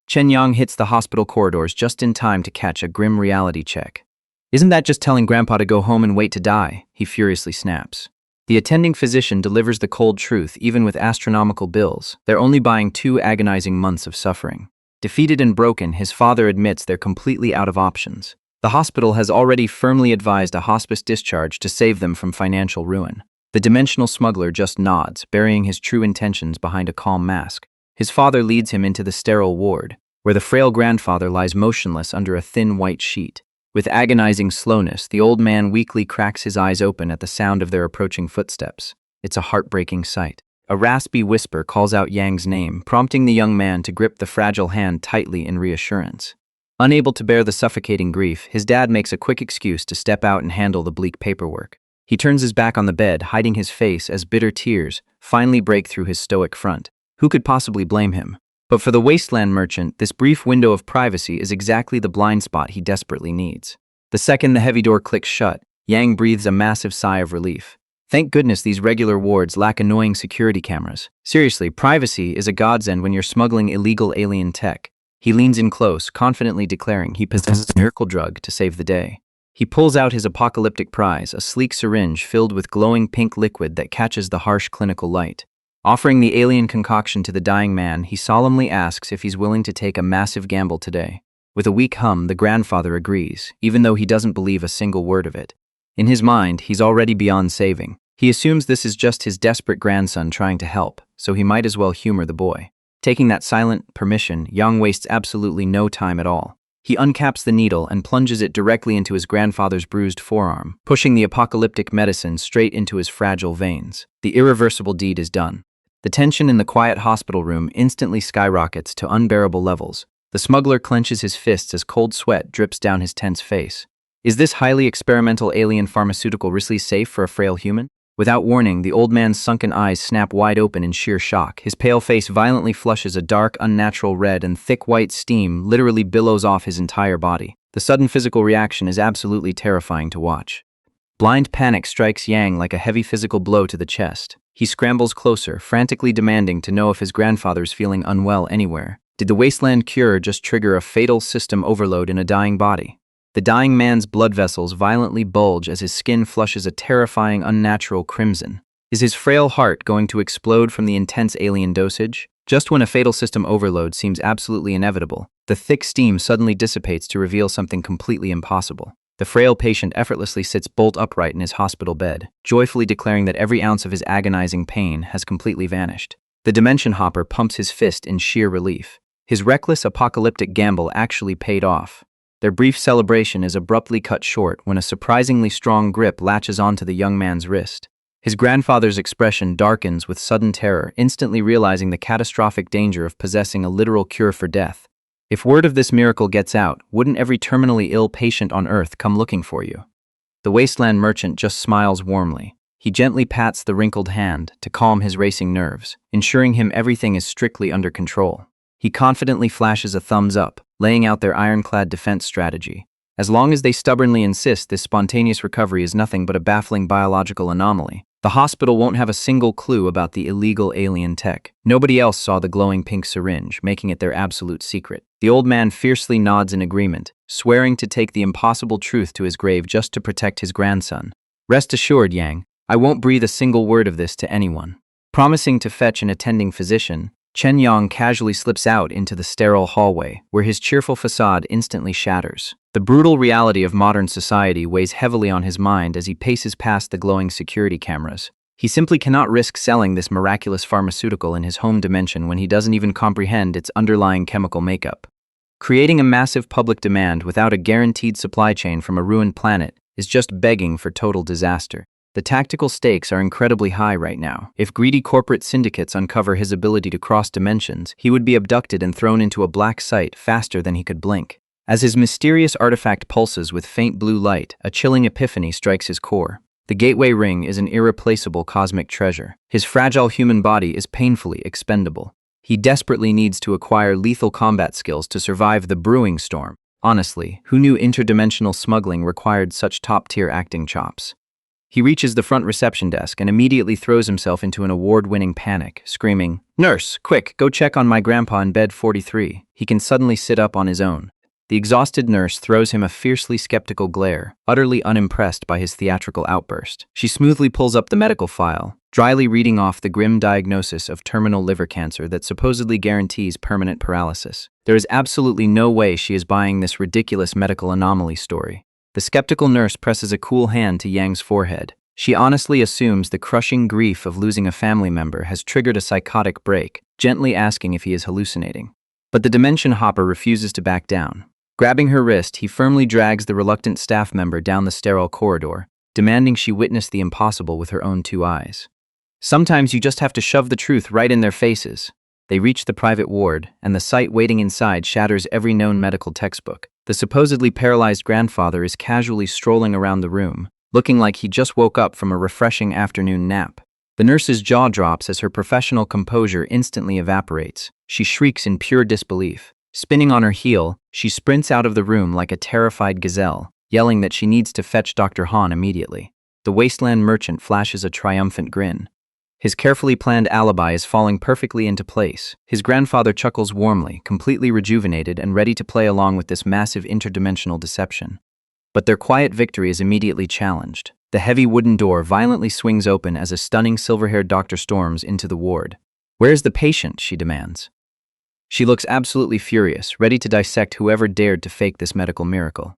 Chen Yang hits the hospital corridors just in time to catch a grim reality check. "Isn't that just telling Grandpa to go home and wait to die?" he furiously snaps. The attending physician delivers the cold truth. Even with astronomical bills, they're only buying 2 agonizing months of suffering. Defeated and broken, his father admits they're completely out of options. The hospital has already firmly advised a hospice discharge to save them from financial ruin. The dimensional smuggler just nods, burying his true intentions behind a calm mask. His father leads him into the sterile ward, where the frail grandfather lies motionless under a thin white sheet. With agonizing slowness, the old man weakly cracks his eyes open at the sound of their approaching footsteps. It's a heartbreaking sight. A raspy whisper calls out Yang's name, prompting the young man to grip the fragile hand tightly in reassurance. Unable to bear the suffocating grief, his dad makes a quick excuse to step out and handle the bleak paperwork. He turns his back on the bed, hiding his face as bitter tears finally break through his stoic front. Who could possibly blame him? But for the wasteland merchant, this brief window of privacy is exactly the blind spot he desperately needs. The second the heavy door clicks shut, Yang breathes a massive sigh of relief. Thank goodness these regular wards lack annoying security cameras. Seriously, privacy is a godsend when you're smuggling illegal alien tech. He leans in close, confidently declaring he possesses a miracle drug to save the day. He pulls out his apocalyptic prize, a sleek syringe filled with glowing pink liquid that catches the harsh clinical light. Offering the alien concoction to the dying man, he solemnly asks if he's willing to take a massive gamble today. With a weak hum, the grandfather agrees, even though he doesn't believe a single word of it. In his mind, he's already beyond saving. He assumes this is just his desperate grandson trying to help, so he might as well humor the boy. Taking that silent permission, Yang wastes absolutely no time at all. He uncaps the needle and plunges it directly into his grandfather's bruised forearm, pushing the apocalyptic medicine straight into his fragile veins. The irreversible deed is done. The tension in the quiet hospital room instantly skyrockets to unbearable levels. The smuggler clenches his fists as cold sweat drips down his tense face. Is this highly experimental alien pharmaceutical really safe for a frail human? Without warning, the old man's sunken eyes snap wide open in sheer shock. His pale face violently flushes a dark, unnatural red, and thick white steam literally billows off his entire body. The sudden physical reaction is absolutely terrifying to watch. Blind panic strikes Yang like a heavy physical blow to the chest. He scrambles closer, frantically demanding to know if his grandfather's feeling unwell anywhere. Did the wasteland cure just trigger a fatal system overload in a dying body? The dying man's blood vessels violently bulge as his skin flushes a terrifying, unnatural crimson. Is his frail heart going to explode from the intense alien dosage? Just when a fatal system overload seems absolutely inevitable, the thick steam suddenly dissipates to reveal something completely impossible. The frail patient effortlessly sits bolt upright in his hospital bed, joyfully declaring that every ounce of his agonizing pain has completely vanished. The dimension hopper pumps his fist in sheer relief. His reckless apocalyptic gamble actually paid off. Their brief celebration is abruptly cut short when a surprisingly strong grip latches onto the young man's wrist. His grandfather's expression darkens with sudden terror, instantly realizing the catastrophic danger of possessing a literal cure for death. If word of this miracle gets out, wouldn't every terminally ill patient on Earth come looking for you? The wasteland merchant just smiles warmly. He gently pats the wrinkled hand to calm his racing nerves, ensuring him everything is strictly under control. He confidently flashes a thumbs up, laying out their ironclad defense strategy. As long as they stubbornly insist this spontaneous recovery is nothing but a baffling biological anomaly, the hospital won't have a single clue about the illegal alien tech. Nobody else saw the glowing pink syringe, making it their absolute secret. The old man fiercely nods in agreement, swearing to take the impossible truth to his grave just to protect his grandson. Rest assured, Yang, I won't breathe a single word of this to anyone. Promising to fetch an attending physician, Chen Yang casually slips out into the sterile hallway, where his cheerful facade instantly shatters. The brutal reality of modern society weighs heavily on his mind as he paces past the glowing security cameras. He simply cannot risk selling this miraculous pharmaceutical in his home dimension when he doesn't even comprehend its underlying chemical makeup. Creating a massive public demand without a guaranteed supply chain from a ruined planet is just begging for total disaster. The tactical stakes are incredibly high right now. If greedy corporate syndicates uncover his ability to cross dimensions, he would be abducted and thrown into a black site faster than he could blink. As his mysterious artifact pulses with faint blue light, a chilling epiphany strikes his core. The gateway ring is an irreplaceable cosmic treasure. His fragile human body is painfully expendable. He desperately needs to acquire lethal combat skills to survive the brewing storm. Honestly, who knew interdimensional smuggling required such top-tier acting chops? He reaches the front reception desk and immediately throws himself into an award-winning panic, screaming, "Nurse, quick, go check on my grandpa in bed 43. He can suddenly sit up on his own." The exhausted nurse throws him a fiercely skeptical glare, utterly unimpressed by his theatrical outburst. She smoothly pulls up the medical file, dryly reading off the grim diagnosis of terminal liver cancer that supposedly guarantees permanent paralysis. There is absolutely no way she is buying this ridiculous medical anomaly story. The skeptical nurse presses a cool hand to Yang's forehead. She honestly assumes the crushing grief of losing a family member has triggered a psychotic break, gently asking if he is hallucinating. But the dimension hopper refuses to back down. Grabbing her wrist, he firmly drags the reluctant staff member down the sterile corridor, demanding she witness the impossible with her own two eyes. Sometimes you just have to shove the truth right in their faces. They reach the private ward, and the sight waiting inside shatters every known medical textbook. The supposedly paralyzed grandfather is casually strolling around the room, looking like he just woke up from a refreshing afternoon nap. The nurse's jaw drops as her professional composure instantly evaporates. She shrieks in pure disbelief. Spinning on her heel, she sprints out of the room like a terrified gazelle, yelling that she needs to fetch Dr. Han immediately. The wasteland merchant flashes a triumphant grin. His carefully planned alibi is falling perfectly into place. His grandfather chuckles warmly, completely rejuvenated and ready to play along with this massive interdimensional deception. But their quiet victory is immediately challenged. The heavy wooden door violently swings open as a stunning silver-haired doctor storms into the ward. "Where's the patient?" she demands. She looks absolutely furious, ready to dissect whoever dared to fake this medical miracle.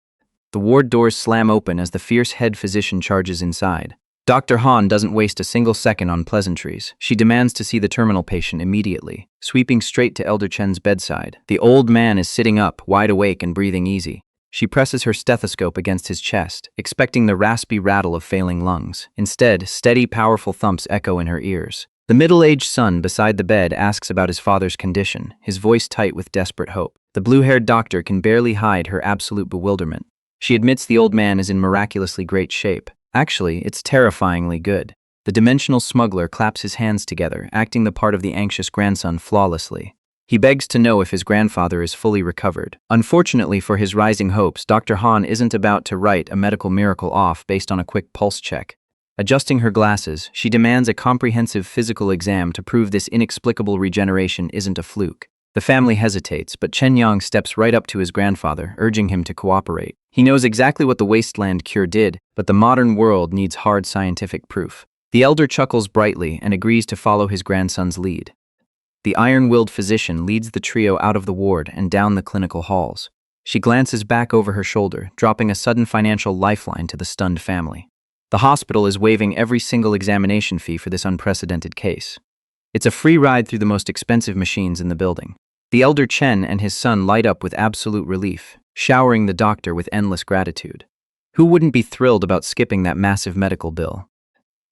The ward doors slam open as the fierce head physician charges inside. Dr. Han doesn't waste a single second on pleasantries. She demands to see the terminal patient immediately, sweeping straight to Elder Chen's bedside. The old man is sitting up, wide awake and breathing easy. She presses her stethoscope against his chest, expecting the raspy rattle of failing lungs. Instead, steady, powerful thumps echo in her ears. The middle-aged son beside the bed asks about his father's condition, his voice tight with desperate hope. The blue-haired doctor can barely hide her absolute bewilderment. She admits the old man is in miraculously great shape. Actually, it's terrifyingly good. The dimensional smuggler claps his hands together, acting the part of the anxious grandson flawlessly. He begs to know if his grandfather is fully recovered. Unfortunately for his rising hopes, Dr. Han isn't about to write a medical miracle off based on a quick pulse check. Adjusting her glasses, she demands a comprehensive physical exam to prove this inexplicable regeneration isn't a fluke. The family hesitates, but Chen Yang steps right up to his grandfather, urging him to cooperate. He knows exactly what the wasteland cure did, but the modern world needs hard scientific proof. The elder chuckles brightly and agrees to follow his grandson's lead. The iron-willed physician leads the trio out of the ward and down the clinical halls. She glances back over her shoulder, dropping a sudden financial lifeline to the stunned family. The hospital is waiving every single examination fee for this unprecedented case. It's a free ride through the most expensive machines in the building. The elder Chen and his son light up with absolute relief, showering the doctor with endless gratitude. Who wouldn't be thrilled about skipping that massive medical bill?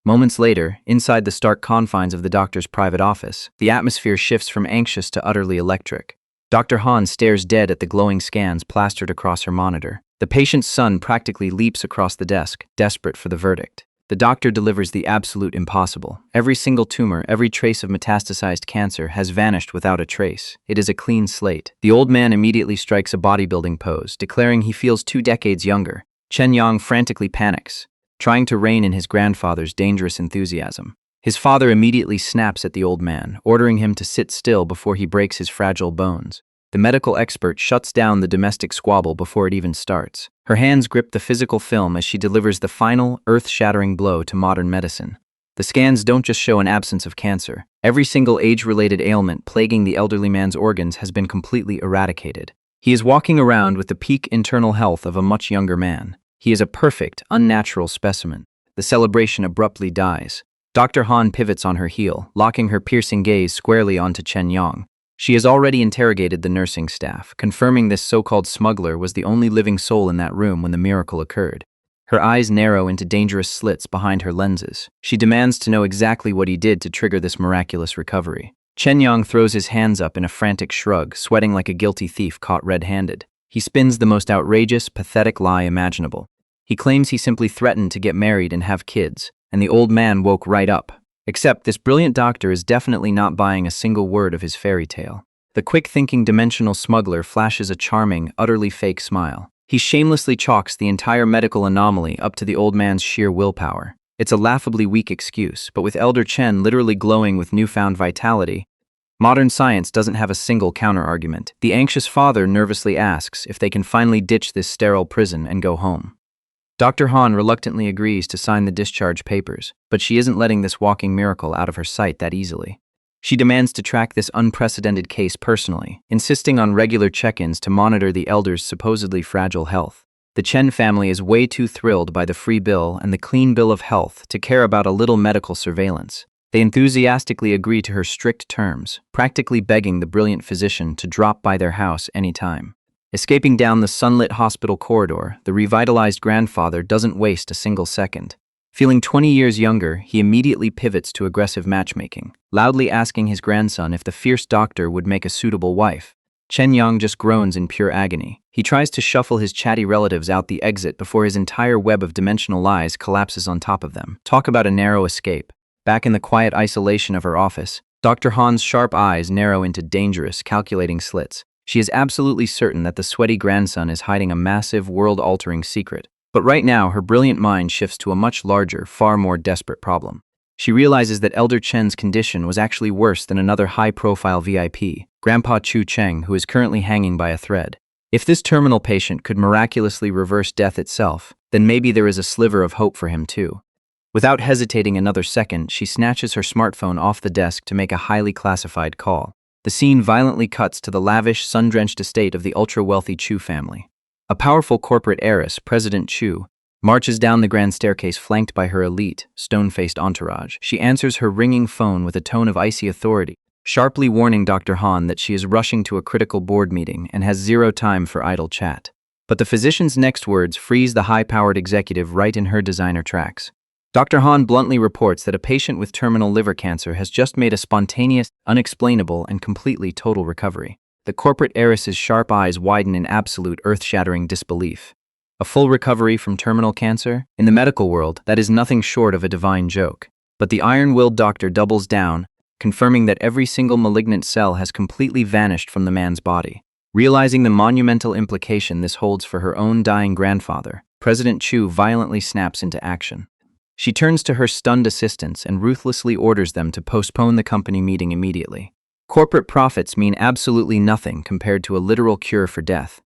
Moments later, inside the stark confines of the doctor's private office, the atmosphere shifts from anxious to utterly electric. Dr. Han stares dead at the glowing scans plastered across her monitor. The patient's son practically leaps across the desk, desperate for the verdict. The doctor delivers the absolute impossible. Every single tumor, every trace of metastasized cancer has vanished without a trace. It is a clean slate. The old man immediately strikes a bodybuilding pose, declaring he feels 2 decades younger. Chen Yang frantically panics, trying to rein in his grandfather's dangerous enthusiasm. His father immediately snaps at the old man, ordering him to sit still before he breaks his fragile bones. The medical expert shuts down the domestic squabble before it even starts. Her hands grip the physical film as she delivers the final, earth-shattering blow to modern medicine. The scans don't just show an absence of cancer. Every single age-related ailment plaguing the elderly man's organs has been completely eradicated. He is walking around with the peak internal health of a much younger man. He is a perfect, unnatural specimen. The celebration abruptly dies. Dr. Han pivots on her heel, locking her piercing gaze squarely onto Chen Yang. She has already interrogated the nursing staff, confirming this so-called smuggler was the only living soul in that room when the miracle occurred. Her eyes narrow into dangerous slits behind her lenses. She demands to know exactly what he did to trigger this miraculous recovery. Chen Yang throws his hands up in a frantic shrug, sweating like a guilty thief caught red-handed. He spins the most outrageous, pathetic lie imaginable. He claims he simply threatened to get married and have kids, and the old man woke right up. Except this brilliant doctor is definitely not buying a single word of his fairy tale. The quick-thinking dimensional smuggler flashes a charming, utterly fake smile. He shamelessly chalks the entire medical anomaly up to the old man's sheer willpower. It's a laughably weak excuse, but with Elder Chen literally glowing with newfound vitality, modern science doesn't have a single counter-argument. The anxious father nervously asks if they can finally ditch this sterile prison and go home. Dr. Han reluctantly agrees to sign the discharge papers, but she isn't letting this walking miracle out of her sight that easily. She demands to track this unprecedented case personally, insisting on regular check-ins to monitor the elder's supposedly fragile health. The Chen family is way too thrilled by the free bill and the clean bill of health to care about a little medical surveillance. They enthusiastically agree to her strict terms, practically begging the brilliant physician to drop by their house anytime. Escaping down the sunlit hospital corridor, the revitalized grandfather doesn't waste a single second. Feeling 20 years younger, he immediately pivots to aggressive matchmaking, loudly asking his grandson if the fierce doctor would make a suitable wife. Chen Yang just groans in pure agony. He tries to shuffle his chatty relatives out the exit before his entire web of dimensional lies collapses on top of them. Talk about a narrow escape. Back in the quiet isolation of her office, Dr. Han's sharp eyes narrow into dangerous, calculating slits. She is absolutely certain that the sweaty grandson is hiding a massive, world-altering secret. But right now, her brilliant mind shifts to a much larger, far more desperate problem. She realizes that Elder Chen's condition was actually worse than another high-profile VIP, Grandpa Chu Cheng, who is currently hanging by a thread. If this terminal patient could miraculously reverse death itself, then maybe there is a sliver of hope for him too. Without hesitating another second, she snatches her smartphone off the desk to make a highly classified call. The scene violently cuts to the lavish, sun-drenched estate of the ultra-wealthy Chu family. A powerful corporate heiress, President Chu, marches down the grand staircase flanked by her elite, stone-faced entourage. She answers her ringing phone with a tone of icy authority, sharply warning Dr. Han that she is rushing to a critical board meeting and has zero time for idle chat. But the physician's next words freeze the high-powered executive right in her designer tracks. Dr. Han bluntly reports that a patient with terminal liver cancer has just made a spontaneous, unexplainable, and completely total recovery. The corporate heiress's sharp eyes widen in absolute earth-shattering disbelief. A full recovery from terminal cancer? In the medical world, that is nothing short of a divine joke. But the iron-willed doctor doubles down, confirming that every single malignant cell has completely vanished from the man's body. Realizing the monumental implication this holds for her own dying grandfather, President Chu violently snaps into action. She turns to her stunned assistants and ruthlessly orders them to postpone the company meeting immediately. Corporate profits mean absolutely nothing compared to a literal cure for death.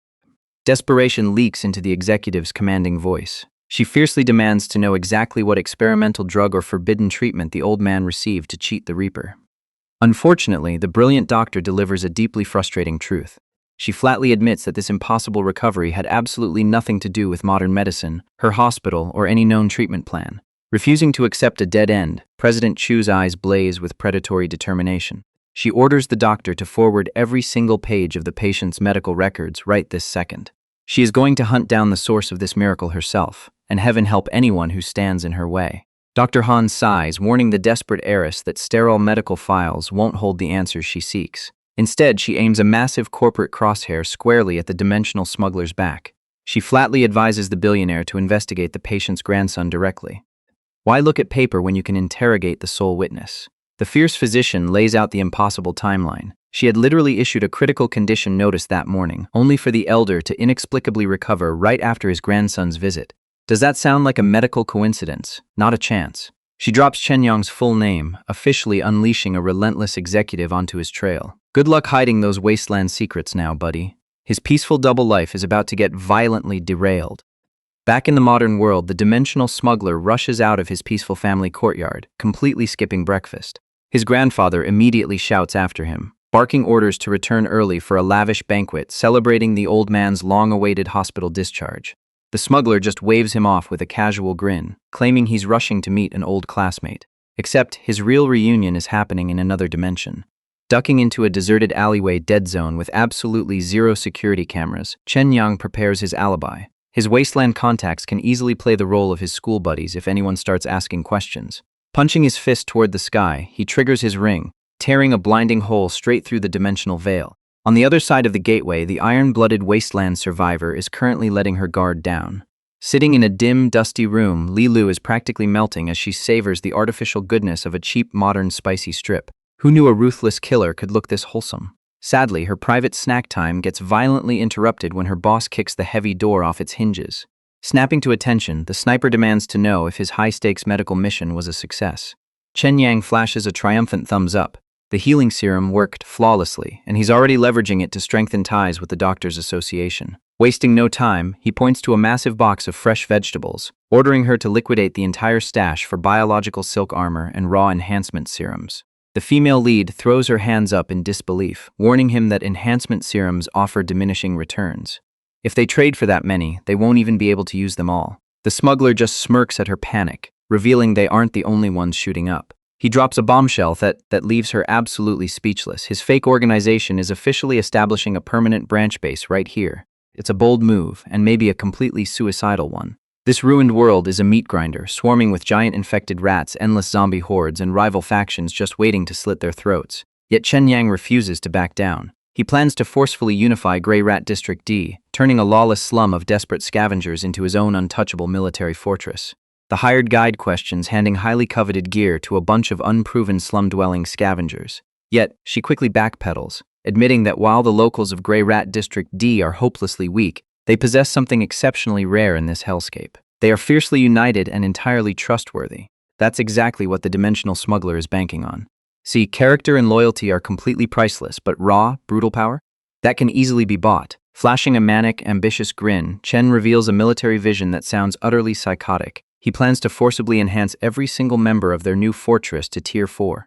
Desperation leaks into the executive's commanding voice. She fiercely demands to know exactly what experimental drug or forbidden treatment the old man received to cheat the Reaper. Unfortunately, the brilliant doctor delivers a deeply frustrating truth. She flatly admits that this impossible recovery had absolutely nothing to do with modern medicine, her hospital, or any known treatment plan. Refusing to accept a dead end, President Chu's eyes blaze with predatory determination. She orders the doctor to forward every single page of the patient's medical records right this second. She is going to hunt down the source of this miracle herself, and heaven help anyone who stands in her way. Dr. Han sighs, warning the desperate heiress that sterile medical files won't hold the answers she seeks. Instead, she aims a massive corporate crosshair squarely at the dimensional smuggler's back. She flatly advises the billionaire to investigate the patient's grandson directly. Why look at paper when you can interrogate the sole witness? The fierce physician lays out the impossible timeline. She had literally issued a critical condition notice that morning, only for the elder to inexplicably recover right after his grandson's visit. Does that sound like a medical coincidence? Not a chance. She drops Chen Yang's full name, officially unleashing a relentless executive onto his trail. Good luck hiding those wasteland secrets now, buddy. His peaceful double life is about to get violently derailed. Back in the modern world, the dimensional smuggler rushes out of his peaceful family courtyard, completely skipping breakfast. His grandfather immediately shouts after him, barking orders to return early for a lavish banquet celebrating the old man's long-awaited hospital discharge. The smuggler just waves him off with a casual grin, claiming he's rushing to meet an old classmate. Except his real reunion is happening in another dimension. Ducking into a deserted alleyway dead zone with absolutely zero security cameras, Chen Yang prepares his alibi. His wasteland contacts can easily play the role of his school buddies if anyone starts asking questions. Punching his fist toward the sky, he triggers his ring, tearing a blinding hole straight through the dimensional veil. On the other side of the gateway, the iron-blooded wasteland survivor is currently letting her guard down. Sitting in a dim, dusty room, Li Lu is practically melting as she savors the artificial goodness of a cheap, modern, spicy strip. Who knew a ruthless killer could look this wholesome? Sadly, her private snack time gets violently interrupted when her boss kicks the heavy door off its hinges. Snapping to attention, the sniper demands to know if his high-stakes medical mission was a success. Chen Yang flashes a triumphant thumbs up. The healing serum worked flawlessly, and he's already leveraging it to strengthen ties with the Doctors Association. Wasting no time, he points to a massive box of fresh vegetables, ordering her to liquidate the entire stash for biological silk armor and raw enhancement serums. The female lead throws her hands up in disbelief, warning him that enhancement serums offer diminishing returns. If they trade for that many, they won't even be able to use them all. The smuggler just smirks at her panic, revealing they aren't the only ones shooting up. He drops a bombshell that leaves her absolutely speechless. His fake organization is officially establishing a permanent branch base right here. It's a bold move, and maybe a completely suicidal one. This ruined world is a meat grinder, swarming with giant infected rats, endless zombie hordes, and rival factions just waiting to slit their throats. Yet Chen Yang refuses to back down. He plans to forcefully unify Grey Rat District D, turning a lawless slum of desperate scavengers into his own untouchable military fortress. The hired guide questions, handing highly coveted gear to a bunch of unproven slum-dwelling scavengers. Yet, she quickly backpedals, admitting that while the locals of Grey Rat District D are hopelessly weak, they possess something exceptionally rare in this hellscape. They are fiercely united and entirely trustworthy. That's exactly what the dimensional smuggler is banking on. See, character and loyalty are completely priceless, but raw, brutal power? That can easily be bought. Flashing a manic, ambitious grin, Chen reveals a military vision that sounds utterly psychotic. He plans to forcibly enhance every single member of their new fortress to Tier 4.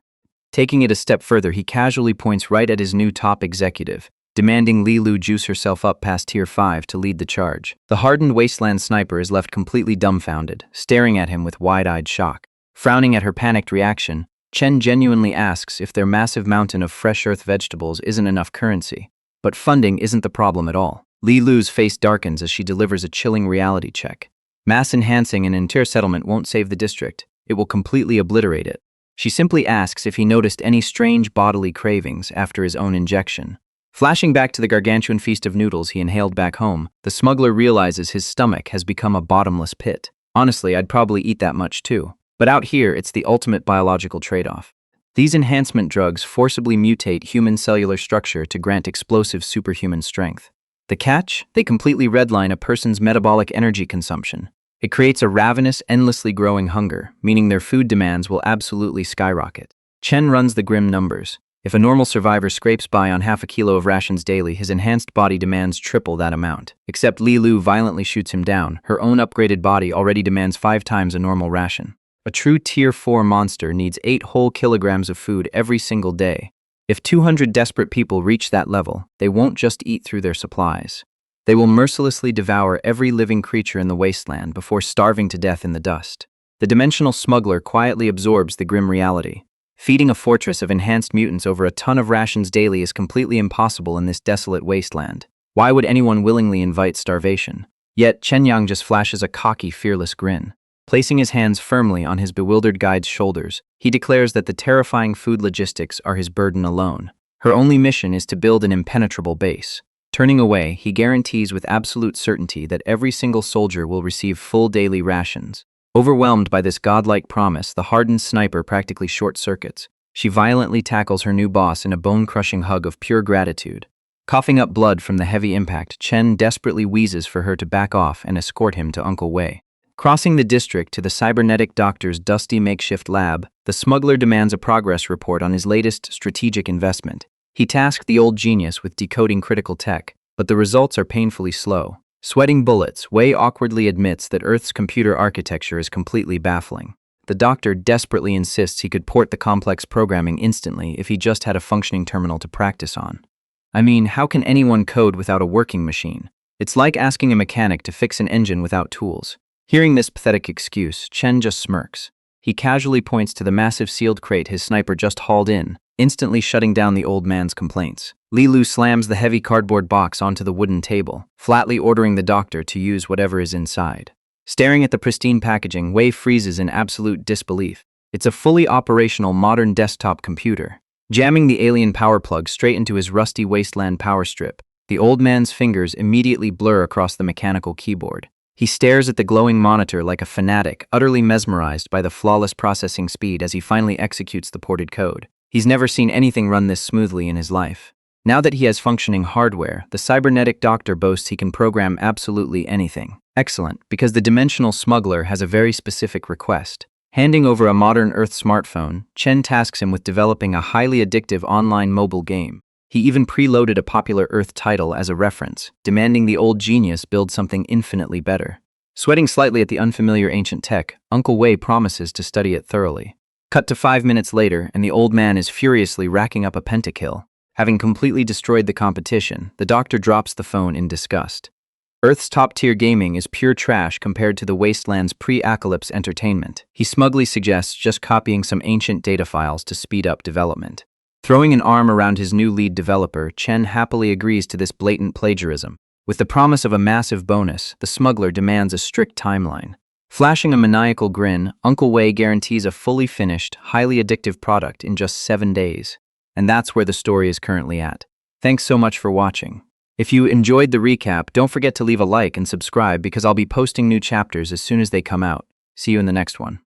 Taking it a step further, he casually points right at his new top executive, demanding Li Lu juice herself up past Tier 5 to lead the charge. The hardened wasteland sniper is left completely dumbfounded, staring at him with wide-eyed shock. Frowning at her panicked reaction, Chen genuinely asks if their massive mountain of fresh earth vegetables isn't enough currency. But funding isn't the problem at all. Li Lu's face darkens as she delivers a chilling reality check. Mass enhancing an entire settlement won't save the district. It will completely obliterate it. She simply asks if he noticed any strange bodily cravings after his own injection. Flashing back to the gargantuan feast of noodles he inhaled back home, the smuggler realizes his stomach has become a bottomless pit. Honestly, I'd probably eat that much too. But out here, it's the ultimate biological trade-off. These enhancement drugs forcibly mutate human cellular structure to grant explosive superhuman strength. The catch? They completely redline a person's metabolic energy consumption. It creates a ravenous, endlessly growing hunger, meaning their food demands will absolutely skyrocket. Chen runs the grim numbers. If a normal survivor scrapes by on half a kilo of rations daily, his enhanced body demands triple that amount. Except Li Lu violently shoots him down. Her own upgraded body already demands 5 times a normal ration. A true Tier 4 monster needs 8 whole kilograms of food every single day. If 200 desperate people reach that level, they won't just eat through their supplies. They will mercilessly devour every living creature in the wasteland before starving to death in the dust. The dimensional smuggler quietly absorbs the grim reality. Feeding a fortress of enhanced mutants over a ton of rations daily is completely impossible in this desolate wasteland. Why would anyone willingly invite starvation? Yet Chen Yang just flashes a cocky, fearless grin. Placing his hands firmly on his bewildered guide's shoulders, he declares that the terrifying food logistics are his burden alone. Her only mission is to build an impenetrable base. Turning away, he guarantees with absolute certainty that every single soldier will receive full daily rations. Overwhelmed by this godlike promise, the hardened sniper practically short-circuits. She violently tackles her new boss in a bone-crushing hug of pure gratitude. Coughing up blood from the heavy impact, Chen desperately wheezes for her to back off and escort him to Uncle Wei. Crossing the district to the cybernetic doctor's dusty makeshift lab, the smuggler demands a progress report on his latest strategic investment. He tasked the old genius with decoding critical tech, but the results are painfully slow. Sweating bullets, Wei awkwardly admits that Earth's computer architecture is completely baffling. The doctor desperately insists he could port the complex programming instantly if he just had a functioning terminal to practice on. I mean, how can anyone code without a working machine? It's like asking a mechanic to fix an engine without tools. Hearing this pathetic excuse, Chen just smirks. He casually points to the massive sealed crate his sniper just hauled in, instantly shutting down the old man's complaints. Li Lu slams the heavy cardboard box onto the wooden table, flatly ordering the doctor to use whatever is inside. Staring at the pristine packaging, Wei freezes in absolute disbelief. It's a fully operational modern desktop computer. Jamming the alien power plug straight into his rusty wasteland power strip, the old man's fingers immediately blur across the mechanical keyboard. He stares at the glowing monitor like a fanatic, utterly mesmerized by the flawless processing speed as he finally executes the ported code. He's never seen anything run this smoothly in his life. Now that he has functioning hardware, the cybernetic doctor boasts he can program absolutely anything. Excellent, because the dimensional smuggler has a very specific request. Handing over a modern Earth smartphone, Chen tasks him with developing a highly addictive online mobile game. He even preloaded a popular Earth title as a reference, demanding the old genius build something infinitely better. Sweating slightly at the unfamiliar ancient tech, Uncle Wei promises to study it thoroughly. Cut to 5 minutes later, and the old man is furiously racking up a pentakill. Having completely destroyed the competition, the doctor drops the phone in disgust. Earth's top-tier gaming is pure trash compared to the wasteland's pre-apocalypse entertainment. He smugly suggests just copying some ancient data files to speed up development. Throwing an arm around his new lead developer, Chen happily agrees to this blatant plagiarism. With the promise of a massive bonus, the smuggler demands a strict timeline. Flashing a maniacal grin, Uncle Wei guarantees a fully finished, highly addictive product in just 7 days. And that's where the story is currently at. Thanks so much for watching. If you enjoyed the recap, don't forget to leave a like and subscribe because I'll be posting new chapters as soon as they come out. See you in the next one.